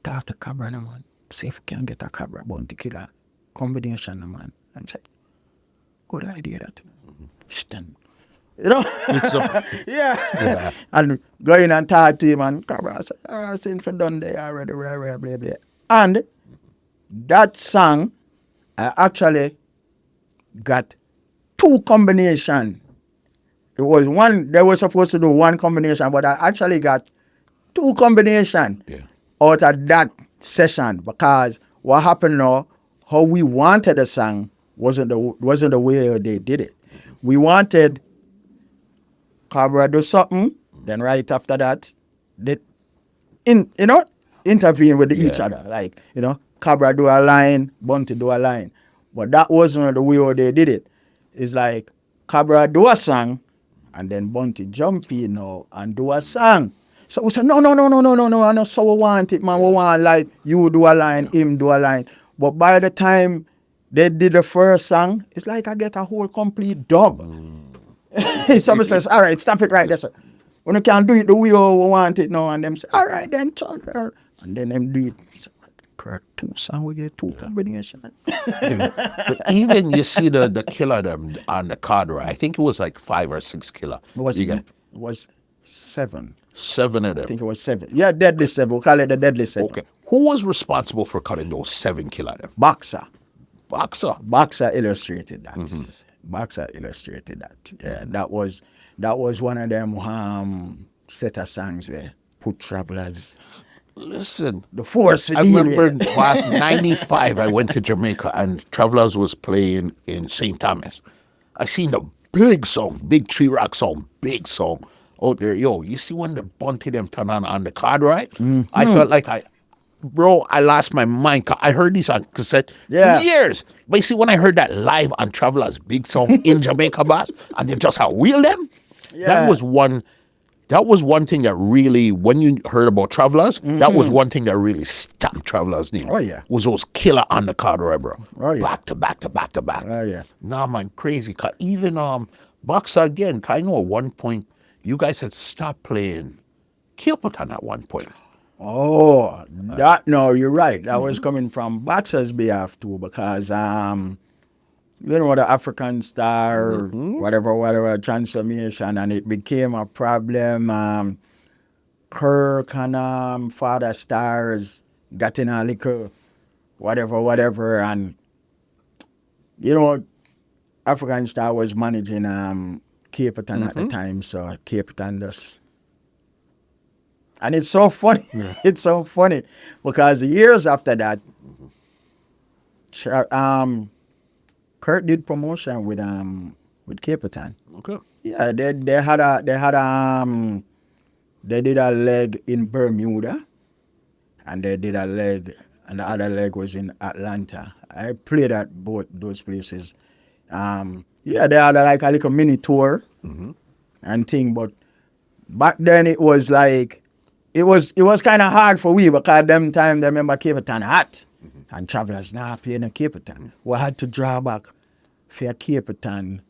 [SPEAKER 1] talk to Cabra, no, man. See if we can get a Cabra Bunty Killah combination, no, man. And said, good idea that. Stand. You know? Yeah. And go in and talk to him, and Cabra said, since we done there already, blah, blah, blah. And that song, I actually got two combination. It was one, they were supposed to do one combination, but I actually got two combination out of that session, because what happened now, how we wanted the song wasn't the way they did it. We wanted Cabra do something, then right after that, they intervene with each other. Like, Cabra do a line, Bunty do a line. But that wasn't the way how they did it. It's like Cabra do a song, and then Bunty jump in now and do a song. So we said, no, I know so we want it, man. We want like you do a line, him do a line. But by the time they did the first song, it's like I get a whole complete dub. Somebody says, all right, stop it right there, sir. When you can't do it the way we want it now, and them say, all right, then, and then them do it. Two song, we get two combinations.
[SPEAKER 2] But even you see the Killah them on the card, right? I think it was like 5 or 6 Killah.
[SPEAKER 1] It was 7.
[SPEAKER 2] 7 of them.
[SPEAKER 1] I think it was 7. Yeah, deadly 7. We'll call it the deadly 7.
[SPEAKER 2] Okay. Who was responsible for cutting those 7 Killah them?
[SPEAKER 1] Boxer.
[SPEAKER 2] Boxer
[SPEAKER 1] Illustrated that. Boxer illustrated that. Yeah, that was one of them set of songs where put travelers.
[SPEAKER 2] Listen,
[SPEAKER 1] the force.
[SPEAKER 2] I remember last 95, I went to Jamaica and Travelers was playing in St. Thomas. I seen the big song, big tree rock song, big song out there. Yo, you see when the Bunty them turn on the card, right? Mm-hmm. I felt like I lost my mind. I heard this on cassette for years. But you see, when I heard that live on Travelers' big song in Jamaica, boss, and they just how wheel them, that was one thing that really, when you heard about Travelers, that was one thing that really stamped Travelers' name.
[SPEAKER 1] Oh, yeah.
[SPEAKER 2] Was those Killah on the card, right, bro?
[SPEAKER 1] Oh, yeah.
[SPEAKER 2] Back to back to back to back.
[SPEAKER 1] Oh, yeah.
[SPEAKER 2] Nah, man, crazy. Even Boxer again, I know at one point, you guys had stopped playing Kilpatan at one point.
[SPEAKER 1] Oh, no, you're right. That was coming from Boxer's behalf too, because the African Star, whatever transformation, and it became a problem. Kirk and Father Stars got in a little whatever, and African Star was managing Cape Town at the time, so Cape Town just. And it's so funny. Yeah. It's so funny because years after that, Kurt did promotion with Cape Town.
[SPEAKER 2] Okay.
[SPEAKER 1] Yeah, they did a leg in Bermuda, and they did a leg, and the other leg was in Atlanta. I played at both those places. They had like a little mini tour and thing, but back then it was like, it was kind of hard for we because them time, they remember Cape Town hot. And travelers now paying no Cape Town. We had to draw back for Cape Town,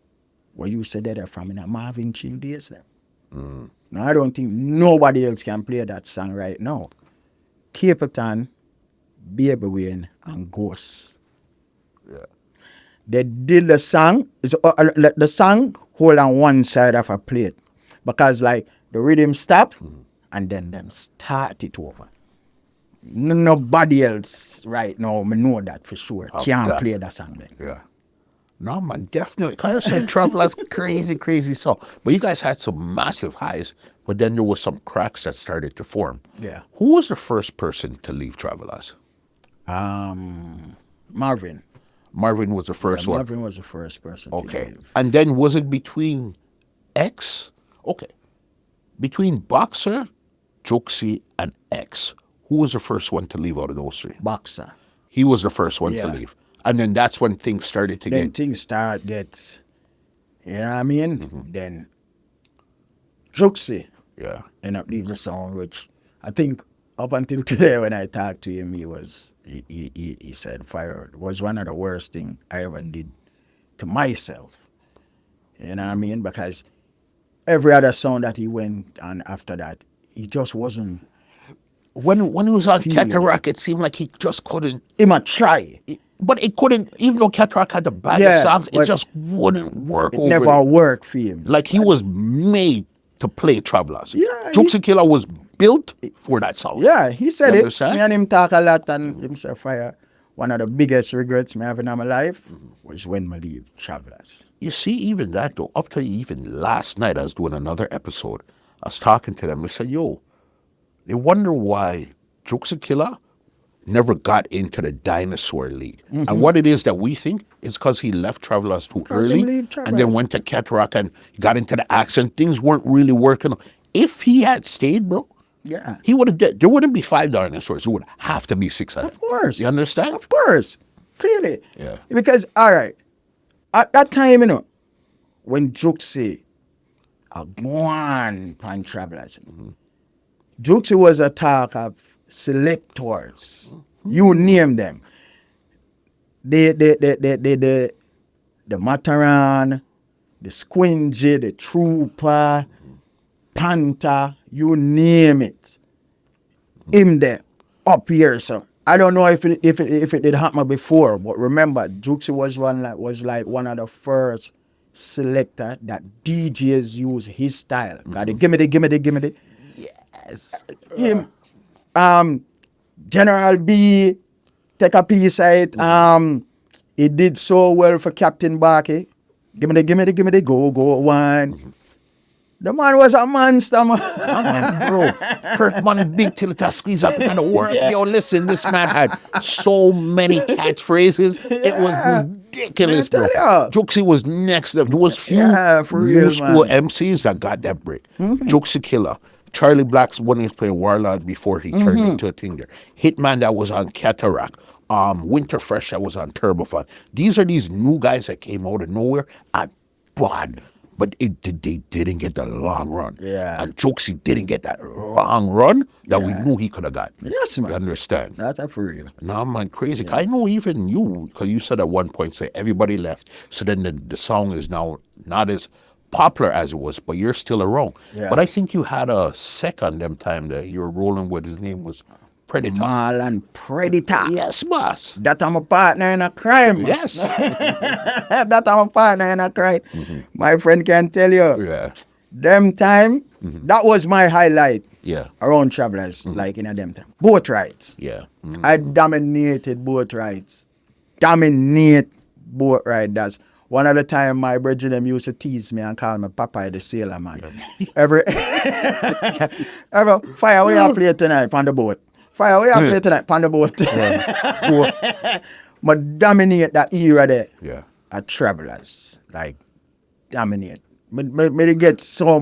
[SPEAKER 1] where you said that from in a Marvin Chin days then. Now I don't think nobody else can play that song right now. Cape Town, Baby Wayne, and Ghost.
[SPEAKER 2] Yeah.
[SPEAKER 1] They did the song, the song hold on one side of a plate. Because like the rhythm stop and then them start it over. Nobody else right now, me know that for sure, can't play that song then.
[SPEAKER 2] Yeah. No, man, definitely. Like I said, Travelers, crazy song. But you guys had some massive highs, but then there was some cracks that started to form.
[SPEAKER 1] Yeah.
[SPEAKER 2] Who was the first person to leave Travelers?
[SPEAKER 1] Marvin.
[SPEAKER 2] Marvin was the first one.
[SPEAKER 1] Marvin was the first person to
[SPEAKER 2] Okay.
[SPEAKER 1] leave.
[SPEAKER 2] And then was it between X? Okay. Between Boxer, Juxie, and X, who was the first one to leave out of those three?
[SPEAKER 1] Boxer.
[SPEAKER 2] He was the first one to
[SPEAKER 1] Yeah.
[SPEAKER 2] leave. And then that's when things started to
[SPEAKER 1] Then
[SPEAKER 2] get...
[SPEAKER 1] things start get, you know what I mean? Then Juxie
[SPEAKER 2] Yeah.
[SPEAKER 1] end up leaving the song, which I think up until today when I talked to him, he said fire was one of the worst thing I ever did to myself. You know what I mean? Because every other song that he went on after that, he just wasn't.
[SPEAKER 2] When he was on
[SPEAKER 1] Feeling.
[SPEAKER 2] Cataract, it seemed like he just couldn't...
[SPEAKER 1] He might try.
[SPEAKER 2] But it couldn't, even though Cataract had the bag of
[SPEAKER 1] Yeah,
[SPEAKER 2] songs, it
[SPEAKER 1] but
[SPEAKER 2] just wouldn't work
[SPEAKER 1] It
[SPEAKER 2] over
[SPEAKER 1] never
[SPEAKER 2] it.
[SPEAKER 1] worked for him.
[SPEAKER 2] Like he was made to play Travelers.
[SPEAKER 1] Yeah,
[SPEAKER 2] Juxie Killah was built for that song.
[SPEAKER 1] Yeah, he said
[SPEAKER 2] You
[SPEAKER 1] it.
[SPEAKER 2] understand?
[SPEAKER 1] Me and him talk a lot, and him say fire. One of the biggest regrets me having in my life was when I leave Travelers.
[SPEAKER 2] You see, even that though, up to even last night, I was doing another episode. I was talking to them. I said, yo, they wonder why Juxie Killah never got into the Dinosaur League. And what it is that we think is because he left Travelers too
[SPEAKER 1] Because he
[SPEAKER 2] early
[SPEAKER 1] leave
[SPEAKER 2] and then
[SPEAKER 1] Travelers.
[SPEAKER 2] went to Cataract and got into the accent. Things weren't really working. If he had stayed, bro,
[SPEAKER 1] Yeah.
[SPEAKER 2] he would have. There wouldn't be 5 dinosaurs. There would have to be 6 of them.
[SPEAKER 1] Of course.
[SPEAKER 2] You understand?
[SPEAKER 1] Of course. Clearly.
[SPEAKER 2] Yeah.
[SPEAKER 1] Because, all right, at that time, you know, when Juxie gone on Travelers, Juxie was a talk of selectors. You name them. The Mataran, the Squingy, the Trooper, Panther, you name it. Him there, up here, so. I don't know if it did happen before, but remember, Juxie was one of the first selector that DJs use his style. Got it, give me the.
[SPEAKER 2] Yes.
[SPEAKER 1] Him, General B, take a piece of it. He did so well for Captain Barkey. Give me the go one. The man was a monster, man.
[SPEAKER 2] Bro, Kurt Money big till it squeeze up and work. Yo, listen, this man had so many catchphrases. It was ridiculous, bro.
[SPEAKER 1] tell ya.
[SPEAKER 2] Juxie was next up. There was few
[SPEAKER 1] Yeah, for
[SPEAKER 2] new
[SPEAKER 1] real,
[SPEAKER 2] school
[SPEAKER 1] man.
[SPEAKER 2] MCs that got that break. Juxie Killah. Charlie Black's when he was playing Warlord before he turned into a thing there. Hitman that was on Cataract. Winter Fresh that was on Turbofan. These are these new guys that came out of nowhere and bad. But they didn't get the long run.
[SPEAKER 1] Yeah.
[SPEAKER 2] And Juxie didn't get that long run that we knew he could have got.
[SPEAKER 1] Yes, man.
[SPEAKER 2] You understand?
[SPEAKER 1] That's a for real.
[SPEAKER 2] Nah, man, crazy. I know even you, because you said at one point, say everybody left. So then the song is now not as popular as it was, but you're still around.
[SPEAKER 1] Yeah.
[SPEAKER 2] But I think you had a second them time that you were rolling with. His name was Predator.
[SPEAKER 1] Marlon Predator.
[SPEAKER 2] Yes, boss.
[SPEAKER 1] That I'm a partner in a crime.
[SPEAKER 2] Yes.
[SPEAKER 1] That I'm a partner in a crime. My friend can tell you.
[SPEAKER 2] Yeah.
[SPEAKER 1] Them time, that was my highlight
[SPEAKER 2] Yeah.
[SPEAKER 1] around Travelers, like in a them time. Boat rides.
[SPEAKER 2] Yeah.
[SPEAKER 1] I dominated boat rides. Dominate boat ride. That's one of the time my brethren them used to tease me and call me Popeye the Sailor Man. every fire we are play tonight on the boat. Fire we are play tonight on the boat. But dominate that era there.
[SPEAKER 2] Yeah.
[SPEAKER 1] At Travelers. Like dominate. Me get so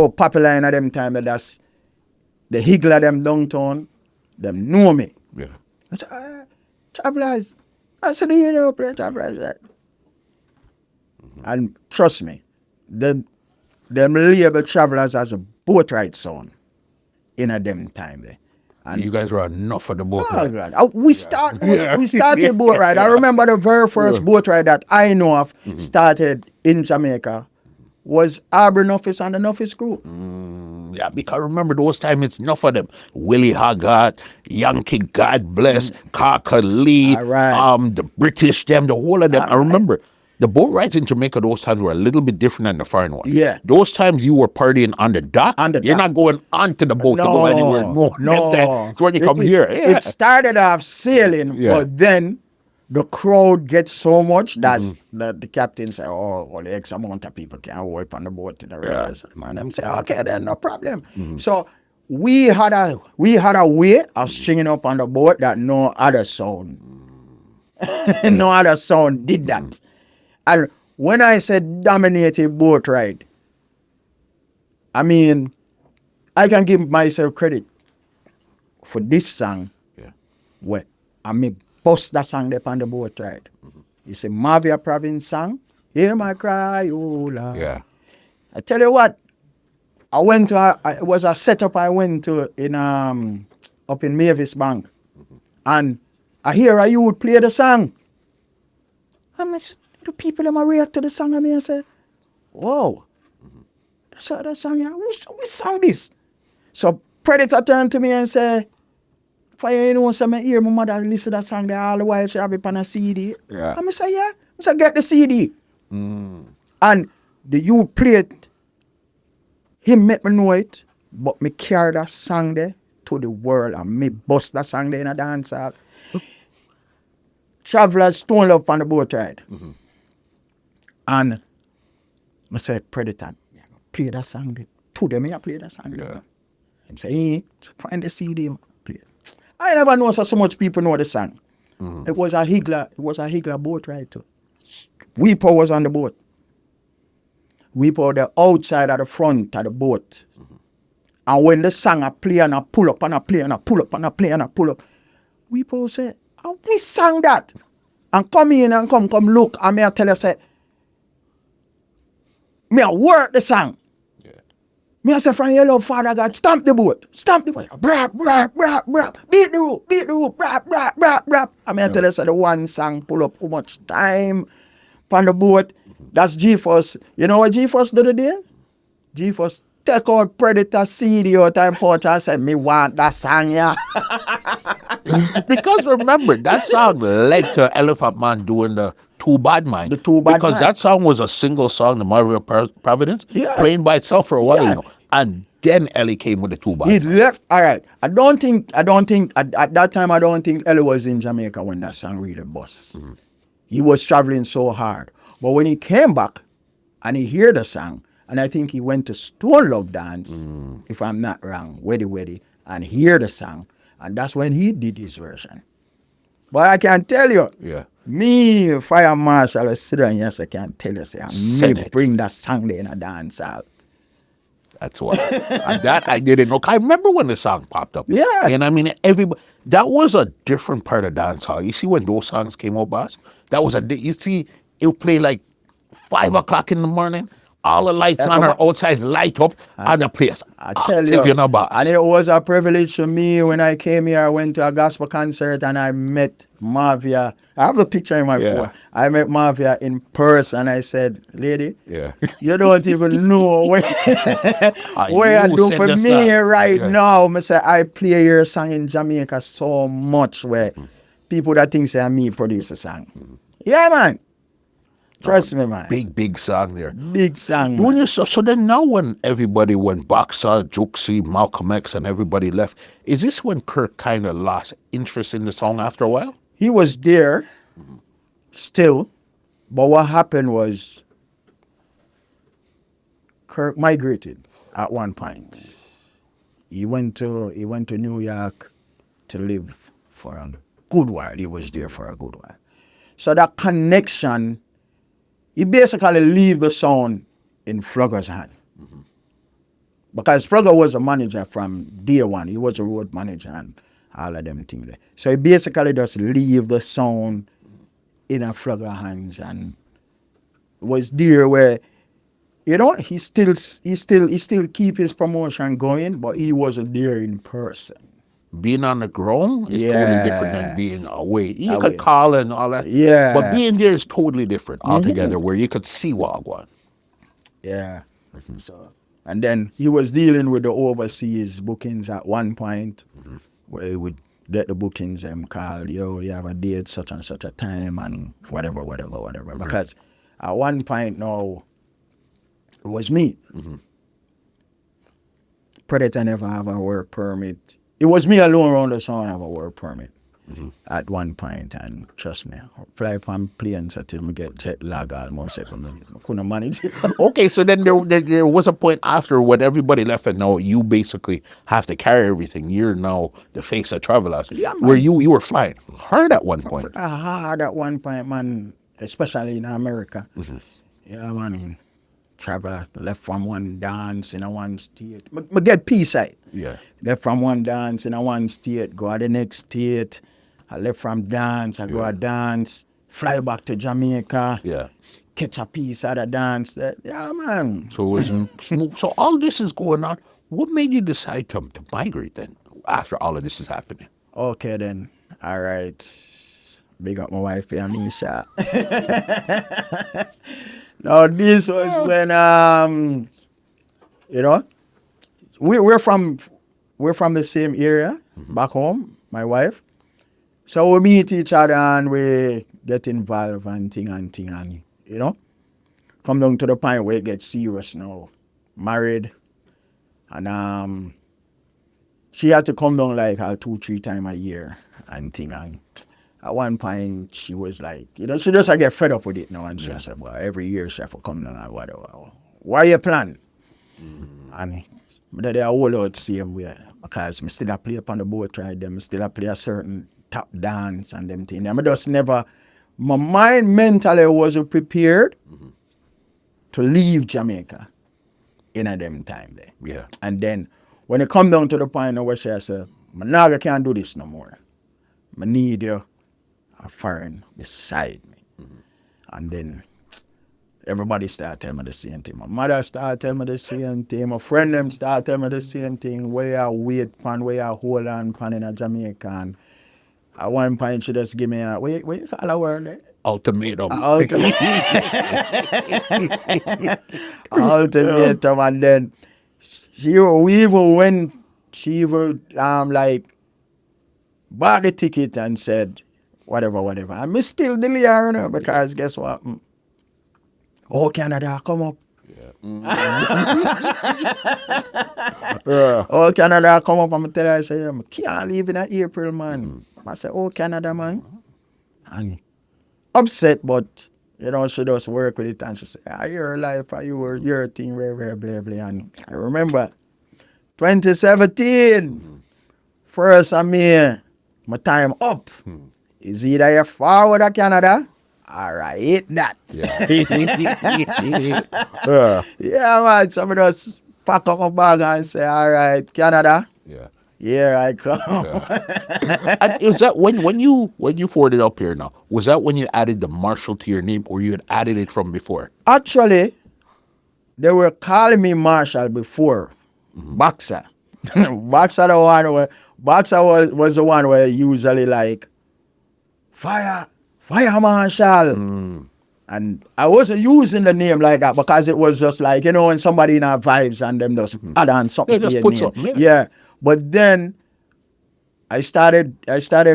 [SPEAKER 1] popular in them time that that's the higgler them downtown, them know me.
[SPEAKER 2] Yeah.
[SPEAKER 1] I said, Travelers. I said, you know, play Travelers. And trust me, the them label Travelers as a boat ride sound in a them time there. And
[SPEAKER 2] You guys were enough for the boat
[SPEAKER 1] oh
[SPEAKER 2] ride.
[SPEAKER 1] God, we started boat ride. I remember the very first boat ride that I know of started in Jamaica was Auburn Office and the Office crew.
[SPEAKER 2] Yeah, because remember those times it's enough of them. Willie Hogarth, Yankee, God bless, Carker Lee,
[SPEAKER 1] All right.
[SPEAKER 2] the British, them, the whole of them. I remember the boat rides in Jamaica those times were a little bit different than the foreign ones.
[SPEAKER 1] Yeah.
[SPEAKER 2] Those times you were partying on the dock.
[SPEAKER 1] On the
[SPEAKER 2] You're
[SPEAKER 1] dock.
[SPEAKER 2] not going onto the boat to go anywhere.
[SPEAKER 1] No.
[SPEAKER 2] It's when you come here. Yeah.
[SPEAKER 1] It started off sailing,
[SPEAKER 2] Yeah.
[SPEAKER 1] but then the crowd gets so much that the captain say, "Oh, well, X amount of people can wipe on the boat to the rivers." Man, them say, "Okay, then no problem." So we had a way of stringing up on the boat that no other sound, no other sound did that. And when I said dominated boat ride, I mean, I can give myself credit for this song
[SPEAKER 2] Yeah.
[SPEAKER 1] where I may bust that song there on the boat ride. It's a Mavia province song. Hear my cry, oh Lord.
[SPEAKER 2] Yeah.
[SPEAKER 1] I tell you what, I went to it was a setup I went to in up in Mavis Bank, and I hear a youth play the song. And the people them react to the song, and me I say, "Whoa, that's that song, yeah. Who sang this?" So Predator turned to me and say, "Fire, you know, so I hear my mother listen to that song there all the while she have it on a CD."
[SPEAKER 2] Yeah.
[SPEAKER 1] And I say, "Yeah." I say, "Get the CD." And the youth play it. He make me know it, but me carry that song there to the world and me bust that song there in a dance hall. Travelers Stone Love on the boat ride. And I said, Predator, play that song there. To them, I play that song there. And say, hey, find the CD, play it. I never know so much people know the song. It was a Higla boat ride too. Weeper was on the boat. Weeper the outside of the front of the boat. And when the song I play and I pull up and I play and I pull up and I play and I pull up, Weeper say, "Oh, we sang that." And come in and come look. And me I tell you, say, me I work the song. Me I say, "From your love, Father God, stamp the boat. Stamp the boat. Brap, brap, brap, brap. Beat the roof, brap, brap, brap, brap." And me I tell you, say, the one song pull up how much time on the boat. That's G-Force. You know what G-Force do today? G-Force take out Predator CD out and put and say, "Me want that song, yeah."
[SPEAKER 2] Because remember, that song led to Elephant Man doing the Too Bad Man.
[SPEAKER 1] The Too Bad
[SPEAKER 2] Because
[SPEAKER 1] Man.
[SPEAKER 2] that song was a single song, the Mario Providence,
[SPEAKER 1] Yeah.
[SPEAKER 2] playing by itself for a while,
[SPEAKER 1] Yeah.
[SPEAKER 2] you know. And then Ellie came with the Too Bad
[SPEAKER 1] He
[SPEAKER 2] Man.
[SPEAKER 1] left. All right. I don't think at that time. I don't think Ellie was in Jamaica when that song really bust. He was traveling so hard, but when he came back, and he heard the song, and I think he went to Stone Love Dance, if I'm not wrong, Weddy, and hear the song, and that's when he did his version. But I can tell you,
[SPEAKER 2] Yeah.
[SPEAKER 1] me, Fire Marshal, I sit down, yes, I can tell you, say, I may
[SPEAKER 2] Senate.
[SPEAKER 1] bring that song there in a dance hall.
[SPEAKER 2] That's why. And that I didn't know. I remember when the song popped up.
[SPEAKER 1] Yeah.
[SPEAKER 2] And I mean, everybody, that was a different part of dancehall. You see, when those songs came out, boss, that was you see, it would play like 5 o'clock in the morning. All the lights on our outside light up and the place.
[SPEAKER 1] I tell you,
[SPEAKER 2] You know, boss.
[SPEAKER 1] and it was a privilege for me when I came here. I went to a gospel concert and I met Mavia. I have the picture in my phone. I met Mavia in person. I said, "Lady,
[SPEAKER 2] Yeah.
[SPEAKER 1] you don't even know what I
[SPEAKER 2] you
[SPEAKER 1] do
[SPEAKER 2] said
[SPEAKER 1] for
[SPEAKER 2] the
[SPEAKER 1] me
[SPEAKER 2] song.
[SPEAKER 1] right
[SPEAKER 2] Yeah.
[SPEAKER 1] now." I say, I play your song in Jamaica so much where people that think say me produce the song. Yeah, man. Trust me, man.
[SPEAKER 2] Big song there.
[SPEAKER 1] Big song.
[SPEAKER 2] When
[SPEAKER 1] Man.
[SPEAKER 2] you, so then now when everybody went Boxer, Juxie, Malcolm X, and everybody left, is this when Kirk kind of lost interest in the song after a while?
[SPEAKER 1] He was there still, but what happened was Kirk migrated at one point. He went to New York to live for a good while. He was there for a good while. So that connection, he basically leave the sound in Flugger's hand. Because Flugger was a manager from day one. He was a road manager and all of them things there. So he basically just leave the sound in a Flugger hands and was there where you know, he still keep his promotion going, but he wasn't there in person.
[SPEAKER 2] Being on the ground is totally different than
[SPEAKER 1] Yeah.
[SPEAKER 2] being away. You could
[SPEAKER 1] Away.
[SPEAKER 2] call and all that.
[SPEAKER 1] Yeah.
[SPEAKER 2] But being there is totally different altogether, where you could see Wagwan.
[SPEAKER 1] Yeah. So, and then he was dealing with the overseas bookings at one point, where he would get the bookings and call, yo, you have a date such and such a time and whatever. Because at one point now, it was me. Predator never have a work permit. It was me alone around the sun have a work permit at one point, and trust me, fly from planes until me get jet lag almost every minute. I couldn't manage it.
[SPEAKER 2] Okay, so then there was a point after when everybody left, and now you basically have to carry everything. You're now the face of Travelers.
[SPEAKER 1] Yeah, man.
[SPEAKER 2] Where you were flying hard at one point.
[SPEAKER 1] Hard at one point, man, especially in America. Yeah, man. Travel, left from one dance in a one state. I get peace out.
[SPEAKER 2] Yeah.
[SPEAKER 1] Left from one dance in a one state, go to the next state. I left from dance, I go to dance, fly back to Jamaica.
[SPEAKER 2] Yeah.
[SPEAKER 1] Catch a piece out of dance. Yeah, man.
[SPEAKER 2] So it was smooth. So all this is going on. What made you decide to migrate then after all of this is happening?
[SPEAKER 1] Okay then. All right. Big up my wife and Misha. Now this was when you know, we're from the same area back home, my wife. So we meet each other and we get involved and thing and you know. Come down to the point where it gets serious now. Married. And she had to come down like 2-3 times a year and thing. And at one point she was like, you know, she just get fed up with it now, and she said, well, every year she have to come down and whatever. What you plan? And they all out same way, because I still play up on the boat ride, them still play a certain tap dance and them thing. I just never, my mind mentally wasn't prepared to leave Jamaica in a them time there.
[SPEAKER 2] Yeah.
[SPEAKER 1] And then when it come down to the point where she said, I can't do this no more. I need you a foreign beside me. And then everybody started telling me the same thing. My mother started telling me the same thing. My friend them started telling me the same thing. Where I wait pan, where I hold on pan in a Jamaica. And at one point she just give me a, what you call a word there?
[SPEAKER 2] Ultimatum.
[SPEAKER 1] Ultimatum. And then we even went, she even like bought the ticket and said, whatever. And me still delay her, you know, because guess what? Oh, Canada, come up. Oh, Canada, come up. I'm tell her, I say, I can't leave in April, man. I say, oh, Canada, man. And upset, but you know, she just work with it, and she say, your life, your thing, blah, blah, blah. And I remember 2017, first my time up. Is either you forward to Canada or I hate that. Yeah, man. Somebody just pack up my bag and say, all right, Canada.
[SPEAKER 2] Yeah.
[SPEAKER 1] Here I come.
[SPEAKER 2] And is that when you forwarded up here now? Was that when you added the Marshall to your name, or you had added it from before?
[SPEAKER 1] Actually, they were calling me Marshall before. Boxer. Boxer was the one where usually like fire Marshall. And I wasn't using the name like that because it was just like, you know, when somebody in our vibes and them just add on something to
[SPEAKER 2] just
[SPEAKER 1] your
[SPEAKER 2] put
[SPEAKER 1] name.
[SPEAKER 2] something,
[SPEAKER 1] Yeah. But then I started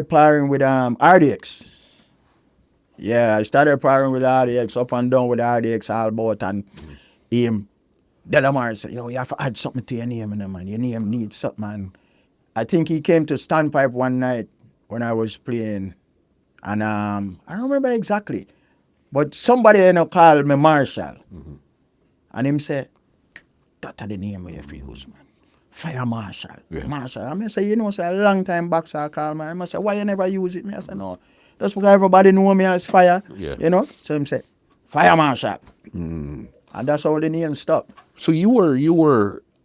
[SPEAKER 1] pairing with RDX. Yeah, I started pairing with RDX, up and down with RDX all about, and him Delamar said, yo, you have to add something to your name, man. Your name needs something, man. I think he came to Standpipe one night when I was playing, and I don't remember exactly, but somebody called me Marshall, and him said, that's the name we have to use, man. Fire Marshall.
[SPEAKER 2] Yeah.
[SPEAKER 1] Marshall. I say, you know, say a long time boxer call me. I say, why you never use it? I say, no. That's because everybody know me as Fire.
[SPEAKER 2] Yeah.
[SPEAKER 1] You know? So him say, Fire Marshall. And that's how the name stuck.
[SPEAKER 2] So you were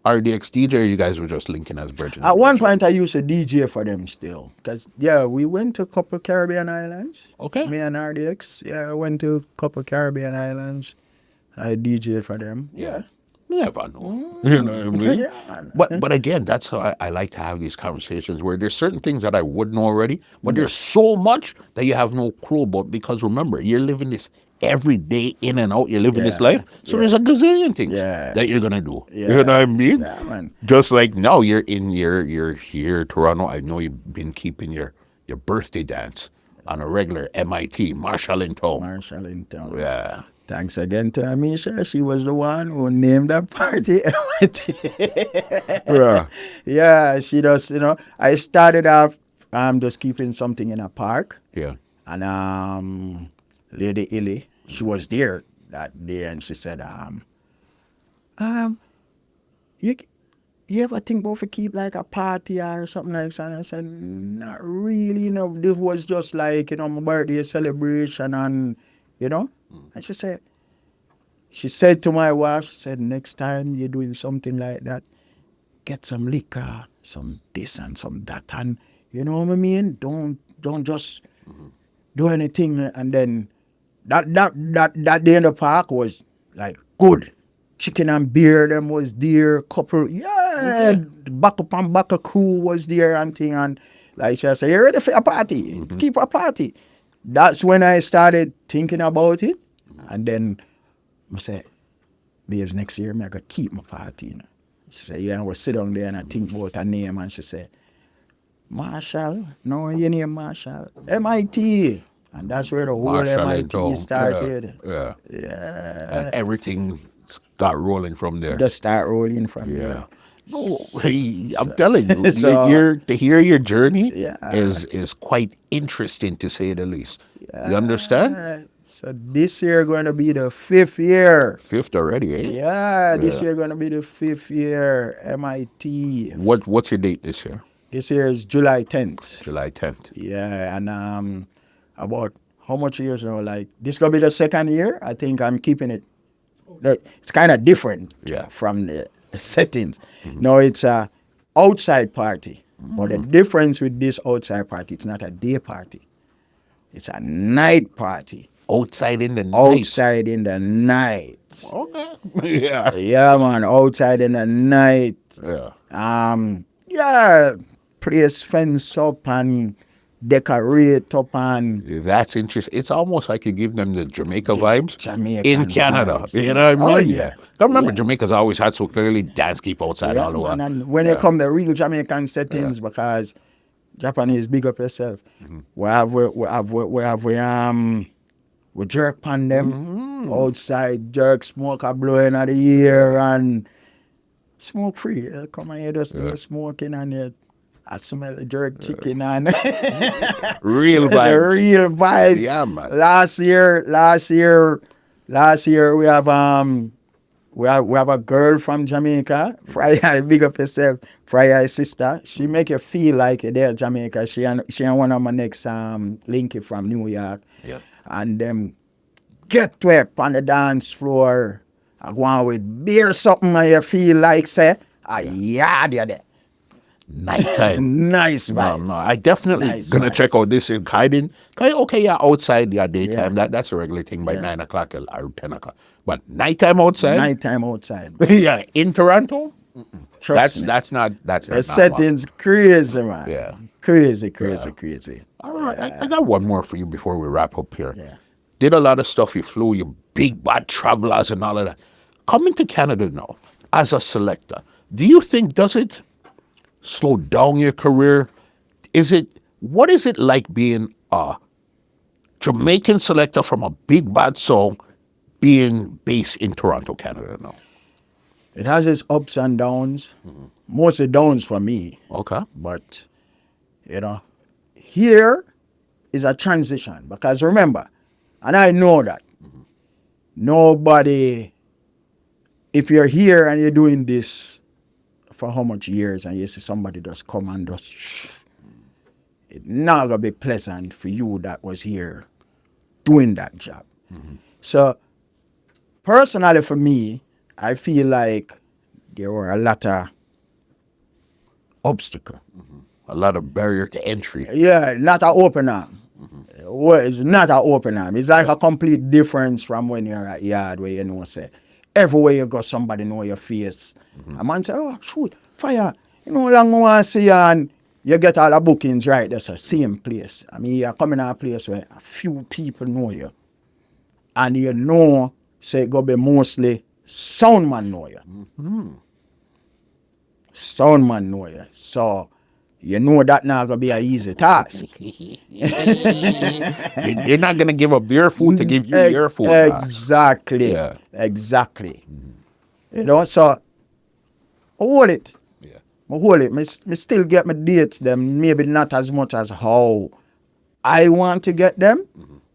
[SPEAKER 2] RDX DJ, or you guys were just linking as brethren?
[SPEAKER 1] At one point I used to DJ for them still. Because, yeah, we went to a couple Caribbean islands.
[SPEAKER 2] Okay.
[SPEAKER 1] Me and RDX. Yeah, I went to a couple Caribbean islands. I DJ for them. Yeah.
[SPEAKER 2] You never know. You know what I mean?
[SPEAKER 1] Yeah, man.
[SPEAKER 2] But again, that's how I like to have these conversations where there's certain things that I would know already, but there's so much that you have no clue about because remember, you're living this every day in and out. You're living this life, so there's a gazillion things that you're gonna do.
[SPEAKER 1] Yeah.
[SPEAKER 2] You know what I mean?
[SPEAKER 1] Yeah, man.
[SPEAKER 2] Just like now, you're here, Toronto. I know you've been keeping your birthday dance on a regular MIT, Marshall in town.
[SPEAKER 1] Marshall in town.
[SPEAKER 2] Yeah.
[SPEAKER 1] Thanks again to Amisha. She was the one who named that party.
[SPEAKER 2] Yeah.
[SPEAKER 1] Yeah, she does, I started off just keeping something in a park.
[SPEAKER 2] Yeah.
[SPEAKER 1] And Lady Illy, she was there that day and she said, you ever think about to keep like a party or something like that? And I said, not really, this was just like, my birthday celebration and, And she said to my wife, she said, next time you're doing something like that, get some liquor, some this and some that. And you know what I mean? Don't just do anything. And then that day in the park was like good. Chicken and beer, them was there, couple, back up and back a crew was there and thing. And like she said, you ready for a party? Keep a party. That's when I started thinking about it. And then I said, babes, next year, I'm going to keep my party. She said, yeah, I was sit down there and I think about her name. And she said, Marshall? No, your name Marshall. MIT. And that's where the whole
[SPEAKER 2] Marshall
[SPEAKER 1] MIT started.
[SPEAKER 2] Yeah.
[SPEAKER 1] Yeah.
[SPEAKER 2] And everything got rolling from there.
[SPEAKER 1] Just start rolling from there.
[SPEAKER 2] Oh, I'm telling you, to hear your journey is quite interesting to say the least. You understand?
[SPEAKER 1] So this year going to be the 5th year.
[SPEAKER 2] 5th already, eh?
[SPEAKER 1] Yeah, this year going to be the 5th year, MIT.
[SPEAKER 2] What's your date this year?
[SPEAKER 1] This year is July 10th.
[SPEAKER 2] July 10th.
[SPEAKER 1] Yeah, and about how much years now? Like, this going to be the 2nd year. I think I'm keeping it. It's kind of different from the settings. No, it's a outside party. But the difference with this outside party, it's not a day party. It's a night party.
[SPEAKER 2] Outside in the night.
[SPEAKER 1] Outside in the night.
[SPEAKER 2] Okay. Yeah.
[SPEAKER 1] Yeah, man. Outside in the night.
[SPEAKER 2] Yeah.
[SPEAKER 1] Place fence up and decorate up and.
[SPEAKER 2] That's interesting. It's almost like you give them the Jamaica vibes
[SPEAKER 1] Jamaican
[SPEAKER 2] in Canada.
[SPEAKER 1] Vibes.
[SPEAKER 2] You know what I mean?
[SPEAKER 1] Oh, yeah.
[SPEAKER 2] I remember Jamaica's always had so clearly dance keep outside all the while.
[SPEAKER 1] And when you come the real Jamaican settings, because Japanese big up yourself. We jerk pan them outside, jerk smoke are blowing at the air and smoke free. Come on here, just smoking and I smell the jerk chicken and
[SPEAKER 2] real vibes.
[SPEAKER 1] The real vibes.
[SPEAKER 2] Yeah, man.
[SPEAKER 1] Last year we have a girl from Jamaica, Freya, big up yourself, Freya's sister. She make you feel like you're there in Jamaica. She and one of my next linky from New York.
[SPEAKER 2] Yeah.
[SPEAKER 1] And them get to up on the dance floor. I go on with beer something and you feel like say, they're there.
[SPEAKER 2] Nighttime.
[SPEAKER 1] Nice vibes.
[SPEAKER 2] No, I definitely gonna check out this in Kaiden. Okay, outside, daytime. That's a regular thing by 9 o'clock or 10 o'clock. But nighttime outside.
[SPEAKER 1] Nighttime outside.
[SPEAKER 2] Yeah, in Toronto.
[SPEAKER 1] Trust me.
[SPEAKER 2] That's not
[SPEAKER 1] the setting's crazy, man.
[SPEAKER 2] Yeah.
[SPEAKER 1] Crazy.
[SPEAKER 2] All right, I got one more for you before we wrap up here.
[SPEAKER 1] Yeah.
[SPEAKER 2] Did a lot of stuff. You flew, you big bad travelers and all of that. Coming to Canada now as a selector, do you think does it slow down your career? What is it like being a Jamaican selector from a big bad song being based in Toronto, Canada now?
[SPEAKER 1] It has its ups and downs. Mostly downs for me.
[SPEAKER 2] Okay.
[SPEAKER 1] But, here is a transition. Because remember, and I know that, nobody, if you're here and you're doing this for how much years and you see somebody just come and just, it's not going to be pleasant for you that was here doing that job. So, personally for me, I feel like there were a lot of obstacles.
[SPEAKER 2] A lot of barrier to entry.
[SPEAKER 1] Yeah, not an open arm. well, it's not an open arm. It's like a complete difference from when you're at yard where you know, say, everywhere you go, somebody know your face. A man say, oh, shoot, fire. You know how long I want to see you, and you get all the bookings right. That's the same place. I mean, you're coming to a place where a few people know you. And you know, say, it go be mostly sound man know you. Sound man know you. So, you know that not going to be an easy task.
[SPEAKER 2] They're not going to give up their food to give you your food.
[SPEAKER 1] Exactly.
[SPEAKER 2] Yeah.
[SPEAKER 1] Exactly. You know, so I hold it.
[SPEAKER 2] Yeah.
[SPEAKER 1] I hold it. Me still get my dates them, maybe not as much as how I want to get them,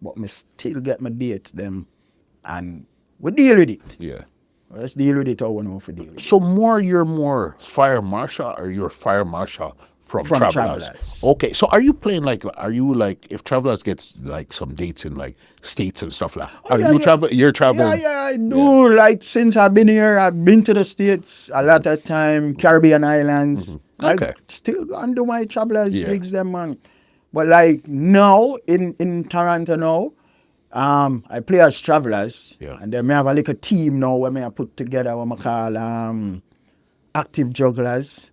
[SPEAKER 1] but me still get my dates them, and we deal with it.
[SPEAKER 2] Yeah.
[SPEAKER 1] Let's deal with it how we know if we deal with it.
[SPEAKER 2] So you're more fire marshal, or you're fire marshal from Travelers? Okay, so are you playing if Travelers gets like some dates in like states and stuff like that? You're traveling?
[SPEAKER 1] Yeah, I do. Like since I've been here, I've been to the States a lot of time, Caribbean islands.
[SPEAKER 2] Okay.
[SPEAKER 1] I still go and do my Travelers gigs them, man. But like now in Toronto now, I play as Travelers, and then I have a little team now where I put together what I call active jugglers.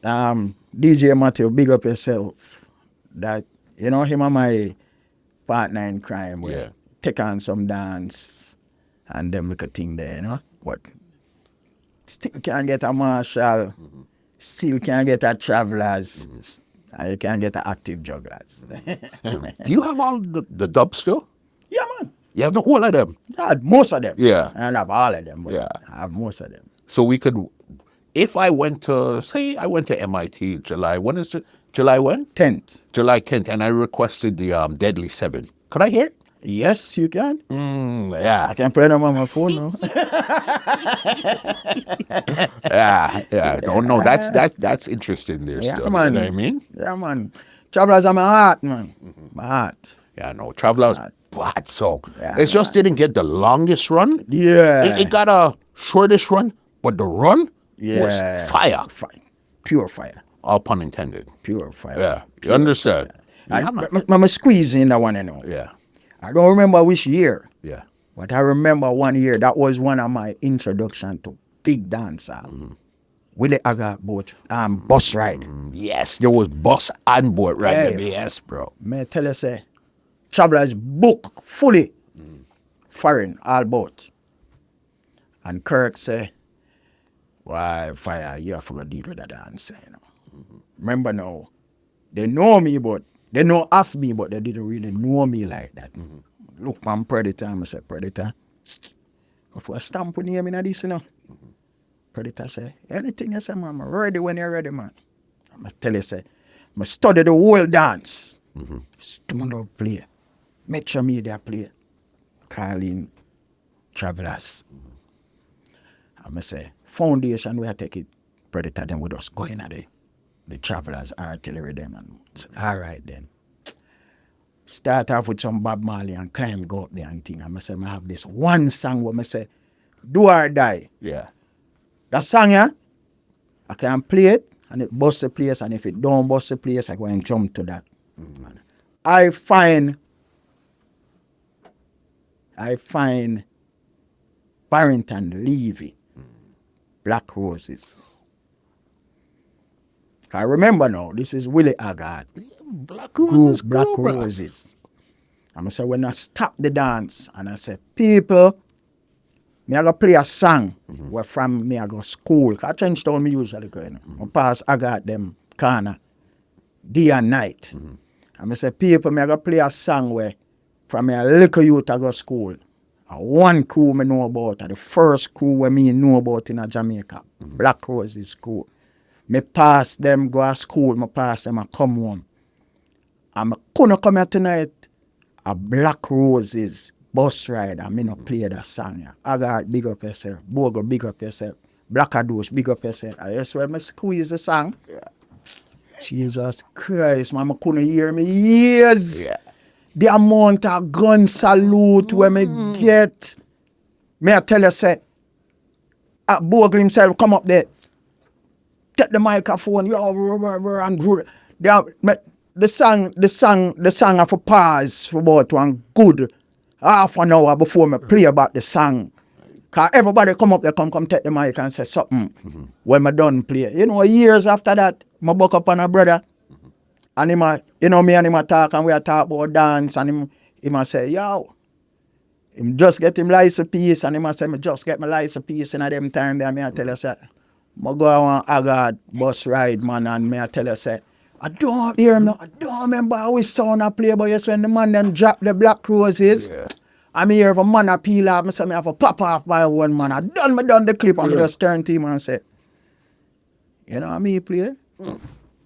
[SPEAKER 1] DJ Matthew, big up yourself. That you know him and my partner in crime. We take on some dance and them little thing there, you know. But still can't get a marshal, still can't get a Travelers, and you can't get a active jugglers.
[SPEAKER 2] Do you have all the dubs still?
[SPEAKER 1] Yeah, man.
[SPEAKER 2] You have the whole of them?
[SPEAKER 1] I had most of them.
[SPEAKER 2] Yeah.
[SPEAKER 1] I don't have all of them, but I have most of them.
[SPEAKER 2] So we could, if I went to, say I went to MIT July, when is it? July when?
[SPEAKER 1] 10th.
[SPEAKER 2] July 10th, and I requested the Deadly 7. Could I hear it?
[SPEAKER 1] Yes, you can.
[SPEAKER 2] Yeah.
[SPEAKER 1] I can play them on my phone now.
[SPEAKER 2] Yeah. No, that's interesting there still.
[SPEAKER 1] Man.
[SPEAKER 2] You know what I mean?
[SPEAKER 1] Yeah, man. Travelers are my heart, man. My heart.
[SPEAKER 2] Yeah, no, Travelers, but so it just didn't get the longest run.
[SPEAKER 1] Yeah.
[SPEAKER 2] It got a shortest run, but the run was fire.
[SPEAKER 1] Pure fire.
[SPEAKER 2] All pun intended.
[SPEAKER 1] Pure fire.
[SPEAKER 2] Yeah, you understand?
[SPEAKER 1] I'm squeezing that one, you know.
[SPEAKER 2] Yeah.
[SPEAKER 1] I don't remember which year.
[SPEAKER 2] Yeah.
[SPEAKER 1] But I remember one year, that was one of my introduction to big dancer. Willie Aga boat, bus ride.
[SPEAKER 2] Yes, there was bus and boat ride. Yes, bro.
[SPEAKER 1] May I tell you, say, Travelers book fully foreign, all boat. And Kirk say, why, fire, you have to deal with that dancer, you know. Remember now, they know me, but they know of me, but they didn't really know me like that. Look, man, Predator, I say, Predator. If I stamp with name in this, you know. Predator say, anything you say, man, I'm ready when you're ready, man. I'm going to tell you, say, I study the whole dance. Still play. Metro Media play. Calling Travelers. I'm going to say, foundation, we take it, Predator, then we just go in at the Travelers, artillery, them. And say, all right, then. Start off with some Bob Marley and climb, go up there and thing. I'm going to say, I have this one song where I say, do or die.
[SPEAKER 2] Yeah.
[SPEAKER 1] That song, I can play it, and it busts the place, and if it don't bust the place, I go and jump to that. I find Barrington Levy, Black Roses. I remember now, this is Willie Agard.
[SPEAKER 2] Black Roses.
[SPEAKER 1] Black Roses. I'm going to say, when I stop the dance, and I say, people, me I go play a song where from me I go school. Cause Trenchtown me usually go, you know. I pass Agard them corner, day and night. And I say, people, me I go play a song where from me a little youth I go school. One crew me know about, the first crew where me know about in Jamaica, Black Roses School. Me pass them, go to school, me pass them, I come home. And I couldn't come here tonight, a Black Roses bus ride, and me no play that song. I got big up yourself, Bogo, big up yourself, Black Adosh, big up yourself. I just when me squeeze the song. Jesus Christ, man, I couldn't hear me years. The amount of gun salute when me get. May I tell you, say, Bogle himself come up there, take the microphone, and the song have a pause for about one good half an hour before me play about the song. Cause everybody come up there, come take the mic and say something when I done play. You know, years after that, I buck up on a brother. And him, me and him talk, and we talk about dance, and him say, yo, him just get him license piece, and him say, me just get my license piece, and at them time there, me I tell you, say, I go on a Agard bus ride, man, and me I tell you, say, I don't hear him, I don't remember how his sound I play, but yes, when the man them drop the black roses,
[SPEAKER 2] Yeah.
[SPEAKER 1] I'm here if a man a peel off, I say, me have a pop off by one man, I done the clip, and just turn to him and say, you know how me play?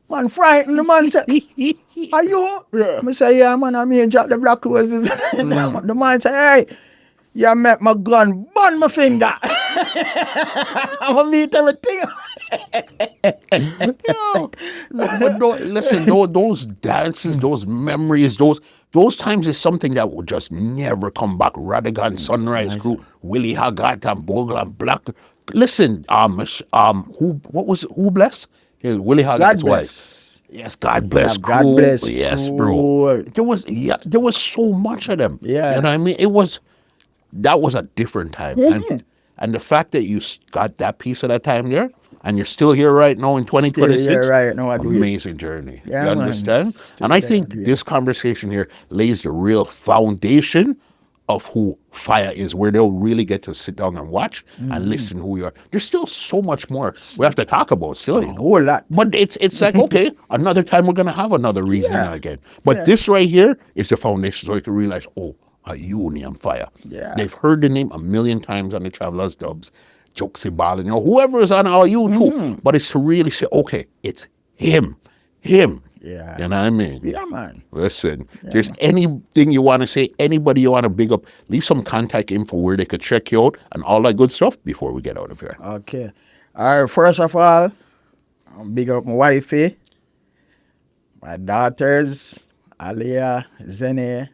[SPEAKER 1] Man frightened, the man said, are you?
[SPEAKER 2] Yeah.
[SPEAKER 1] I say, yeah, man, I'm here, drop the black roses. The man say, hey, you make my gun burn my finger. I'm going to meet everything.
[SPEAKER 2] But listen, those dances, those memories, those times is something that will just never come back. Radigan, Sunrise Crew, Willie Haggart, and Bogle and Black. Listen, who bless? Yeah, Willie Haggart's
[SPEAKER 1] God
[SPEAKER 2] wife.
[SPEAKER 1] bless.
[SPEAKER 2] Yes, God bless.
[SPEAKER 1] God
[SPEAKER 2] Crew.
[SPEAKER 1] bless.
[SPEAKER 2] Yes,
[SPEAKER 1] Crew.
[SPEAKER 2] bro. There was so much of them.
[SPEAKER 1] Yeah.
[SPEAKER 2] You know what I mean? That was a different time. And the fact that you got that piece of that time there, and you're still here right now in 2026,
[SPEAKER 1] Still here right now, I do it.
[SPEAKER 2] amazing journey.
[SPEAKER 1] Yeah,
[SPEAKER 2] you
[SPEAKER 1] man.
[SPEAKER 2] understand?
[SPEAKER 1] Still
[SPEAKER 2] And I
[SPEAKER 1] there,
[SPEAKER 2] think
[SPEAKER 1] I do it.
[SPEAKER 2] this conversation here lays the real foundation of who Fire is, where they'll really get to sit down and watch and listen who we are. There's still so much more we have to talk about still, you know.
[SPEAKER 1] Whole lot.
[SPEAKER 2] But it's like, okay, another time we're going to have another reason again. But this right here is the foundation so you can realize, oh, a Union Fire.
[SPEAKER 1] Yeah.
[SPEAKER 2] They've heard the name a million times on the Travelers Dubs, Juxie Killah, you know, whoever is on our YouTube. But it's to really say, okay, it's him.
[SPEAKER 1] Yeah.
[SPEAKER 2] You know what I mean?
[SPEAKER 1] Yeah, man.
[SPEAKER 2] Listen, if there's anything you want to say, anybody you want to big up, leave some contact info where they could check you out and all that good stuff before we get out of here.
[SPEAKER 1] Okay. All right, first of all, I'll big up my wifey, my daughters, Aliyah, Zene,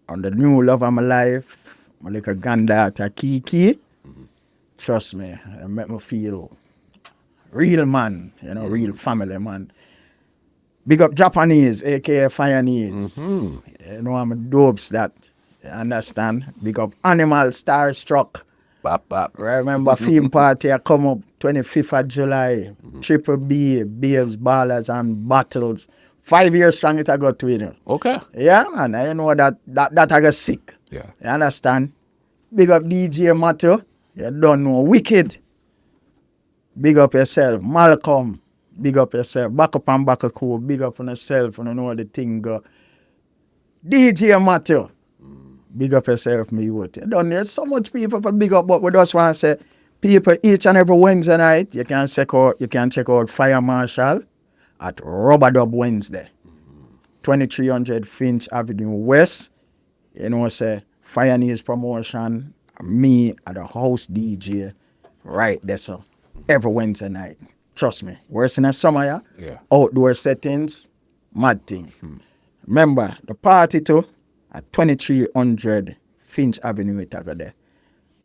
[SPEAKER 1] and the new love of my life, my little granddaughter, Kiki. Trust me, it make me feel real man, you know, real family man. Big up Japanese, aka Firenees. You know, I'm a dopes that, you understand? Big up Animal Starstruck.
[SPEAKER 2] Bop, bop.
[SPEAKER 1] Remember film party I come up 25th of July. Triple B, Babes, Ballers and Battles. 5 years strong it I got to it.
[SPEAKER 2] Okay.
[SPEAKER 1] Yeah, man. I know that I got sick.
[SPEAKER 2] Yeah.
[SPEAKER 1] You understand? Big up DJ Matto. You don't know. Wicked. Big up yourself. Malcolm. Big up yourself. Back up and back a cool. Big up on yourself. And you know the thing go. DJ Matto. Big up yourself, me youth. You don't there's so much people for big up, but we just want to say people each and every Wednesday night you can check out Fire Marshal at Rubber Dub Wednesday. 2300 Finch Avenue West. You know, say Fire News Promotion, me at the house DJ right there, so every Wednesday night. Trust me. Worse in the summer, yeah?
[SPEAKER 2] Yeah.
[SPEAKER 1] Outdoor settings, mad thing. Remember, the party too at 2300 Finch Avenue, it over there.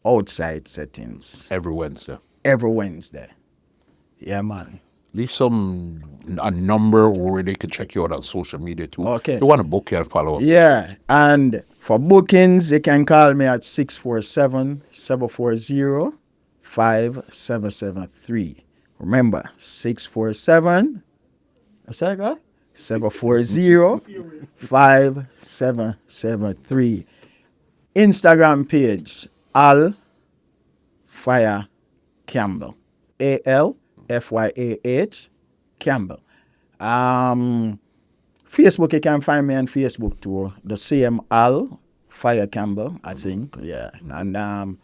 [SPEAKER 1] Outside settings.
[SPEAKER 2] Every Wednesday.
[SPEAKER 1] Every Wednesday. Yeah, man.
[SPEAKER 2] Leave a number where they can check you out on social media too.
[SPEAKER 1] Okay.
[SPEAKER 2] They want to book you and follow up.
[SPEAKER 1] Yeah, and for bookings, you can call me at 647-740-5773. Remember, 647, what's that guy? 740-5773. Instagram page, Al Fire Campbell. ALFYAH Campbell. Facebook, you can find me on Facebook too. The same Al Fire Campbell, I think. Yeah. And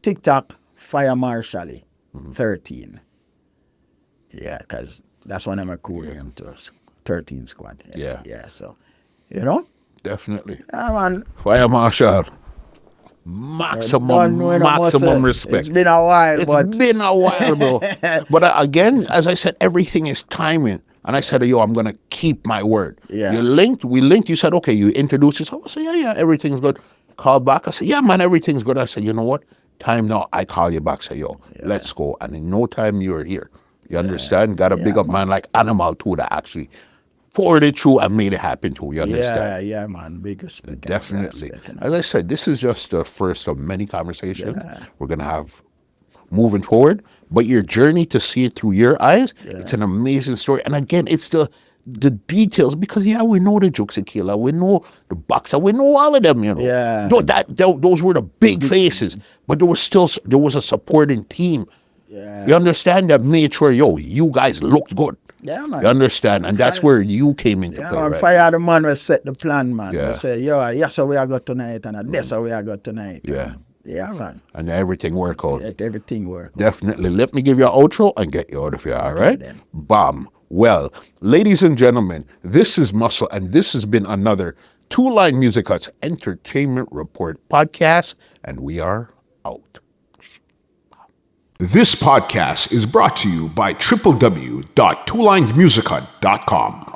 [SPEAKER 1] TikTok, Fire Marshall 13. Yeah, because that's one of my cool name to us. 13 squad.
[SPEAKER 2] Yeah.
[SPEAKER 1] Yeah, so, you know?
[SPEAKER 2] Definitely.
[SPEAKER 1] Yeah, man.
[SPEAKER 2] Fire Marshal. Maximum respect.
[SPEAKER 1] It's been a while,
[SPEAKER 2] It's been a while, bro. But again, as I said, everything is timing. And I said, yo, I'm going to keep my word.
[SPEAKER 1] Yeah.
[SPEAKER 2] We linked. You said, okay, you introduced yourself. I said, yeah, everything's good. Call back. I said, yeah, man, everything's good. I said, you know what? Time now. I call you back. Say, yo, let's go. And in no time, you're here. You understand? Got a big up man like Animal too that actually forwarded through and made it happen too. You understand?
[SPEAKER 1] Yeah, man. Big respect.
[SPEAKER 2] Definitely.
[SPEAKER 1] Respect.
[SPEAKER 2] As I said, this is just the first of many conversations we're going to have moving forward. But your journey to see it through your eyes, it's an amazing story. And again, it's the details, because we know the Juxie Killah, we know the boxer, we know all of them, you know.
[SPEAKER 1] Yeah.
[SPEAKER 2] Those were the big faces, but there was a supporting team.
[SPEAKER 1] Yeah.
[SPEAKER 2] You understand, that made sure, you guys looked good.
[SPEAKER 1] Yeah, man.
[SPEAKER 2] You understand? And that's where you came into play,
[SPEAKER 1] Man,
[SPEAKER 2] right?
[SPEAKER 1] fire the man will set the plan, man.
[SPEAKER 2] Yeah.
[SPEAKER 1] We say, yes, so we are good tonight, and that's how we are good tonight.
[SPEAKER 2] Yeah.
[SPEAKER 1] Yeah, man.
[SPEAKER 2] And everything worked out.
[SPEAKER 1] Let everything work.
[SPEAKER 2] Definitely. Let me give you an outro and get you out of here, all right?
[SPEAKER 1] then.
[SPEAKER 2] Bam. Well, ladies and gentlemen, this is Muscle, and this has been another Two Line Music Hut's Entertainment Report podcast, and we are out.
[SPEAKER 3] This podcast is brought to you by www.twolinesmusichut.com.